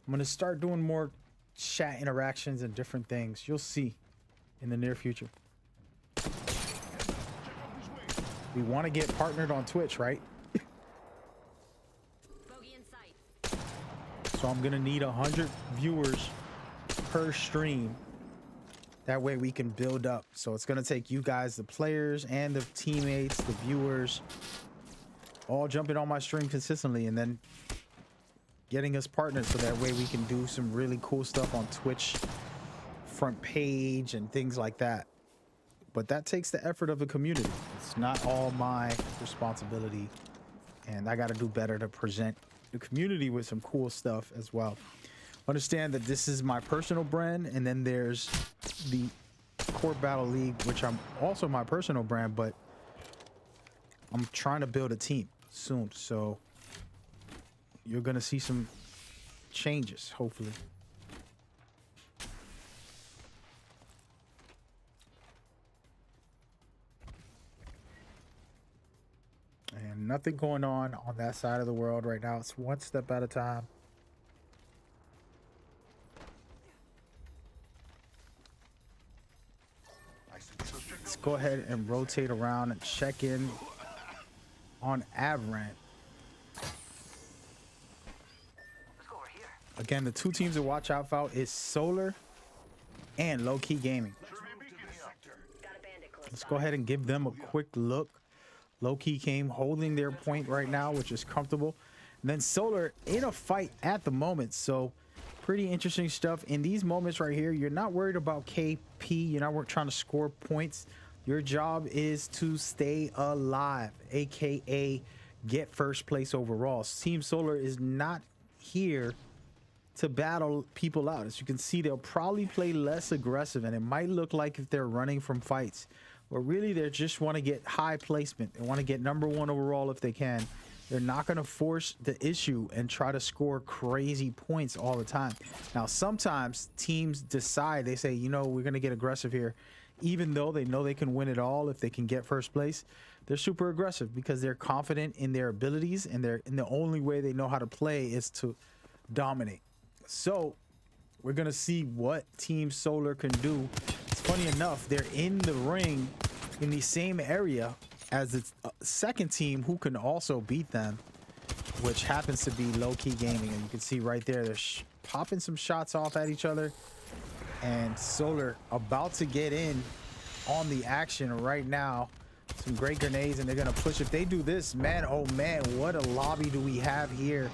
I'm going to start doing more chat interactions and different things. You'll see in the near future. We want to get partnered on Twitch, right? Bogey in sight. So I'm gonna need 100 viewers per stream. That way we can build up. So it's gonna take you guys, the players and the teammates, the viewers, all jumping on my stream consistently and then getting us partnered so that way we can do some really cool stuff on Twitch front page and things like that. But that takes the effort of the community. It's not all my responsibility. And I got to do better to present the community with some cool stuff as well. Understand that this is my personal brand. And then there's the Court Battle League, which I'm also my personal brand. But I'm trying to build a team soon. So you're going to see some changes, hopefully. And nothing going on that side of the world right now. It's one step at a time. Let's go ahead and rotate around and check in on Avrant. Again, the two teams to watch out for is Solar and Low Key Gaming. Let's go ahead and give them a quick look. Low Key came holding their point right now, which is comfortable. And then Solar in a fight at the moment. So pretty interesting stuff. In these moments right here, you're not worried about KP. You're not trying to score points. Your job is to stay alive, aka get first place overall. Team Solar is not here to battle people out. As you can see, they'll probably play less aggressive, and it might look like if they're running from fights. But really, they just want to get high placement. They want to get #1 overall if they can. They're not going to force the issue and try to score crazy points all the time. Now, sometimes teams decide, they say, you know, we're going to get aggressive here. Even though they know they can win it all if they can get first place, they're super aggressive because they're confident in their abilities, and the only way they know how to play is to dominate. So we're going to see what Team Solar can do. It's funny enough, they're in the ring in the same area as the second team who can also beat them, which happens to be Low Key Gaming. And you can see right there, they're popping some shots off at each other. And Solar about to get in on the action right now. Some great grenades, and they're going to push. If they do this, man, oh man, what a lobby do we have here.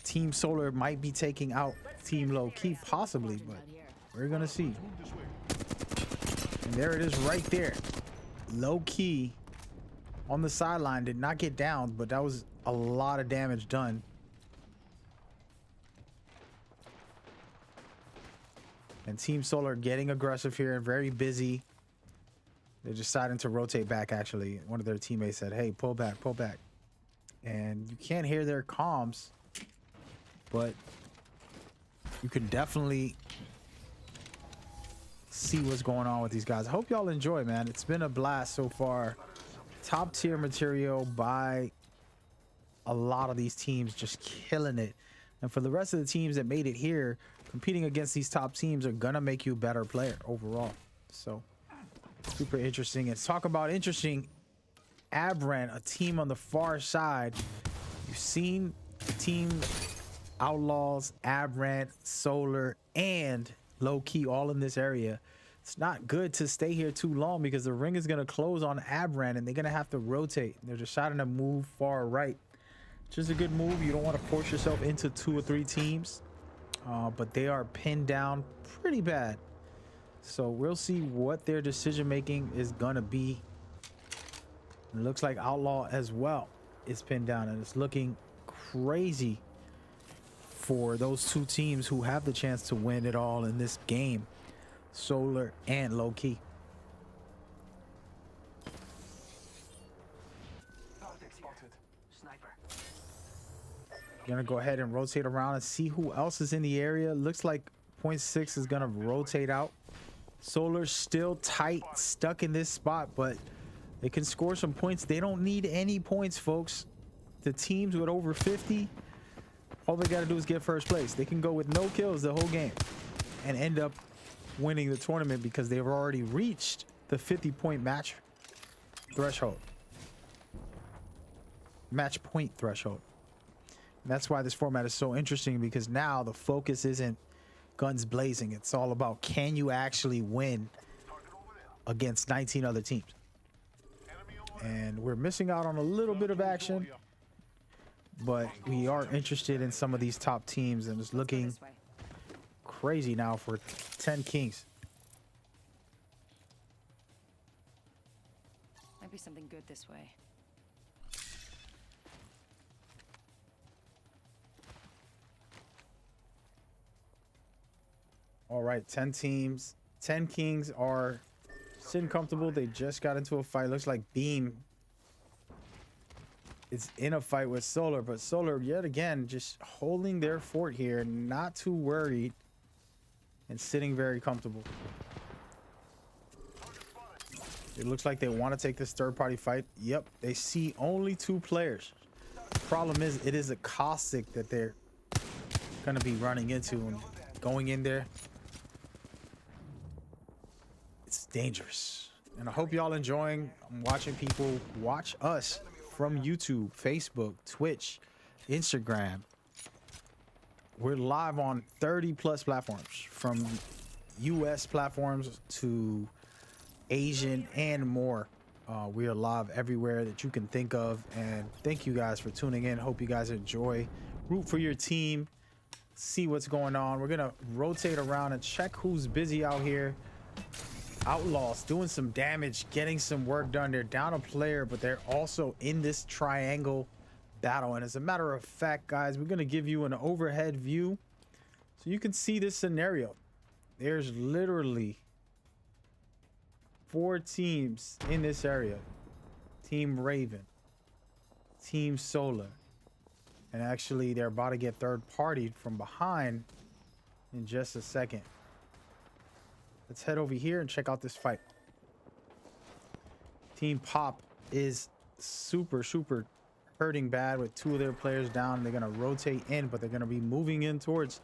Team Solar might be taking out Team Low Key, possibly, but we're going to see. And there it is right there. Low Key on the sideline did not get down, but that was a lot of damage done. And Team Solar getting aggressive here and very busy. They're deciding to rotate back, actually. One of their teammates said, hey, pull back, pull back. And you can't hear their comms, but you can definitely see what's going on with these guys. I hope y'all enjoy, man. It's been a blast so far. Top tier material by a lot of these teams, just killing it. And for the rest of the teams that made it here, competing against these top teams are gonna make you a better player overall. So super interesting. And talk about interesting, Abrant, a team on the far side. You've seen Team Outlaws, Abrant, Solar, and Low Key all in this area. It's not good to stay here too long because the ring is going to close on Abrant and they're going to have to rotate. They're deciding to move far right, which is a good move. You don't want to force yourself into 2 or 3 teams, but they are pinned down pretty bad. So we'll see what their decision making is going to be. It looks like Outlaw as well is pinned down, and it's looking crazy for those 2 teams who have the chance to win it all in this game, Solar and Low Key. Target spotted. Sniper. Gonna go ahead and rotate around and see who else is in the area. Looks like .6 is gonna rotate out. Solar's still tight, stuck in this spot, but they can score some points. They don't need any points, folks. The teams with over 50, all they gotta do is get first place. They can go with no kills the whole game and end up winning the tournament because they've already reached the 50-point match threshold. Match point threshold. And that's why this format is so interesting, because now the focus isn't guns blazing. It's all about, can you actually win against 19 other teams? And we're missing out on a little bit of action, but we are interested in some of these top teams, and it's looking This way. crazy now for 10 Kings. Might be something good this way. All right, 10 teams. 10 Kings are sitting comfortable. They just got into a fight. Looks like Beam is in a fight with Solar, but Solar yet again just holding their fort here, not too worried and sitting very comfortable. It looks like they want to take this third-party fight. Yep, they see only 2 players. The problem is, it is a caustic that they're going to be running into and going in there. It's dangerous. And I hope y'all enjoying. I'm watching people watch us from YouTube, Facebook, Twitch, Instagram. We're live on 30+ platforms, from US platforms to Asian and more. We are live everywhere that you can think of, and thank you guys for tuning in. Hope you guys enjoy. Root for your team, see what's going on. We're gonna rotate around and check who's busy out here. Outlaws doing some damage, getting some work done. They're down a player, but they're also in this triangle battle. And as a matter of fact, guys, we're gonna give you an overhead view so you can see this scenario. There's literally 4 teams in this area. Team Raven, Team Solar, and actually they're about to get third-partied from behind in just a second. Let's head over here and check out this fight. Team Pop is super hurting bad with 2 of their players down. They're gonna rotate in, but they're gonna be moving in towards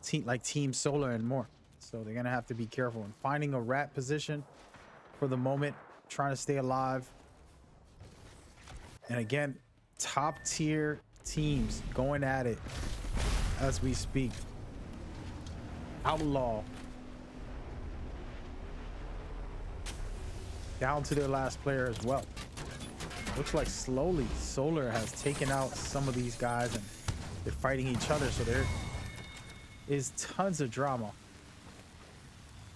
Team Solar and more. So they're gonna have to be careful and finding a rat position for the moment, trying to stay alive. And again, top tier teams going at it as we speak. Outlaw down to their last player as well. Looks like slowly Solar has taken out some of these guys and they're fighting each other, so there is tons of drama.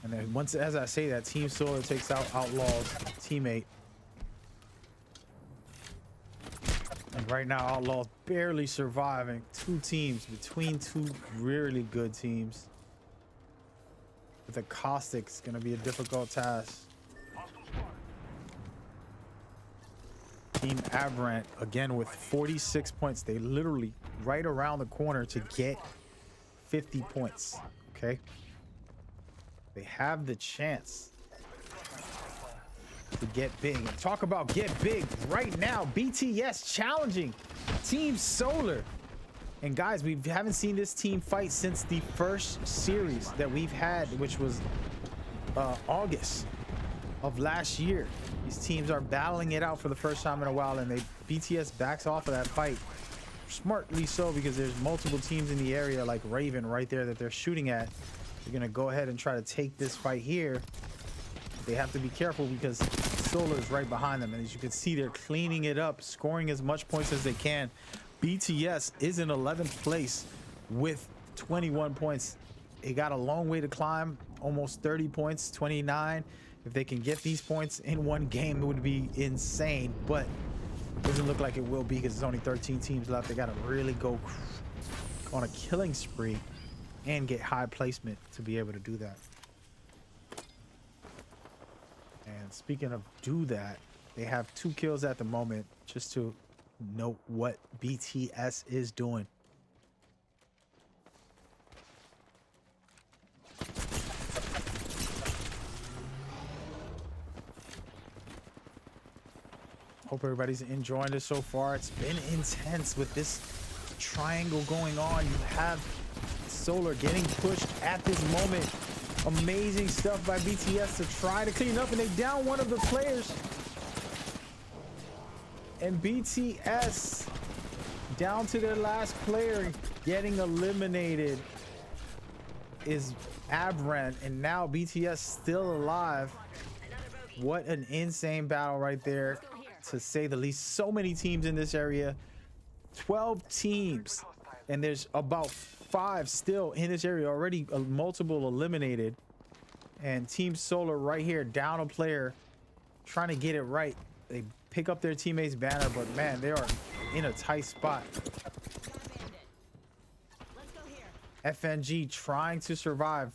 And then once, as I say that, Team Solar takes out Outlaw's teammate. And right now Outlaw's barely surviving. 2 teams between 2 really good teams. with a caustic, it's gonna be a difficult task. Team Aberrant again with 46 points. They literally right around the corner to get 50 points. Okay, they have the chance to get big. And talk about get big right now. BTS challenging Team Solar. And guys, we haven't seen this team fight since the first series that we've had, which was August of last year. These teams are battling it out for the first time in a while, and BTS backs off of that fight. Smartly so, because there's multiple teams in the area like Raven right there that they're shooting at. They're gonna go ahead and try to take this fight here. They have to be careful because Solar is right behind them, and as you can see, they're cleaning it up, scoring as much points as they can. BTS is in 11th place with 21 points. They got a long way to climb, almost 30 points, 29. If they can get these points in one game, it would be insane, but doesn't look like it will be because there's only 13 teams left. They got to really go on a killing spree and get high placement to be able to do that. And speaking of do that, they have 2 kills at the moment, just to note what BTS is doing. Hope everybody's enjoying this so far. It's been intense with this triangle going on. You have Solar getting pushed at this moment. Amazing stuff by BTS to try to clean up, and they down one of the players. And BTS down to their last player getting eliminated is Aberrant, and now BTS still alive. What an insane battle right there, to say the least. So many teams in this area, 12 teams, and there's about 5 still in this area, already multiple eliminated. And Team Solar right here down a player, trying to get it right. They pick up their teammate's banner, but man, they are in a tight spot. FNG trying to survive.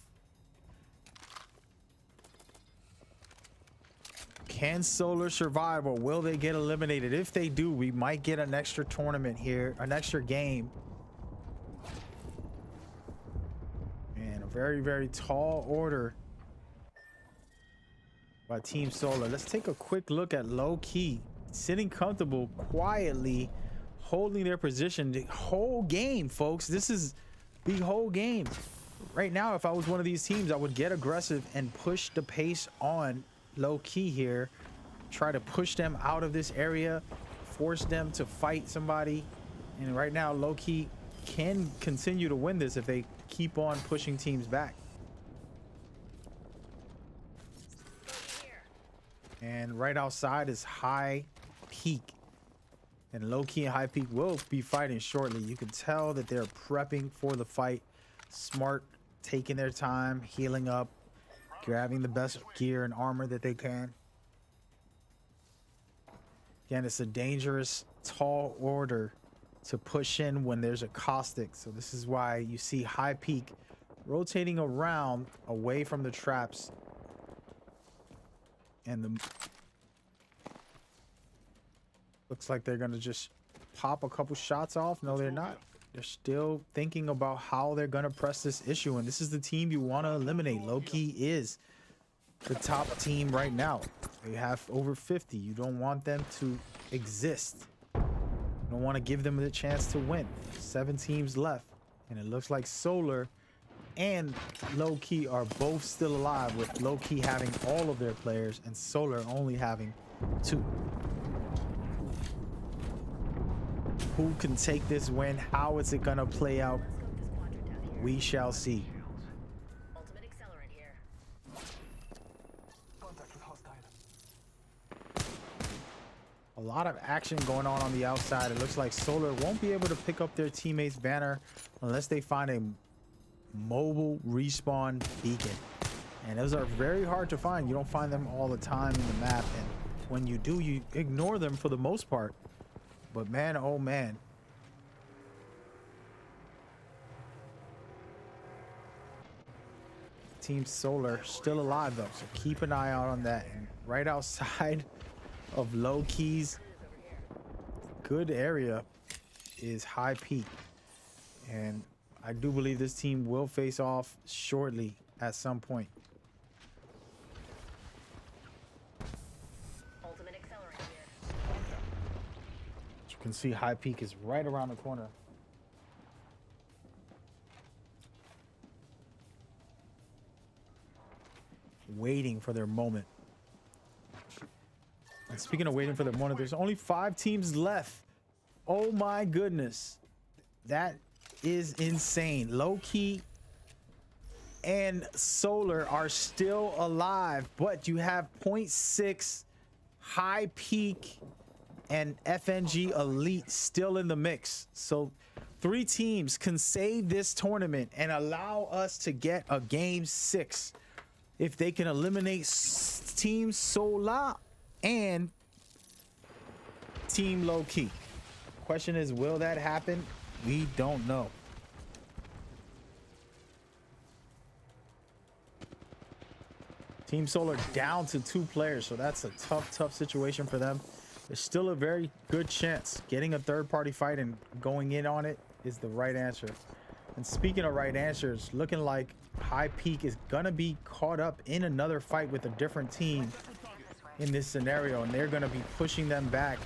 Can Solar survive, or will they get eliminated? If they do, we might get an extra tournament here, an extra game. And a very, very tall order by Team Solar. Let's take a quick look at Low Key, sitting comfortable, quietly holding their position the whole game, folks. This is the whole game. Right now, if I was one of these teams, I would get aggressive and push the pace on Low Key here. Try to push them out of this area, force them to fight somebody. And right now, Low Key can continue to win this if they keep on pushing teams back. And right outside is High Peak, and Low Key and High Peak will be fighting shortly. You can tell that they're prepping for the fight. Smart, taking their time, healing up, grabbing the best gear and armor that they can. Again, it's a dangerous tall order to push in when there's a caustic, so this is why you see High Peak rotating around away from the traps. And looks like they're gonna just pop a couple shots off. No, they're not. They're still thinking about how they're gonna press this issue, and this is the team you want to eliminate. Low Key is the top team right now. They have over 50. You don't want them to exist. You don't want to give them the chance to win. 7 teams left, and it looks like Solar and Low Key are both still alive, with Low Key having all of their players and Solar only having 2. Who can take this win? How is it gonna play out? We shall see. A lot of action going on the outside. It looks like Solar won't be able to pick up their teammate's banner unless they find a mobile respawn beacon, and those are very hard to find. You don't find them all the time in the map, and when you do, you ignore them for the most part. But man, oh man, Team Solar still alive though, so keep an eye out on that. And right outside of Low Key's good area is High Peak, and I do believe this team will face off shortly at some point. Ultimate accelerant here. As you can see, High Peak is right around the corner. Waiting for their moment. And speaking of waiting for their moment, there's only 5 teams left. Oh my goodness. That is insane. Low Key and Solar are still alive, but you have 0.6, High Peak, and FNG Elite still in the mix. So 3 teams can save this tournament and allow us to get a game 6 if they can eliminate Team Solar and Team Low Key. Question is, will that happen? We don't know. Team Solar down to 2 players, so that's a tough situation for them. There's still a very good chance. Getting a third-party fight and going in on it is the right answer. And speaking of right answers, looking like High Peak is gonna be caught up in another fight with a different team in this scenario, and they're gonna be pushing them back.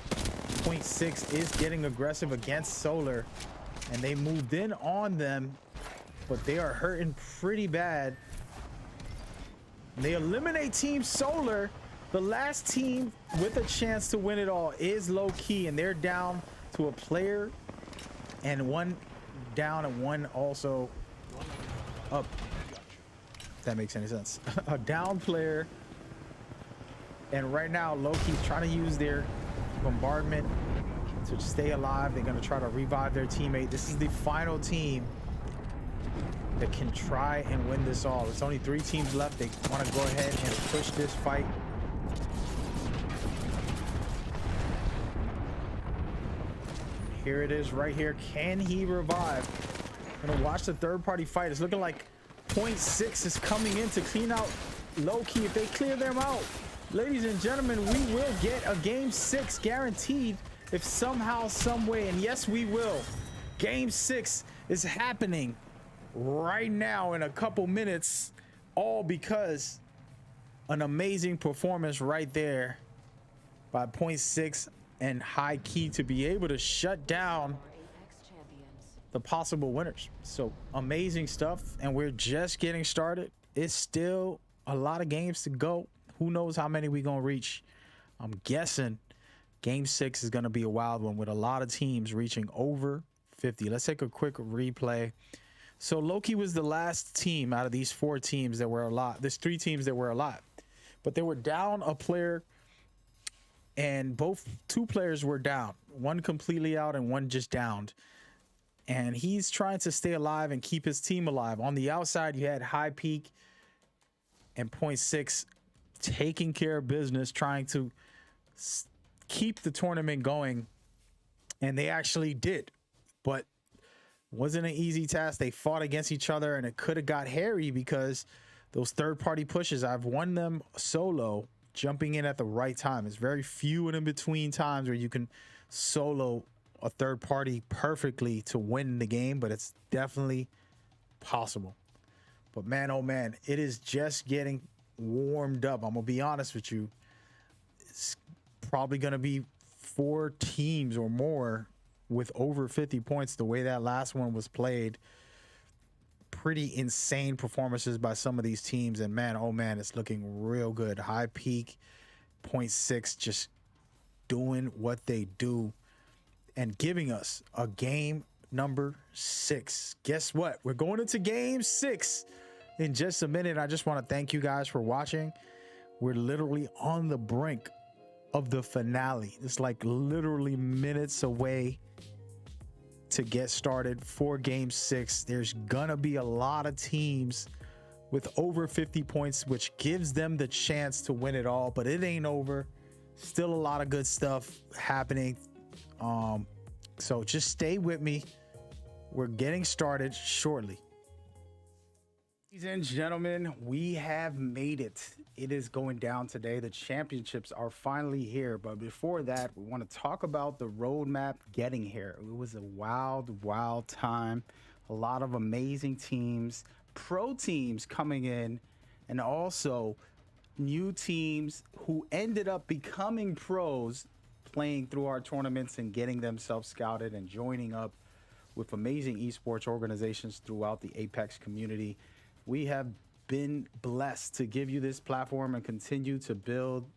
0.6 is getting aggressive against Solar, and they moved in on them, but they are hurting pretty bad. And they eliminate Team Solar. The last team with a chance to win it all is Low Key, and they're down to a player and 1 down and 1 also up. If that makes any sense. A down player, and right now Low Key's trying to use their bombardment to stay alive. They're going to try to revive their teammate. This is the final team that can try and win this all. It's only 3 teams left. They want to go ahead and push this fight. Here it is right here. Can he revive? Gonna watch the third-party fight. It's looking like 0.6 is coming in to clean out Low Key. If they clear them out, ladies and gentlemen, we will get a game 6 guaranteed if somehow, some way, and yes, we will. Game 6 is happening right now in a couple minutes, all because an amazing performance right there by 0.6 and High Key to be able to shut down the possible winners. So amazing stuff, and we're just getting started. It's still a lot of games to go. Who knows how many we gonna reach? I'm guessing game 6 is gonna be a wild one with a lot of teams reaching over 50. Let's take a quick replay. So Low Key was the last team out of these 4 teams that were alive. There's 3 teams that were alive, but they were down a player, and 2 players were down. One completely out and one just downed. And he's trying to stay alive and keep his team alive. On the outside, you had High Peak and 0.6 taking care of business, trying to keep the tournament going. And they actually did, but wasn't an easy task. They fought against each other, and it could have got hairy because those third-party pushes, I've won them solo, jumping in at the right time. It's very few and in between times where you can solo a third party perfectly to win the game, but it's definitely possible. But man, oh man, it is just getting warmed up. I'm gonna be honest with you, it's probably gonna be 4 teams or more with over 50 points the way that last one was played. Pretty insane performances by some of these teams, and man, oh man, it's looking real good. High Peak, 0.6 just doing what they do and giving us a game number 6. Guess what? We're going into game 6 in just a minute. I just want to thank you guys for watching. We're literally on the brink of the finale. It's like literally minutes away to get started for game 6. There's gonna be a lot of teams with over 50 points, which gives them the chance to win it all, but it ain't over. Still a lot of good stuff happening. So just stay with me. We're getting started shortly. Ladies and gentlemen, we have made it. It is going down today. The championships are finally here. But before that, we want to talk about the roadmap getting here. It was a wild, wild time. A lot of amazing teams, pro teams coming in, and also new teams who ended up becoming pros, playing through our tournaments and getting themselves scouted and joining up with amazing esports organizations throughout the Apex community. We have been blessed to give you this platform and continue to build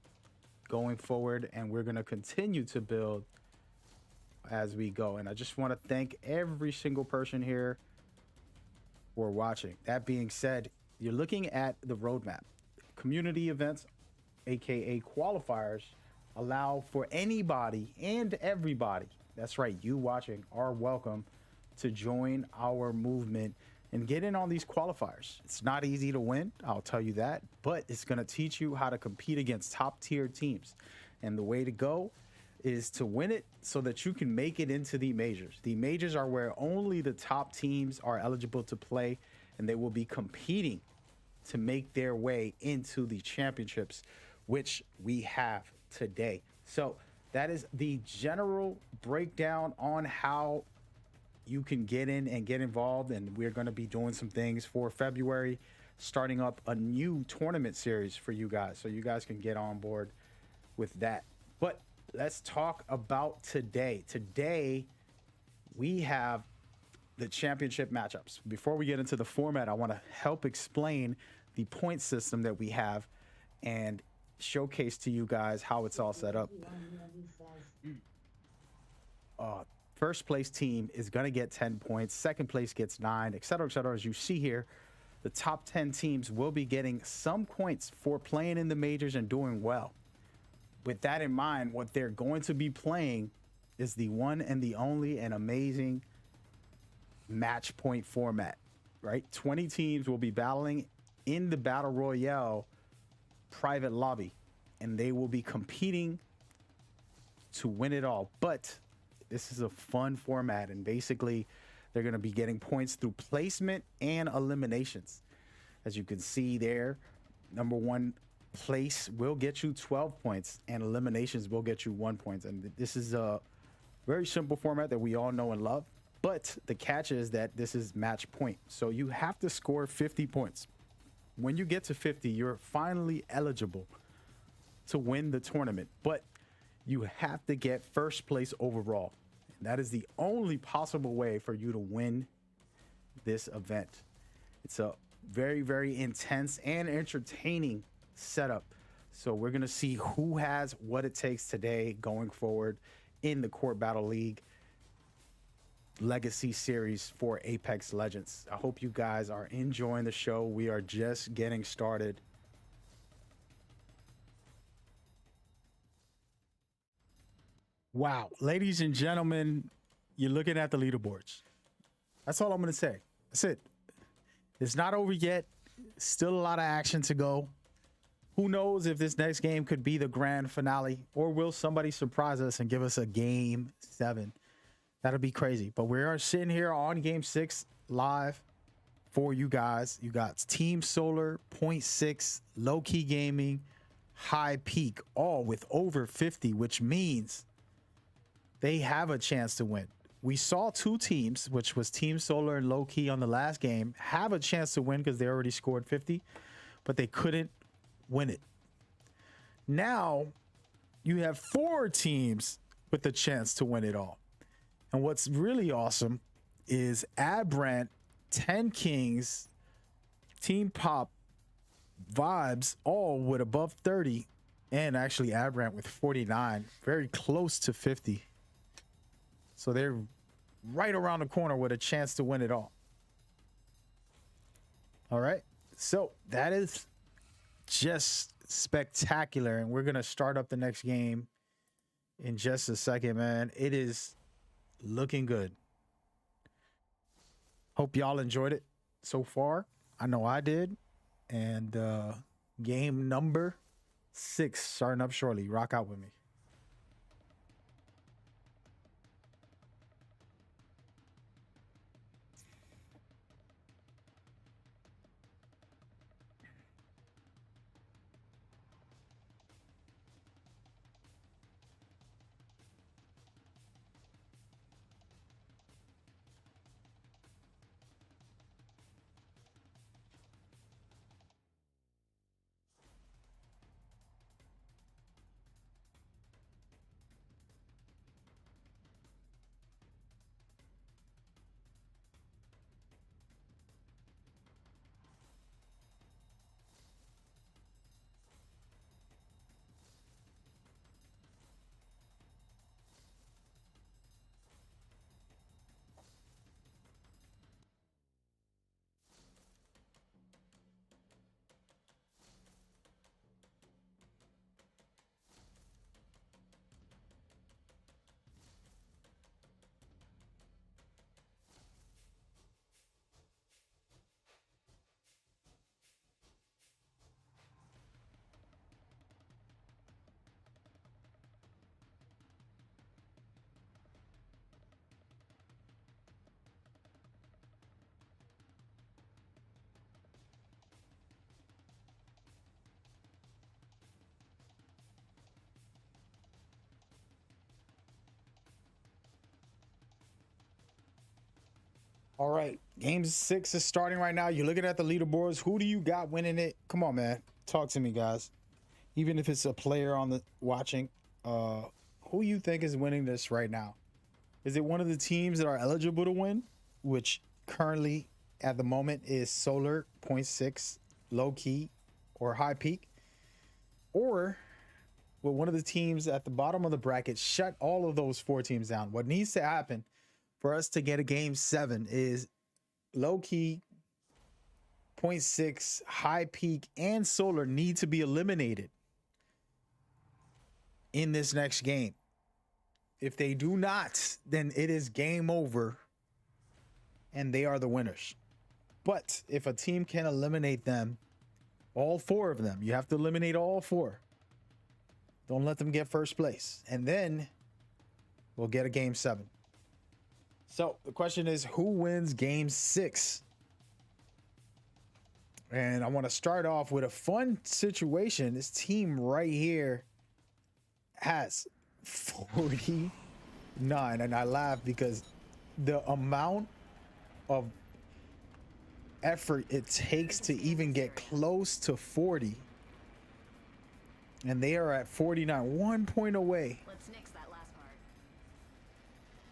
going forward, and we're going to continue to build as we go. And I just want to thank every single person here for watching. That being said, you're looking at the roadmap. Community events, aka qualifiers, allow for anybody and everybody, that's right, you watching are welcome to join our movement and get in on these qualifiers. It's not easy to win, I'll tell you that, but it's going to teach you how to compete against top tier teams. And the way to go is to win it so that you can make it into the majors. The majors are where only the top teams are eligible to play, and they will be competing to make their way into the championships, which we have today. So that is the general breakdown on how you can get in and get involved, and we're going to be doing some things for February, starting up a new tournament series for you guys, so you guys can get on board with that. But let's talk about today. Today we have the championship matchups. Before we get into the format, I want to help explain the point system that we have and showcase to you guys how it's all set up. First place team is going to get 10 points. Second place gets 9, etc., etc. As you see here, the top 10 teams will be getting some points for playing in the majors and doing well. With that in mind, what they're going to be playing is the one and the only and amazing match point format, right? 20 teams will be battling in the Battle Royale private lobby, and they will be competing to win it all. But this is a fun format, and basically they're going to be getting points through placement and eliminations. As you can see there, number one place will get you 12 points and eliminations will get you 1 point. And this is a very simple format that we all know and love, but the catch is that this is match point. So you have to score 50 points. When you get to 50, you're finally eligible to win the tournament, but you have to get first place overall. That is the only possible way for you to win this event. It's a very, very intense and entertaining setup. So we're going to see who has what it takes today going forward in the Court Battle League Legacy Series for Apex Legends. I hope you guys are enjoying the show. We are just getting started. Wow, ladies and gentlemen, you're looking at the leaderboards. That's all I'm going to say. That's it. It's not over yet. Still a lot of action to go. Who knows if this next game could be the grand finale, or will somebody surprise us and give us a game 7? That'll be crazy. But we are sitting here on game 6 live for you guys. You got Team Solar, Point 6, Low Key Gaming, High Peak, all with over 50, which means they have a chance to win. We saw 2 teams, which was Team Solar and Low Key on the last game, have a chance to win because they already scored 50, but they couldn't win it. Now you have 4 teams with a chance to win it all. And what's really awesome is Abrant, 10 Kings, Team Pop, Vibes, all with above 30, and actually Abrant with 49, very close to 50. So they're right around the corner with a chance to win it all. All right. So that is just spectacular. And we're going to start up the next game in just a second, man. It is looking good. Hope y'all enjoyed it so far. I know I did. And game number 6 starting up shortly. Rock out with me. All right, game 6 is starting right now. You're looking at the leaderboards. Who do you got winning it? Come on, man. Talk to me, guys. Even if it's a player on the watching, who you think is winning this right now? Is it one of the teams that are eligible to win, which currently at the moment is Solar, Point 6, Low Key, or High Peak? Or will one of the teams at the bottom of the bracket shut all of those 4 teams down? What needs to happen for us to get a game 7 is Low Key, Point 6, High Peak, and Solar need to be eliminated in this next game. If they do not, then it is game over and they are the winners. But if a team can eliminate them, all 4 of them, you have to eliminate all 4. Don't let them get first place. And then we'll get a game 7. So the question is, who wins game 6? And I want to start off with a fun situation. This team right here has 49. And I laugh because the amount of effort it takes to even get close to 40. And they are at 49, 1 point away Let's nix that last part.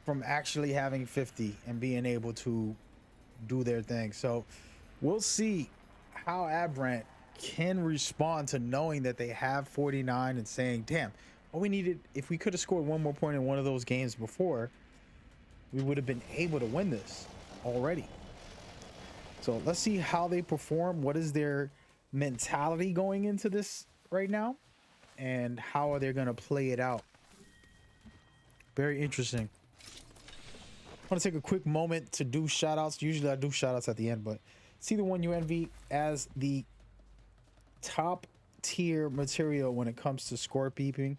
from actually having 50 and being able to do their thing. So we'll see how Abrant can respond to knowing that they have 49 and saying, damn, all we needed, if we could have scored 1 more point in one of those games before, we would have been able to win this already. So let's see how they perform. What is their mentality going into this right now? And how are they going to play it out? Very interesting. I want to take a quick moment to do shout outs. Usually I do shout outs at the end, but see the one UNV as the top tier material when it comes to score peeping,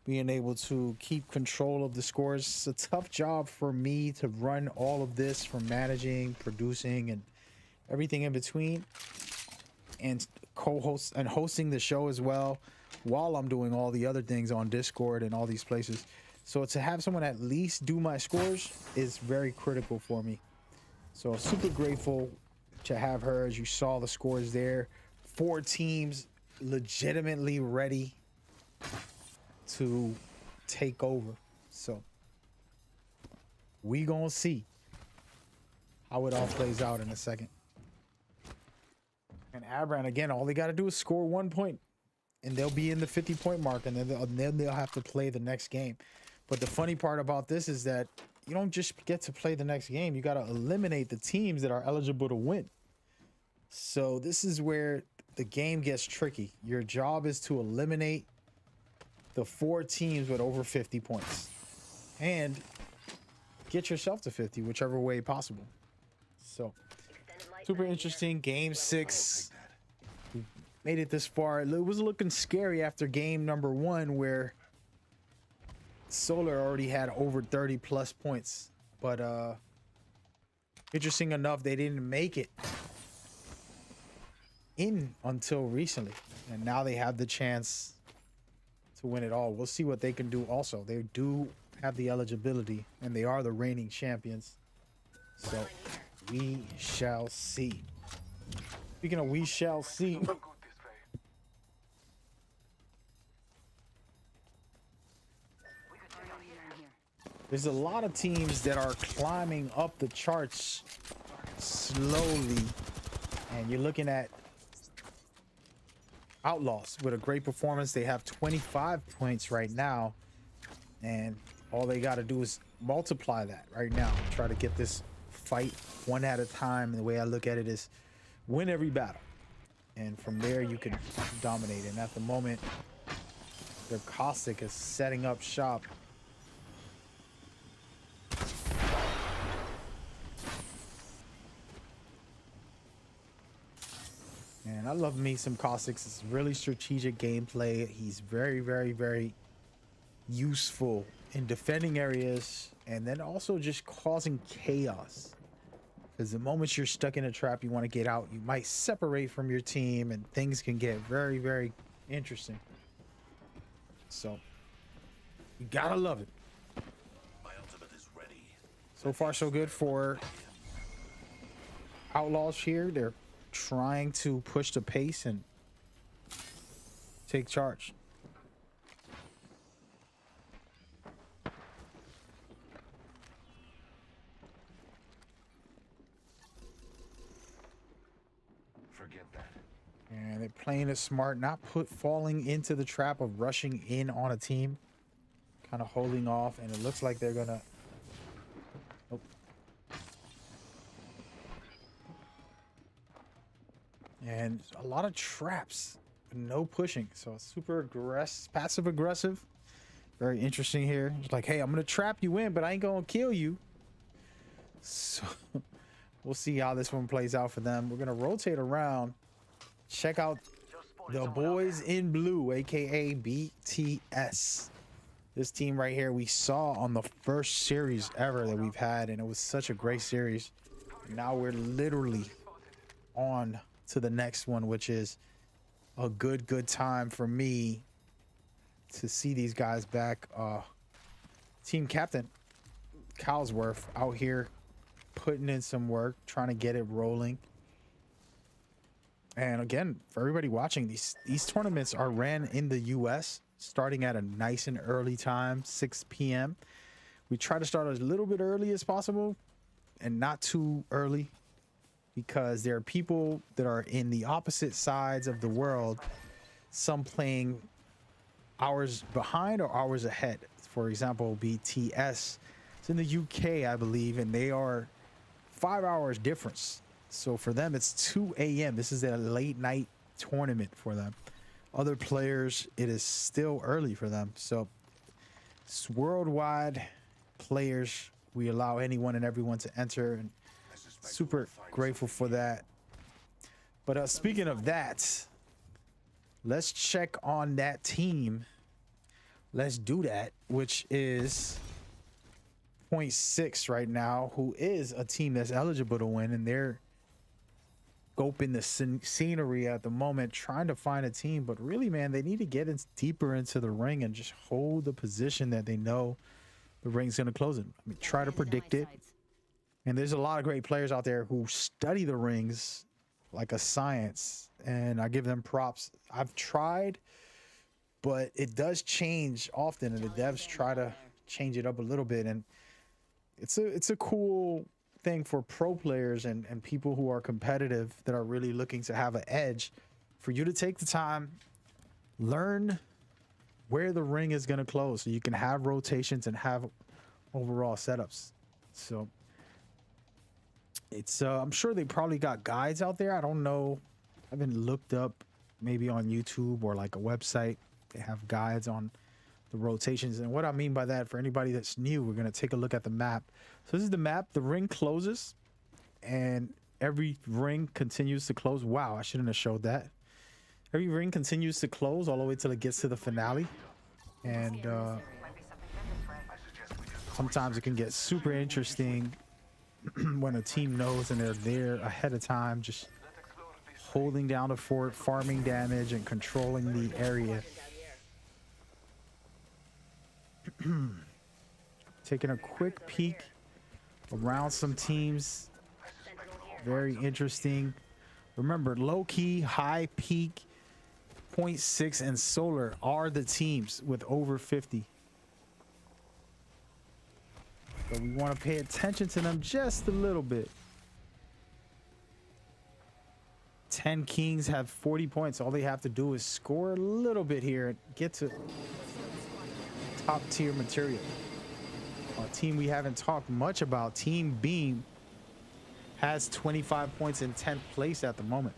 being able to keep control of the scores. It's a tough job for me to run all of this, from managing, producing, and everything in between, and co-host and hosting the show as well, while I'm doing all the other things on Discord and all these places. So to have someone at least do my scores is very critical for me. So super grateful to have her. As you saw the scores there, 4 teams legitimately ready to take over. So we gonna see how it all plays out in a second. And Abrant, again, all they got to do is score 1 point and they'll be in the 50-point mark, and then they'll have to play the next game. But the funny part about this is that you don't just get to play the next game. You got to eliminate the teams that are eligible to win. So this is where the game gets tricky. Your job is to eliminate the 4 teams with over 50 points and get yourself to 50, whichever way possible. So super interesting. Game 6. We made it this far. It was looking scary after game number 1, where Solar already had over 30 plus points, but interesting enough, they didn't make it in until recently, and now they have the chance to win it all. We'll see what they can do. Also, they do have the eligibility, and they are the reigning champions, so we shall see. Speaking of we shall see, Something good this way. We could take out here. there's a lot of teams that are climbing up the charts slowly, and you're looking at Outlaws with a great performance. They have 25 points right now, and all they got to do is multiply that right now. Try to get this fight one at a time. And the way I look at it is win every battle, and from there you can dominate. And at the moment, their Caustic is setting up shop. And I love me some Caustics. It's really strategic gameplay. He's very, very, very useful in defending areas, and then also just causing chaos. Because the moment you're stuck in a trap, you want to get out, you might separate from your team, and things can get very, very interesting. So you gotta love it. My ultimate is ready. So far, so good for Outlaws here. They're trying to push the pace and take charge. Forget that. And they're playing it smart, not falling into the trap of rushing in on a team, kind of holding off, and it looks like they're gonna. Oh. And a lot of traps, no pushing, so super aggressive, passive aggressive. Very interesting here. It's like, hey, I'm gonna trap you in, but I ain't gonna kill you. So we'll see how this one plays out for them. We're gonna rotate around. Check out the boys in blue, aka BTS. This team right here we saw on the first series ever that we've had, and it was such a great series. Now we're literally on to the next one, which is a good time for me to see these guys back. Team captain Calsworth out here putting in some work, trying to get it rolling. And again, for everybody watching, these tournaments are ran in the US starting at a nice and early time, 6 p.m. We try to start as little bit early as possible and not too early, because there are people that are in the opposite sides of the world, some playing hours behind or hours ahead. For example, BTS, it's in the UK, I believe, and they are 5 hours difference. So for them, it's 2 a.m. This is a late night tournament for them. Other players, it is still early for them. So it's worldwide players. We allow anyone and everyone to enter, and super grateful for that. But speaking of that, let's check on that team. Let's do that, which is Point 6 right now, who is a team that's eligible to win, and they're scoping the scenery at the moment, trying to find a team. But really, man, they need to get deeper into the ring and just hold the position that they know the ring's going to close in. I mean, try to predict it. And there's a lot of great players out there who study the rings like a science, and I give them props. I've tried, but it does change often, and the devs try to change it up a little bit. And it's a cool thing for pro players and people who are competitive, that are really looking to have an edge, for you to take the time, learn where the ring is going to close, so you can have rotations and have overall setups. So it's I'm sure they probably got guides out there. I don't know, I haven't looked up, maybe on YouTube or like a website, they have guides on the rotations. And what I mean by that, for anybody that's new, we're going to take a look at the map. So this is the map. The ring closes and every ring continues to close. Wow, I shouldn't have showed that. Every ring continues to close all the way till it gets to the finale. And sometimes it can get super interesting when a team knows and they're there ahead of time, just holding down the fort, farming damage, and controlling the area. Taking a quick peek around some teams. Very interesting. Remember, low key, high peak, Point 6 and Solar are the teams with over 50. So we want to pay attention to them just a little bit. 10 Kings have 40 points. All they have to do is score a little bit here and get to top tier material. A team we haven't talked much about, Team Beam, has 25 points in 10th place at the moment.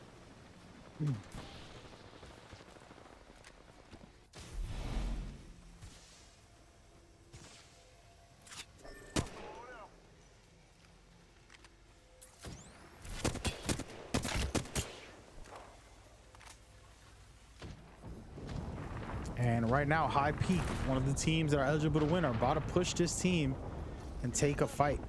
And right now, High Peak, one of the teams that are eligible to win, are about to push this team and take a fight.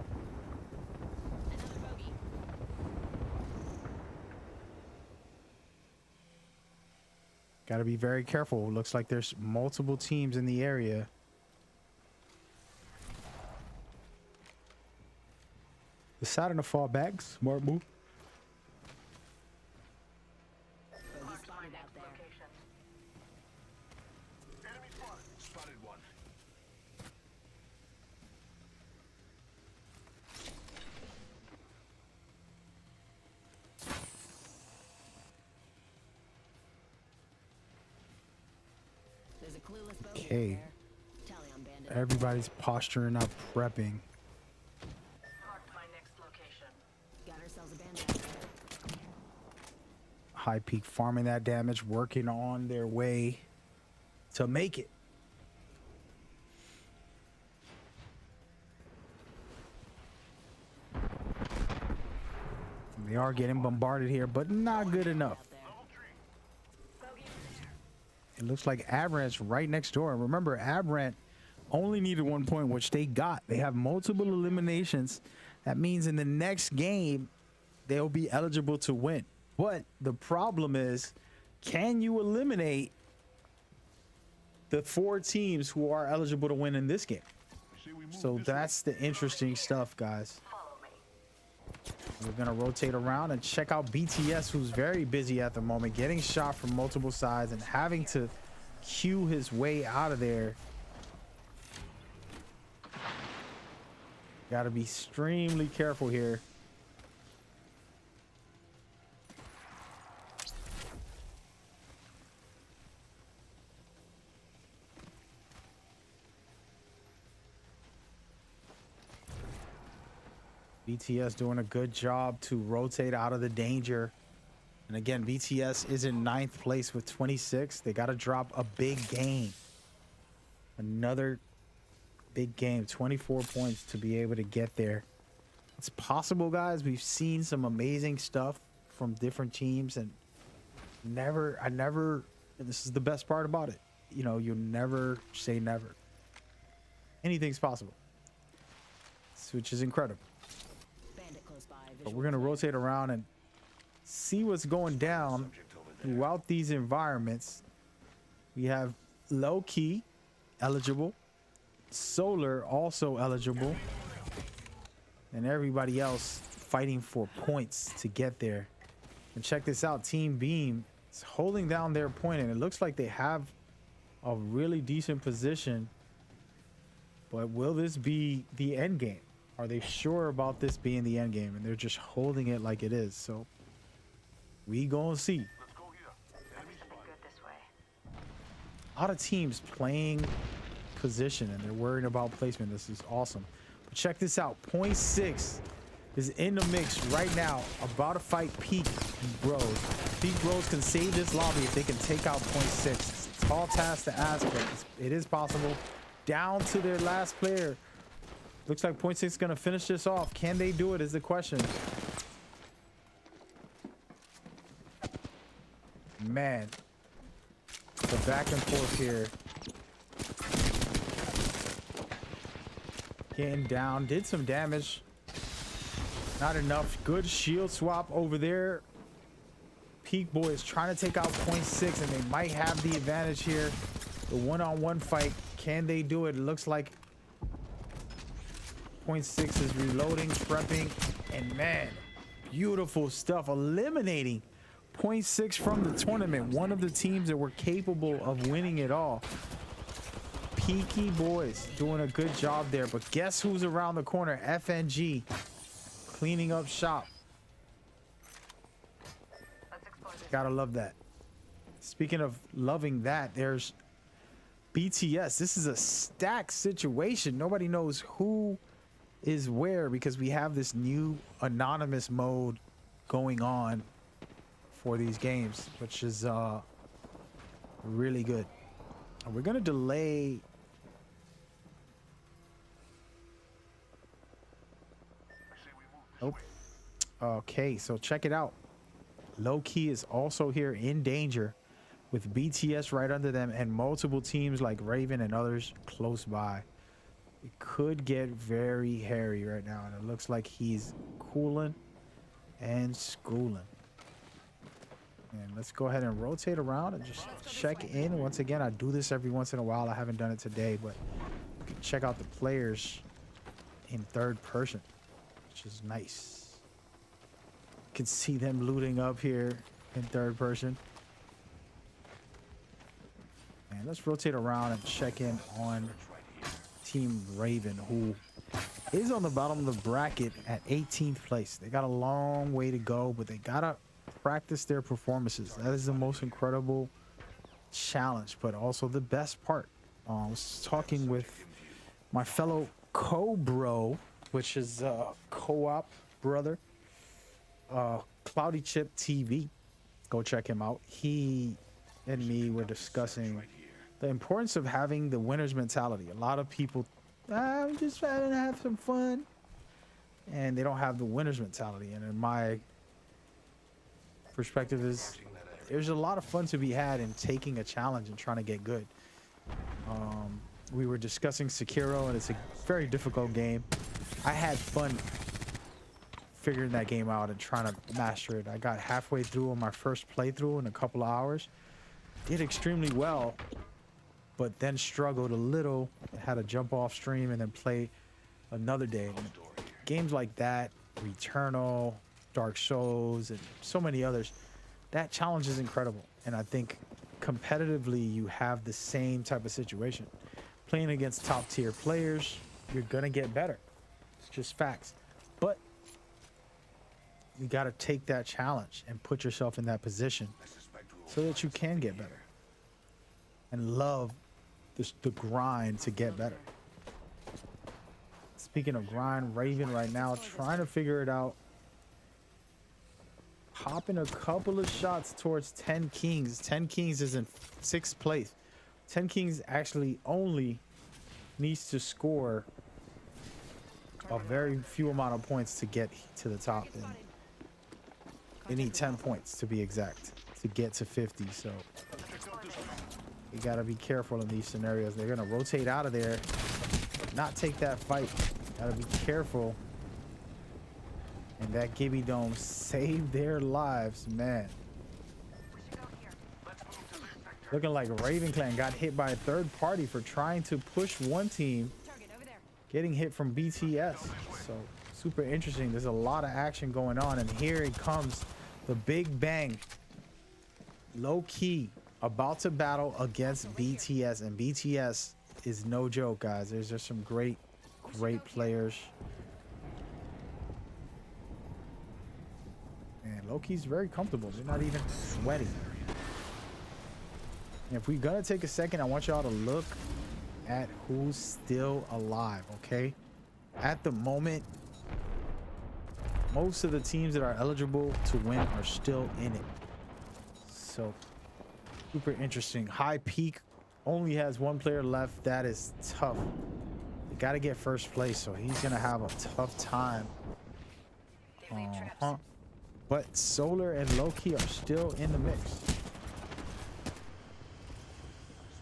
Got to be very careful. Looks like there's multiple teams in the area. Deciding to fall back. Smart move. Okay. Tally on bandit. Everybody's posturing up, prepping. Marked my next location. Got ourselves a bandit. High Peak farming that damage, working on their way to make it. They are getting bombarded here, but not good enough. Out there. It looks like Abrant's right next door. And remember, Abrant only needed 1 point, which they got. They have multiple eliminations. That means in the next game, they'll be eligible to win. But the problem is, can you eliminate the 4 teams who are eligible to win in this game? Say we move So this way. that's the interesting stuff, guys. We're gonna rotate around and check out BTS, who's very busy at the moment, getting shot from multiple sides and having to cue his way out of there. Gotta be extremely careful here. BTS doing a good job to rotate out of the danger. And again, BTS is in 9th place with 26. They got to drop a big game. Another big game, 24 points to be able to get there. It's possible, guys. We've seen some amazing stuff from different teams, and this is the best part about it. You know, you never say never. Anything's possible, which is incredible. Bandit close by. But Visual. we're gonna rotate around and see what's going down throughout these environments. We have Low Key eligible, Solar also eligible, and everybody else fighting for points to get there. And check this out, Team Beam is holding down their point, and it looks like they have a really decent position. But will this be the end game? Are they sure about this being the end game? And they're just holding it like it is. So we gonna see. Let's go here. Enemy spotted. A lot of teams playing position and they're worrying about placement. This is awesome. But check this out. Point 6 is in the mix right now, about to fight Peak Bros. Peak Bros can save this lobby if they can take out Point 6. It's a tall task to ask, but it is possible. Down to their last player. Looks like Point 6 is gonna finish this off. Can they do it is the question. Man, the back and forth here. Getting down, did some damage. Not enough. Good shield swap over there. Peak Boys trying to take out Point 6, and they might have the advantage here. The one-on-one fight, can they do it? It looks like Point 6 is reloading, prepping, and man, beautiful stuff. Eliminating Point 6 from the tournament. One of the teams that were capable of winning it all. Peaky Boys doing a good job there, but guess who's around the corner? FNG cleaning up shop. Gotta love that. Speaking of loving that, there's BTS. This is a stack situation. Nobody knows who is where because we have this new anonymous mode going on for these games, which is really good. And we're gonna delay. Nope. Okay, so check it out. Low Key is also here in danger with BTS right under them and multiple teams like Raven and others close by. It could get very hairy right now, and it looks like he's cooling and schooling. And let's go ahead and rotate around and just check in. Once again, I do this every once in a while. I haven't done it today, but you can check out the players in third person, which is nice. You can see them looting up here in third person. And let's rotate around and check in on Team Raven, who is on the bottom of the bracket at 18th place. They got a long way to go, but they gotta practice their performances. That is the most incredible challenge, but also the best part. I was talking with my fellow co-bro, which is co-op brother, Cloudy Chip TV. Go check him out. He and me were discussing the importance of having the winner's mentality. A lot of people, I'm just trying to have some fun, and they don't have the winner's mentality. And in my perspective is there's a lot of fun to be had in taking a challenge and trying to get good. We were discussing Sekiro, and it's a very difficult game. I had fun figuring that game out and trying to master it. I got halfway through on my first playthrough in a couple of hours. Did extremely well, but then struggled a little. Had to jump off stream and then play another day. And games like that, Returnal, Dark Souls, and so many others, that challenge is incredible. And I think competitively you have the same type of situation. Playing against top tier players, you're gonna get better. It's just facts. But you gotta take that challenge and put yourself in that position so that you can get better. And love the grind to get better. Speaking of grind, Raven right now trying to figure it out. Popping a couple of shots towards 10 Kings. 10 Kings is in 6th place. 10 Kings actually only needs to score a very few amount of points to get to the top. And they need 10 points to be exact to get to 50. So you gotta be careful in these scenarios. They're gonna rotate out of there, not take that fight. Gotta be careful. And that Gibby Dome saved their lives, man. Looking like Raven Clan got hit by a third party for trying to push one team, getting hit from BTS. So super interesting. There's a lot of action going on, and here it comes, the big bang. Low key about to battle against BTS, and BTS is no joke, guys. There's just some great players. And Loki's very comfortable. They're not even sweating. And if we're gonna take a second, I want y'all to look at who's still alive, okay? At the moment, most of the teams that are eligible to win are still in it. So super interesting. High Peak only has one player left. That is tough. They got to get first place, so he's gonna have a tough time. But Solar and Loki are still in the mix.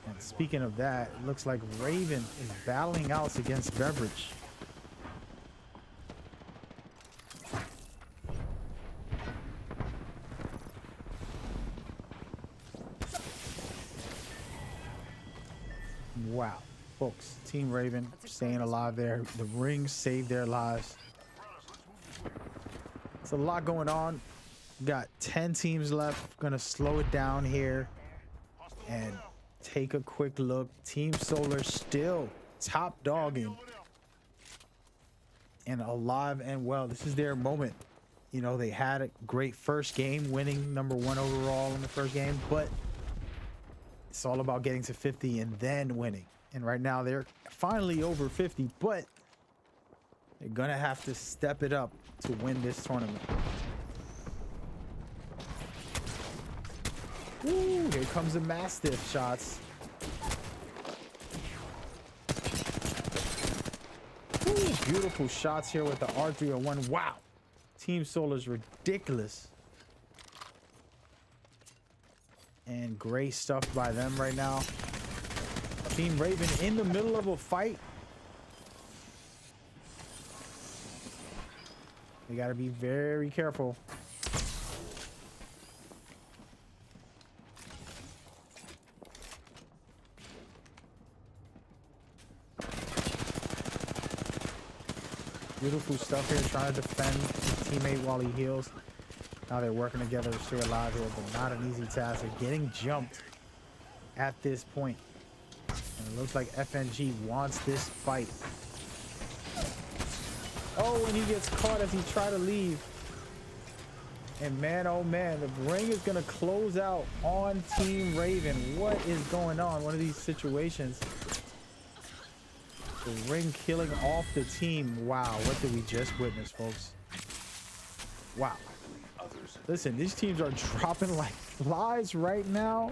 And speaking of that, it looks like Raven is battling out against Beverage. Wow, folks, Team Raven staying alive there. The rings saved their lives. It's a lot going on. Got 10 teams left. Gonna slow it down here and take a quick look. Team Solar still top dogging and alive and well. This is their moment. You know, they had a great first game, winning #1 overall in the first game, but it's all about getting to 50 and then winning. And right now they're finally over 50, but they're gonna have to step it up to win this tournament. Ooh, here comes the Mastiff shots. Ooh, beautiful shots here with the R301. Wow, Team Solar's ridiculous. And great stuff by them right now. Team Raven in the middle of a fight. They gotta be very careful. Beautiful stuff here, trying to defend his teammate while he heals. Now they're working together to stay alive here, but not an easy task. They're getting jumped at this point. And it looks like FNG wants this fight. Oh, and he gets caught as he tried to leave. And man, oh man, the ring is going to close out on Team Raven. What is going on? One of these situations. The ring killing off the team. Wow, what did we just witness, folks? Wow. Listen, these teams are dropping like flies right now.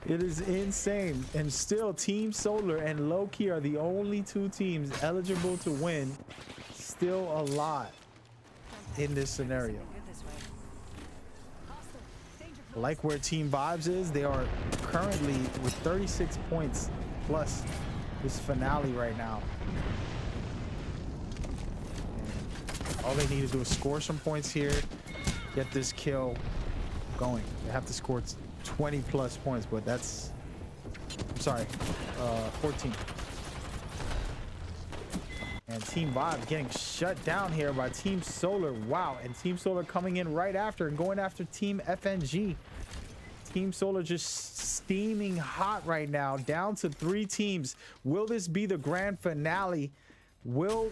It is insane. And still, Team Solar and Low-Key are the only two teams eligible to win. Still alive in this scenario. Like where Team Vibes is, they are currently with 36 points plus this finale right now. And all they need to do is score some points here, get this kill going. They have to score 20 plus points, but that's, I'm sorry, 14. And Team Vibe getting shut down here by Team Solar. Wow, and Team Solar coming in right after and going after Team FNG. Team Solar just steaming hot right now, down to 3 teams. Will this be the grand finale? Will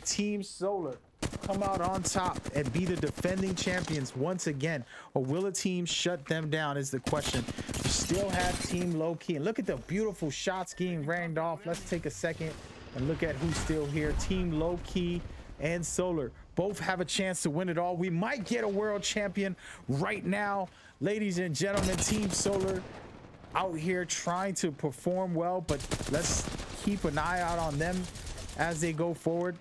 Team Solar come out on top and be the defending champions once again, or will a team shut them down is the question. You still have Team Low-Key, and look at the beautiful shots getting ranged off. Let's take a second and look at who's still here. Team Low-Key and Solar both have a chance to win it all. We might get a world champion right now, ladies and gentlemen. Team Solar out here trying to perform well, but let's keep an eye out on them as they go forward.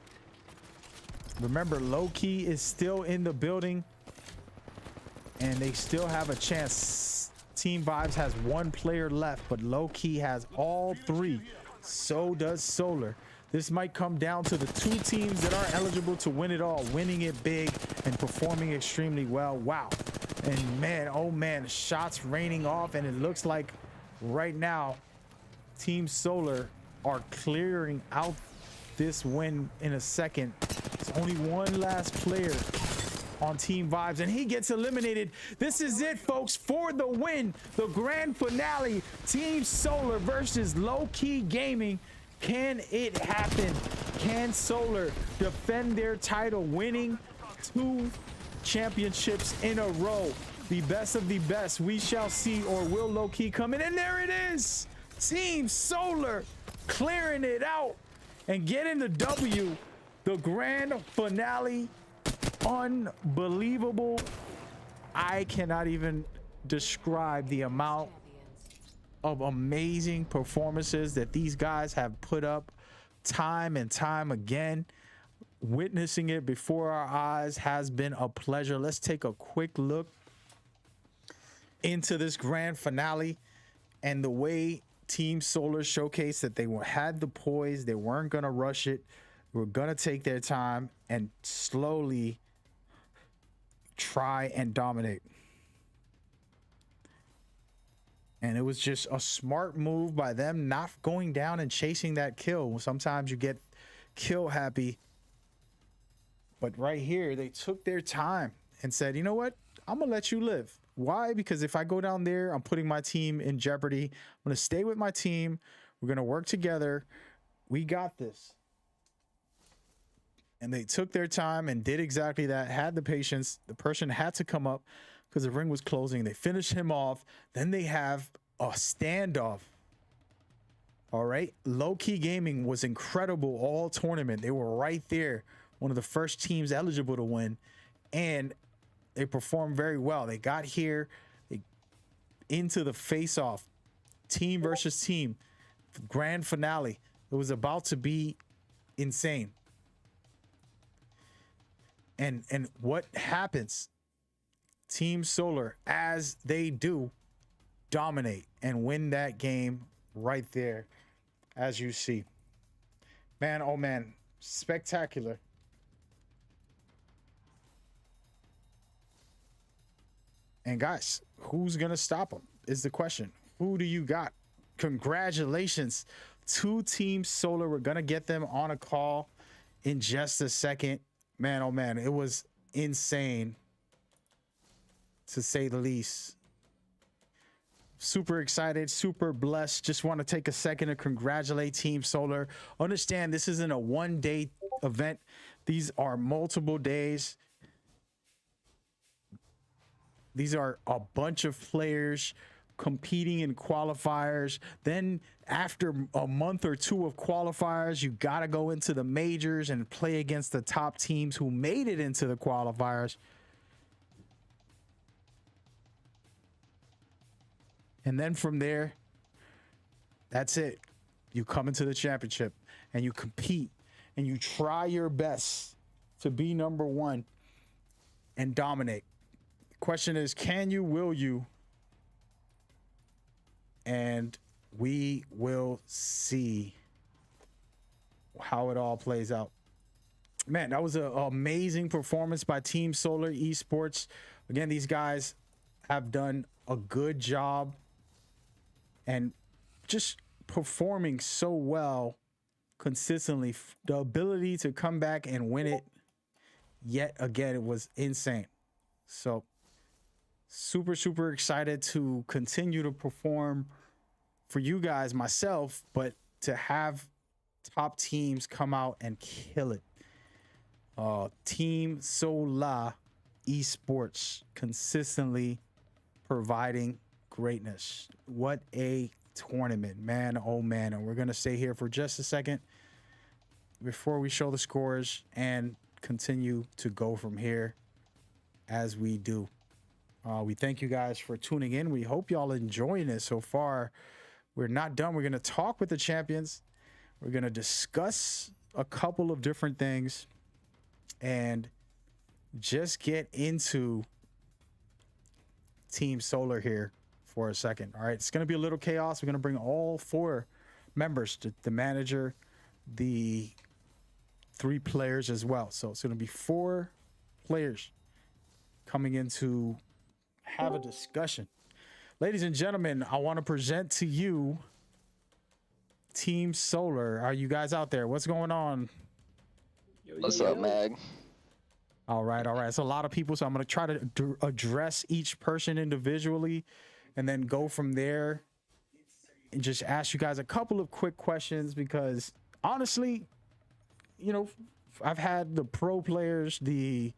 Remember, Low-Key is still in the building and they still have a chance. Team Vibes has 1 player left, but Low-Key has all 3. So does Solar. This might come down to the 2 teams that are eligible to win it all, winning it big and performing extremely well. Wow. And man, oh man, shots raining off, and it looks like right now Team Solar are clearing out this win in a second. There's only 1 last player on Team Vibes, and he gets eliminated. This is it, folks, for the win. The grand finale, Team Solar versus Low-Key Gaming. Can it happen? Can Solar defend their title, winning 2 championships in a row? The best of the best, we shall see. Or will Low-Key come in? And there it is, Team Solar clearing it out and getting the W. The grand finale. Unbelievable. I cannot even describe the amount of amazing performances that these guys have put up time and time again. Witnessing it before our eyes has been a pleasure. Let's take a quick look into this grand finale and the way Team Solar showcased that they had the poise. They weren't going to rush it. They were going to take their time and slowly try and dominate. And it was just a smart move by them, not going down and chasing that kill. Sometimes you get kill happy, but right here they took their time and said, you know what, I'm gonna let you live. Why? Because if I go down there, I'm putting my team in jeopardy. I'm gonna stay with my team. We're gonna work together. We got this. And they took their time and did exactly that, had the patience. The person had to come up because the ring was closing. They finished him off. Then they have a standoff. All right. Low-Key Gaming was incredible all tournament. They were right there. One of the first teams eligible to win. And they performed very well. They got here into the face-off. Team versus team. Grand finale. It was about to be insane. And what happens? Team Solar, as they do, dominate and win that game right there, as you see. Man, oh man, spectacular. And guys, who's gonna stop them is the question. Who do you got? Congratulations to Team Solar. We're gonna get them on a call in just a second. Man, oh man, it was insane, to say the least. Super excited, super blessed. Just want to take a second to congratulate Team Solar. Understand, this isn't a one-day event. These are multiple days. These are a bunch of players competing in qualifiers. Then after a month or two of qualifiers, you got to go into the majors and play against the top teams who made it into the qualifiers. And then from there, that's it. You come into the championship and you compete and you try your best to be number one and dominate. The question is, can you, will you? And we will see how it all plays out. Man, that was an amazing performance by Team Solar Esports. Again, these guys have done a good job and just performing so well consistently. The ability to come back and win it yet again, it was insane. So super excited to continue to perform for you guys, myself, but to have top teams come out and kill it. Team Solar Esports consistently providing greatness. What a tournament, man. Oh man. And we're going to stay here for just a second before we show the scores and continue to go from here as we do. We thank you guys for tuning in. We hope y'all enjoying it so far. We're not done. We're going to talk with the champions. We're going to discuss a couple of different things and just get into Team Solar here for a second. All right, it's going to be a little chaos. We're going to bring all 4 members, the manager, the 3 players as well. So it's going to be 4 players coming in to have a discussion. Ladies and gentlemen, I want to present to you Team Solar. Are you guys out there? What's going on? What's up, Mag? All right. It's a lot of people, so I'm going to try to address each person individually and then go from there and just ask you guys a couple of quick questions because honestly, you know, I've had the pro players, the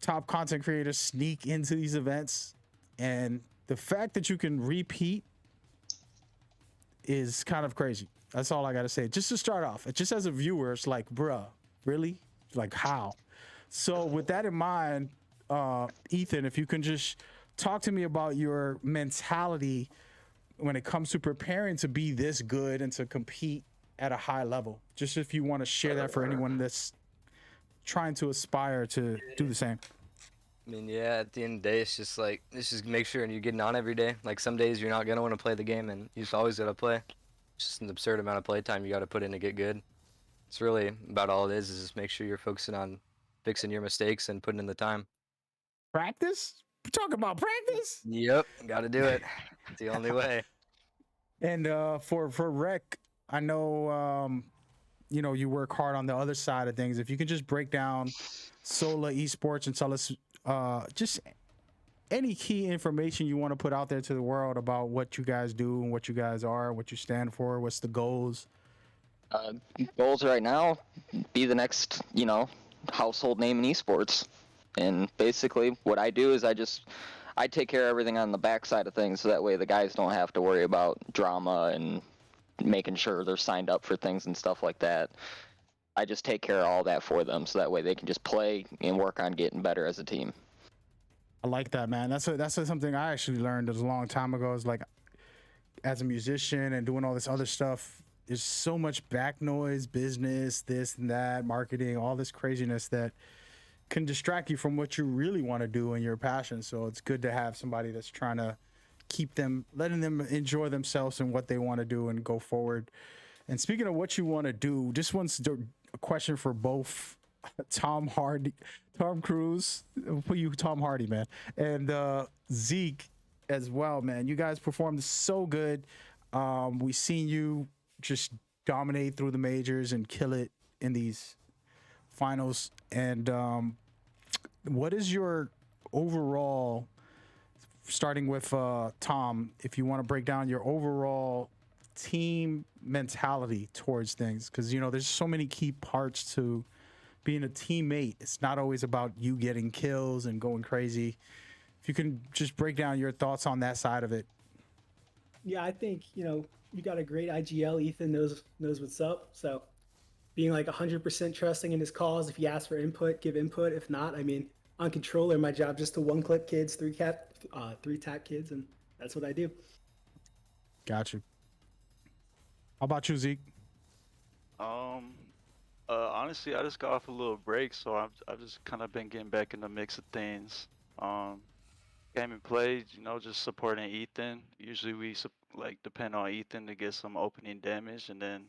top content creators sneak into these events, and the fact that you can repeat is kind of crazy. That's all I got to say. Just to start off, just as a viewer, it's like, bruh, really? Like, how? So with that in mind, Ethan, if you can just talk to me about your mentality when it comes to preparing to be this good and to compete at a high level. Just if you want to share that for anyone that's trying to aspire to do the same. I mean, yeah, at the end of the day, it's just make sure you're getting on every day. Like, some days you're not going to want to play the game, and you just always got to play. It's just an absurd amount of play time you got to put in to get good. It's really about all it is just make sure you're focusing on fixing your mistakes and putting in the time. Practice? We're talking about practice? Yep, got to do it. It's the only way. And for Rec, I know, you know, you work hard on the other side of things. If you could just break down Solar Esports and tell us just any key information you want to put out there to the world about what you guys do and what you guys are, what you stand for, what's the goals? Goals right now, be the next, you know, household name in esports. And basically what I do is I take care of everything on the backside of things, so that way the guys don't have to worry about drama and making sure they're signed up for things and stuff like that. I just take care of all that for them, so that way they can just play and work on getting better as a team. I like that, man. That's something I actually learned a long time ago. Is like, as a musician and doing all this other stuff, there's so much back noise, business, this and that, marketing, all this craziness that can distract you from what you really want to do and your passion. So it's good to have somebody that's trying to keep them, letting them enjoy themselves and what they want to do and go forward. And speaking of what you want to do, this one's a question for both Tom Cruise, I'll put you Tom Hardy, man, and Zeke as well, man. You guys performed so good. We seen you just dominate through the majors and kill it in these finals. And what is your overall, starting with Tom, if you want to break down your overall team mentality towards things, because you know there's so many key parts to being a teammate. It's not always about you getting kills and going crazy. If you can just break down your thoughts on that side of it. Yeah, I think you got a great IGL. Ethan knows what's up. So being like 100% trusting in his calls. If he asks for input, give input. If not, I mean, on controller, my job just to one clip kids, three tap kids, and that's what I do. Got you. How about you, Zeke? Honestly, I just got off a little break, so I've just kind of been getting back in the mix of things. Came and played, just supporting Ethan. Usually we like depend on Ethan to get some opening damage, and then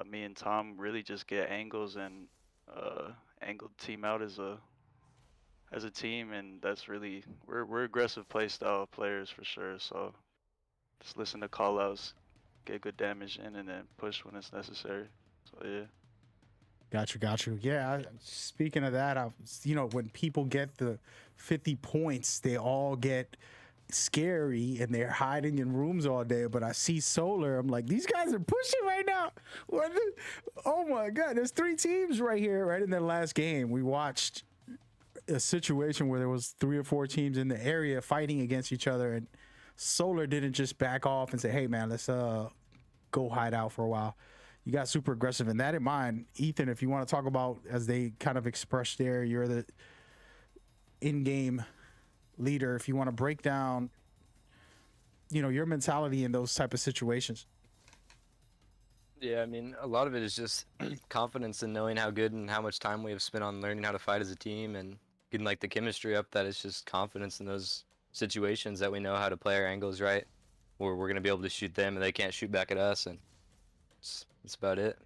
me and Tom really just get angles and angle the team out as a team, and that's really we're aggressive play style players for sure. So just listen to call outs, get good damage in, and then push when it's necessary. So yeah. Got you. Yeah, speaking of that, when people get the 50 points, they all get scary and they're hiding in rooms all day. But I see Solar, I'm like, these guys are pushing right now. Oh my God, there's 3 teams right here, right in the last game. We watched a situation where there was 3 or 4 teams in the area fighting against each other, and Solar didn't just back off and say, hey man, let's go hide out for a while. You got super aggressive. And that in mind, Ethan, if you want to talk about, as they kind of expressed there, you're the in-game leader. If you want to break down, your mentality in those type of situations. Yeah, I mean, a lot of it is just confidence in knowing how good and how much time we have spent on learning how to fight as a team and getting like the chemistry up. That it's just confidence in those situations that we know how to play our angles right, where we're gonna be able to shoot them and they can't shoot back at us, and that's about it.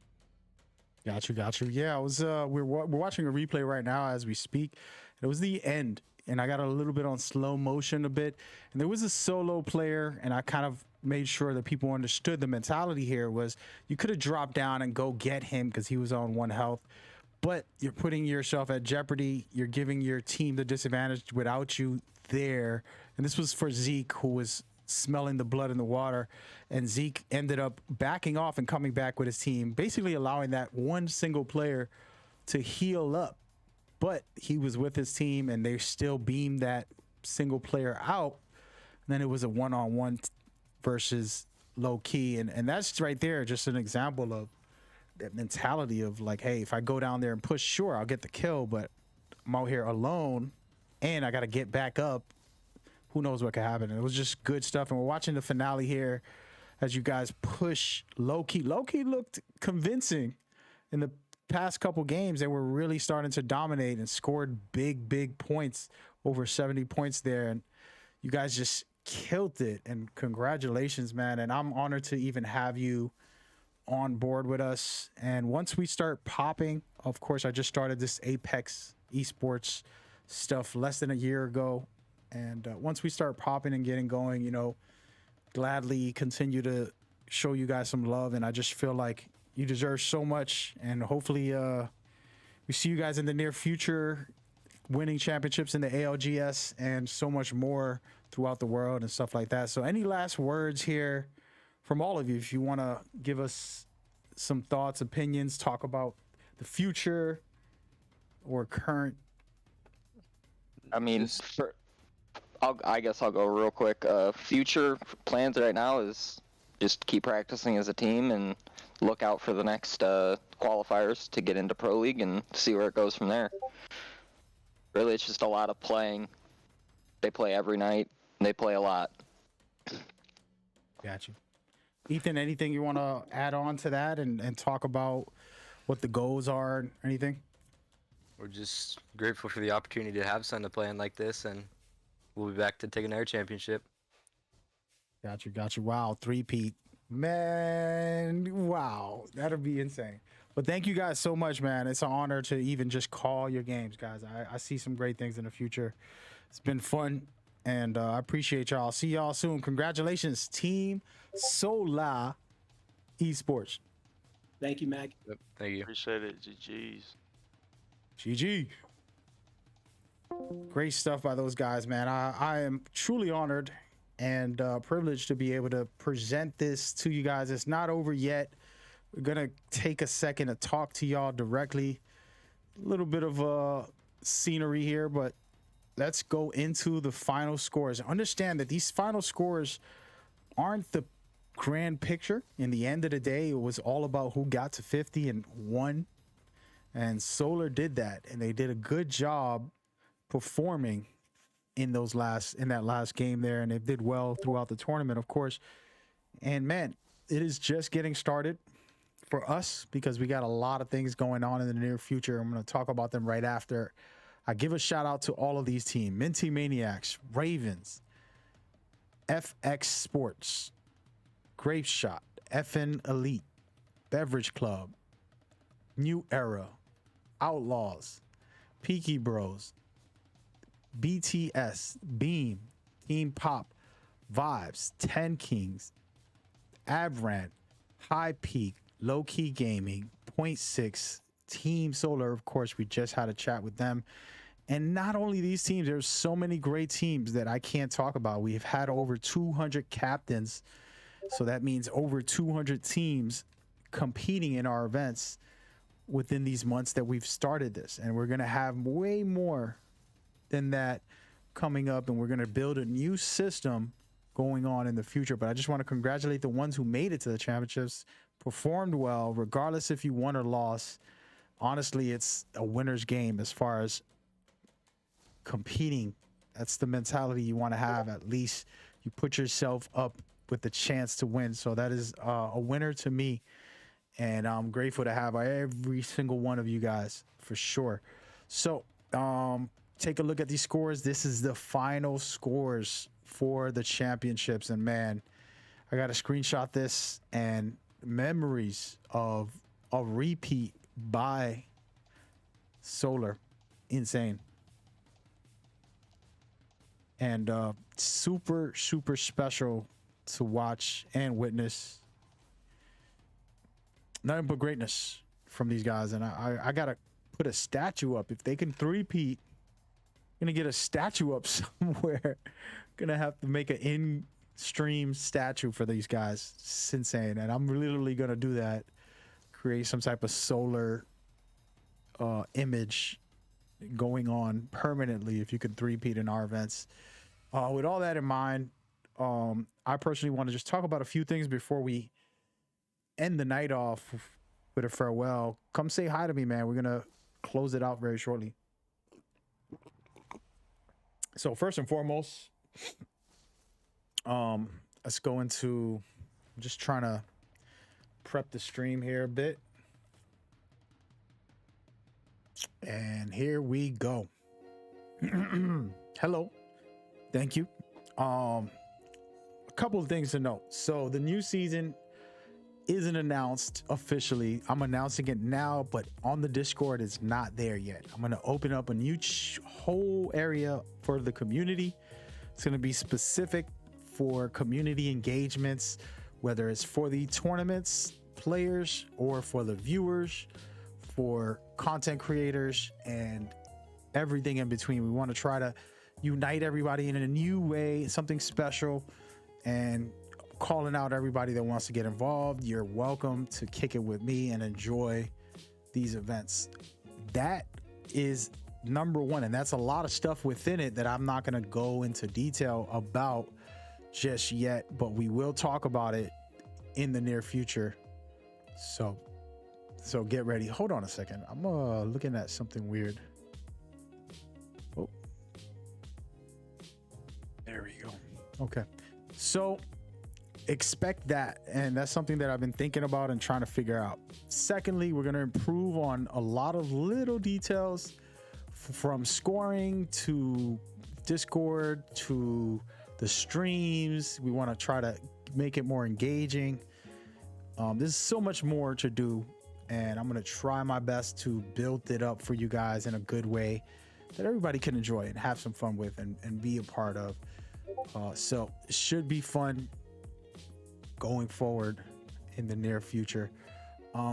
Got you. Yeah, I was. We're watching a replay right now as we speak. It was the end, and I got a little bit on slow motion a bit, and there was a solo player, and I kind of made sure that people understood the mentality here was you could have dropped down and go get him because he was on 1 health, but you're putting yourself at jeopardy. You're giving your team the disadvantage without you there, and this was for Zeke, who was smelling the blood in the water, and Zeke ended up backing off and coming back with his team, basically allowing that one single player to heal up. But he was with his team and they still beamed that single player out. And then it was a one-on-one versus low key, and that's right there just an example of that mentality of like, hey, if I go down there and push, sure, I'll get the kill, but I'm out here alone and I got to get back up. Who knows what could happen? And it was just good stuff. And we're watching the finale here as you guys push low-key. Low-key looked convincing in the past couple games. They were really starting to dominate and scored big points, over 70 points there. And you guys just killed it. And congratulations, man. And I'm honored to even have you on board with us. And once we start popping, of course, I just started this Apex esports stuff less than a year ago. And once we start popping and getting going, gladly continue to show you guys some love. And I just feel like you deserve so much. And hopefully we see you guys in the near future winning championships in the ALGS and so much more throughout the world and stuff like that. So any last words here from all of you, if you want to give us some thoughts, opinions, talk about the future or current. I mean, I guess I'll go real quick. Future plans right now is just keep practicing as a team and look out for the next qualifiers to get into Pro League and see where it goes from there. Really, it's just a lot of playing. They play every night. They play a lot. Got you. Ethan, anything you want to add on to that and talk about what the goals are and anything? We're just grateful for the opportunity to have Sun to play in like this, and we'll be back to take an air championship. Got you. Wow, 3-peat. Man, wow. That'll be insane. But thank you guys so much, man. It's an honor to even just call your games, guys. I see some great things in the future. It's been fun, and I appreciate y'all. See y'all soon. Congratulations, Team Solar Esports. Thank you, Mag. Yep, thank you. Appreciate it. GG's. GG. Great stuff by those guys, man. I am truly honored and privileged to be able to present this to you guys. It's not over yet. We're gonna take a second to talk to y'all directly. A little bit of scenery here, but let's go into the final scores. Understand that these final scores aren't the grand picture. In the end of the day, it was all about who got to 50 and won. And Solar did that, and they did a good job performing in that last game there, and they did well throughout the tournament, of course. And man, it is just getting started for us because we got a lot of things going on in the near future. I'm going to talk about them right after I give a shout out to all of these teams: Minty Maniacs, Ravens, FX Sports, Grape Shot, FN Elite, Beverage Club, New Era, Outlaws, Peaky Bros, BTS, Beam, Team Pop, Vibes, 10 Kings, Abrant, High Peak, Low Key Gaming, Point 6, Team Solar. Of course, we just had a chat with them. And not only these teams, there's so many great teams that I can't talk about. We've had over 200 captains. So that means over 200 teams competing in our events within these months that we've started this. And we're going to have way more than that coming up. And we're going to build a new system going on in the future. But I just want to congratulate the ones who made it to the championships, performed well, regardless if you won or lost. Honestly, it's a winner's game as far as competing. That's the mentality you want to have. At least you put yourself up with the chance to win. So that is a winner to me. And I'm grateful to have every single one of you guys for sure. So take a look at these scores. This is the final scores for the championships. And man, I got to screenshot this, and memories of a repeat by Solar. Insane. And super, super special to watch and witness. Nothing but greatness from these guys. And I got to put a statue up. If they can three-peat, I'm going to get a statue up somewhere. Going to have to make an in-stream statue for these guys. It's insane. And I'm literally going to do that. Create some type of Solar image going on permanently if you could three-peat in our events. With all that in mind, I personally want to just talk about a few things before we end the night off with a farewell. Come say hi to me, man. We're going to close it out very shortly. So first and foremost, let's go into, I'm just trying to prep the stream here a bit. And here we go. Hello. Thank you. A couple of things to note. So the new season isn't announced officially. I'm announcing it now, but on the Discord, it's not there yet. I'm going to open up a new whole area for the community. It's going to be specific for community engagements, whether it's for the tournaments, players, or for the viewers, for content creators, and everything in between. We want to try to unite everybody in a new way, something special, and calling out everybody that wants to get involved. You're welcome to kick it with me and enjoy these events. That is number one, and that's a lot of stuff within it that I'm not going to go into detail about just yet, but we will talk about it in the near future. So get ready. Hold on a second. I'm looking at something weird. Oh, there we go. Okay, so expect that, and that's something that I've been thinking about and trying to figure out. Secondly, we're going to improve on a lot of little details, from scoring to Discord to the streams. We want to try to make it more engaging. There's so much more to do, and I'm going to try my best to build it up for you guys in a good way that everybody can enjoy and have some fun with and be a part of. So it should be fun going forward in the near future.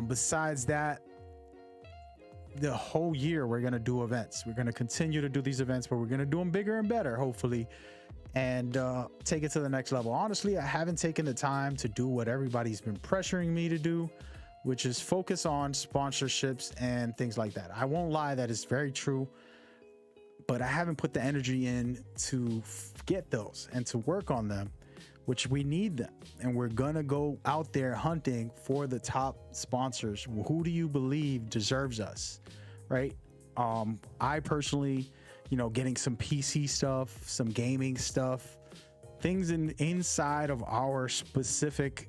Besides that, the whole year we're going to do events. We're going to continue to do these events, but we're going to do them bigger and better, hopefully, and take it to the next level. Honestly, I haven't taken the time to do what everybody's been pressuring me to do, which is focus on sponsorships and things like that. I won't lie, that is very true, but I haven't put the energy in to get those and to work on them. which we need them. And we're going to go out there hunting for the top sponsors. Who do you believe deserves us, right? I personally, getting some PC stuff, some gaming stuff, things inside of our specific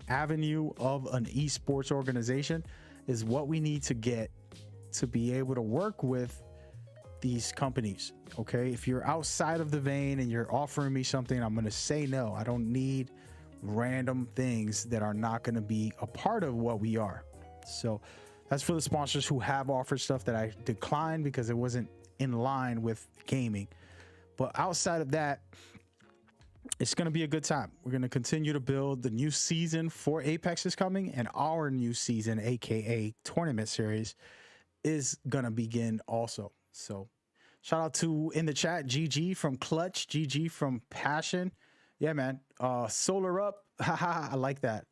avenue of an esports organization is what we need to get to be able to work with these companies. Okay, if you're outside of the vein and you're offering me something, I'm going to say no. I don't need random things that are not going to be a part of what we are. So that's for the sponsors who have offered stuff that I declined because it wasn't in line with gaming. But outside of that, it's going to be a good time. We're going to continue to build. The new season for Apex is coming, and our new season, aka tournament series, is going to begin also. So shout out to in the chat GG from Clutch, GG from Passion. Yeah, man. Solar Up. Haha, I like that.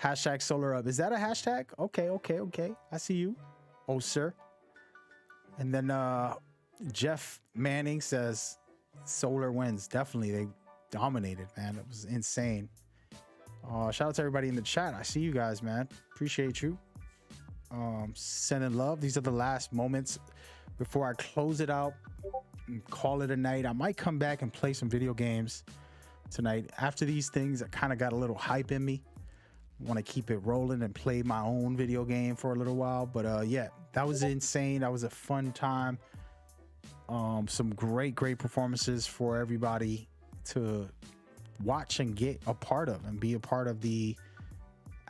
Hashtag Solar Up. Is that a hashtag? Okay. I see you. Oh, sir. And then Jeff Manning says Solar wins. Definitely. They dominated, man. It was insane. Shout out to everybody in the chat. I see you guys, man. Appreciate you. Sending love. These are the last moments before I close it out and call it a night. I might come back and play some video games tonight. After these things, I kind of got a little hype in me. Want to keep it rolling and play my own video game for a little while. But yeah, that was insane. That was a fun time. Some great performances for everybody to watch and get a part of and be a part of the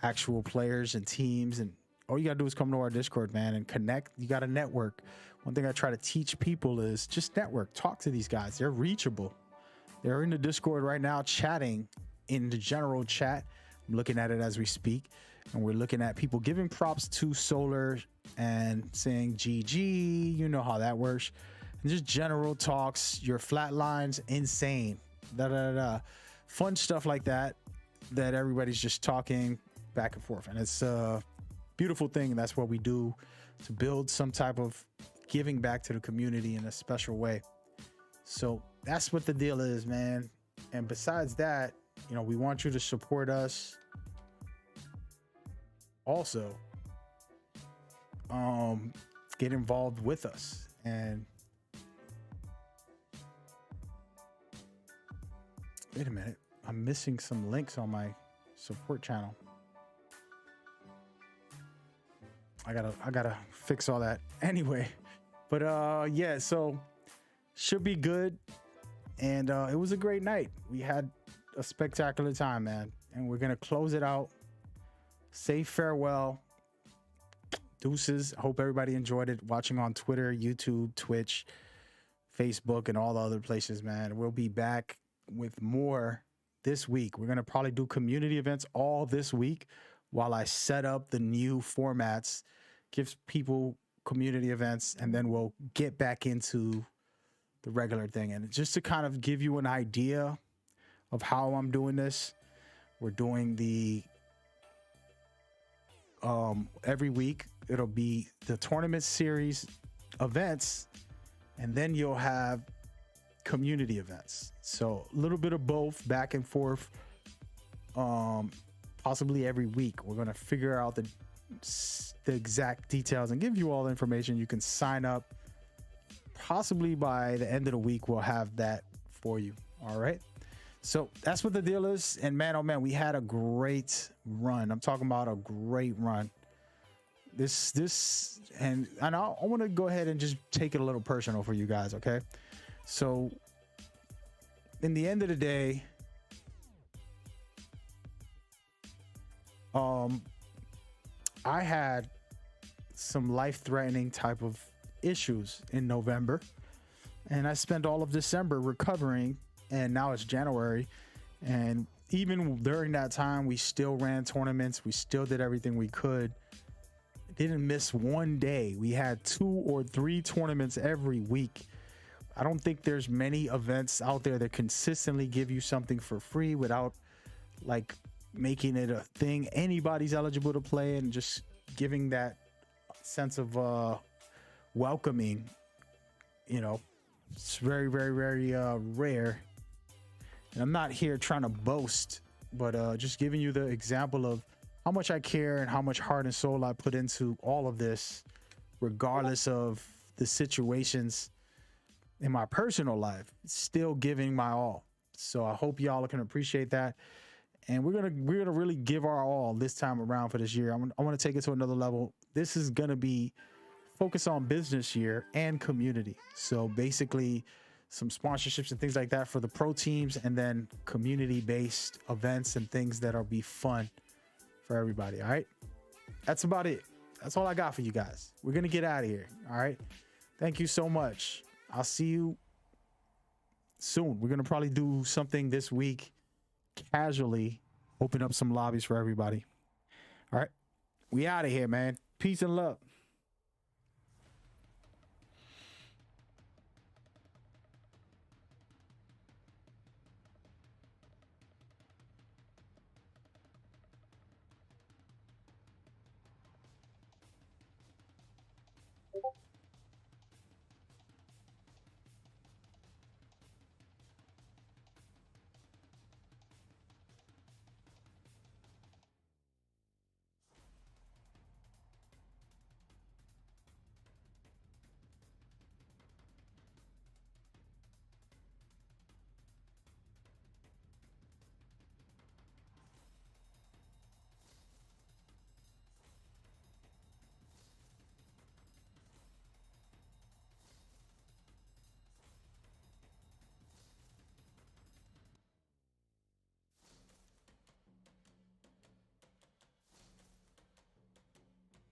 actual players and teams. And all you gotta do is come to our Discord, man, and connect. You gotta network. One thing I try to teach people is just network. Talk to these guys. They're reachable. They're in the Discord right now chatting in the general chat. I'm looking at it as we speak, and we're looking at people giving props to Solar and saying GG. You know how that works. And just general talks. Your flatlines, insane. Fun stuff like that everybody's just talking back and forth, and it's a beautiful thing. That's what we do to build some type of giving back to the community in a special way. So that's what the deal is, man. And besides that, we want you to support us also. Get involved with us. And wait a minute, I'm missing some links on my support channel. I gotta fix all that anyway. But yeah, so should be good. And it was a great night. We had a spectacular time, man. And we're gonna close it out. Say farewell. Deuces. I hope everybody enjoyed it watching on Twitter, YouTube, Twitch, Facebook, and all the other places, man. We'll be back with more this week. We're gonna probably do community events all this week while I set up the new formats, gives people community events, and then we'll get back into the regular thing. And just to kind of give you an idea of how I'm doing this, we're doing the every week it'll be the tournament series events, and then you'll have community events. So a little bit of both, back and forth, possibly every week. We're going to figure out the exact details and give you all the information. You can sign up. Possibly by the end of the week, we'll have that for you. All right. So that's what the deal is. And man, oh man, we had a great run. I'm talking about a great run. And I want to go ahead and just take it a little personal for you guys. Okay. So in the end of the day, I had some life-threatening type of issues in November, and I spent all of December recovering, and now it's January, and even during that time we still ran tournaments, we still did everything we could, didn't miss one day. We had 2 or 3 tournaments every week. I don't think there's many events out there that consistently give you something for free without like making it a thing anybody's eligible to play, and just giving that sense of welcoming. It's very rare And I'm not here trying to boast, but just giving you the example of how much I care and how much heart and soul I put into all of this, regardless of the situations in my personal life, still giving my all. So I hope y'all can appreciate that. And we're gonna really give our all this time around for this year. I want to take it to another level. This is gonna be focus on business year and community. So basically some sponsorships and things like that for the pro teams, and then community-based events and things that'll be fun for everybody. All right, that's about it. That's all I got for you guys. We're gonna get out of here. All right, thank you so much. I'll see you soon. We're gonna probably do something this week, casually open up some lobbies for everybody. All right, we out of here, man. Peace and love.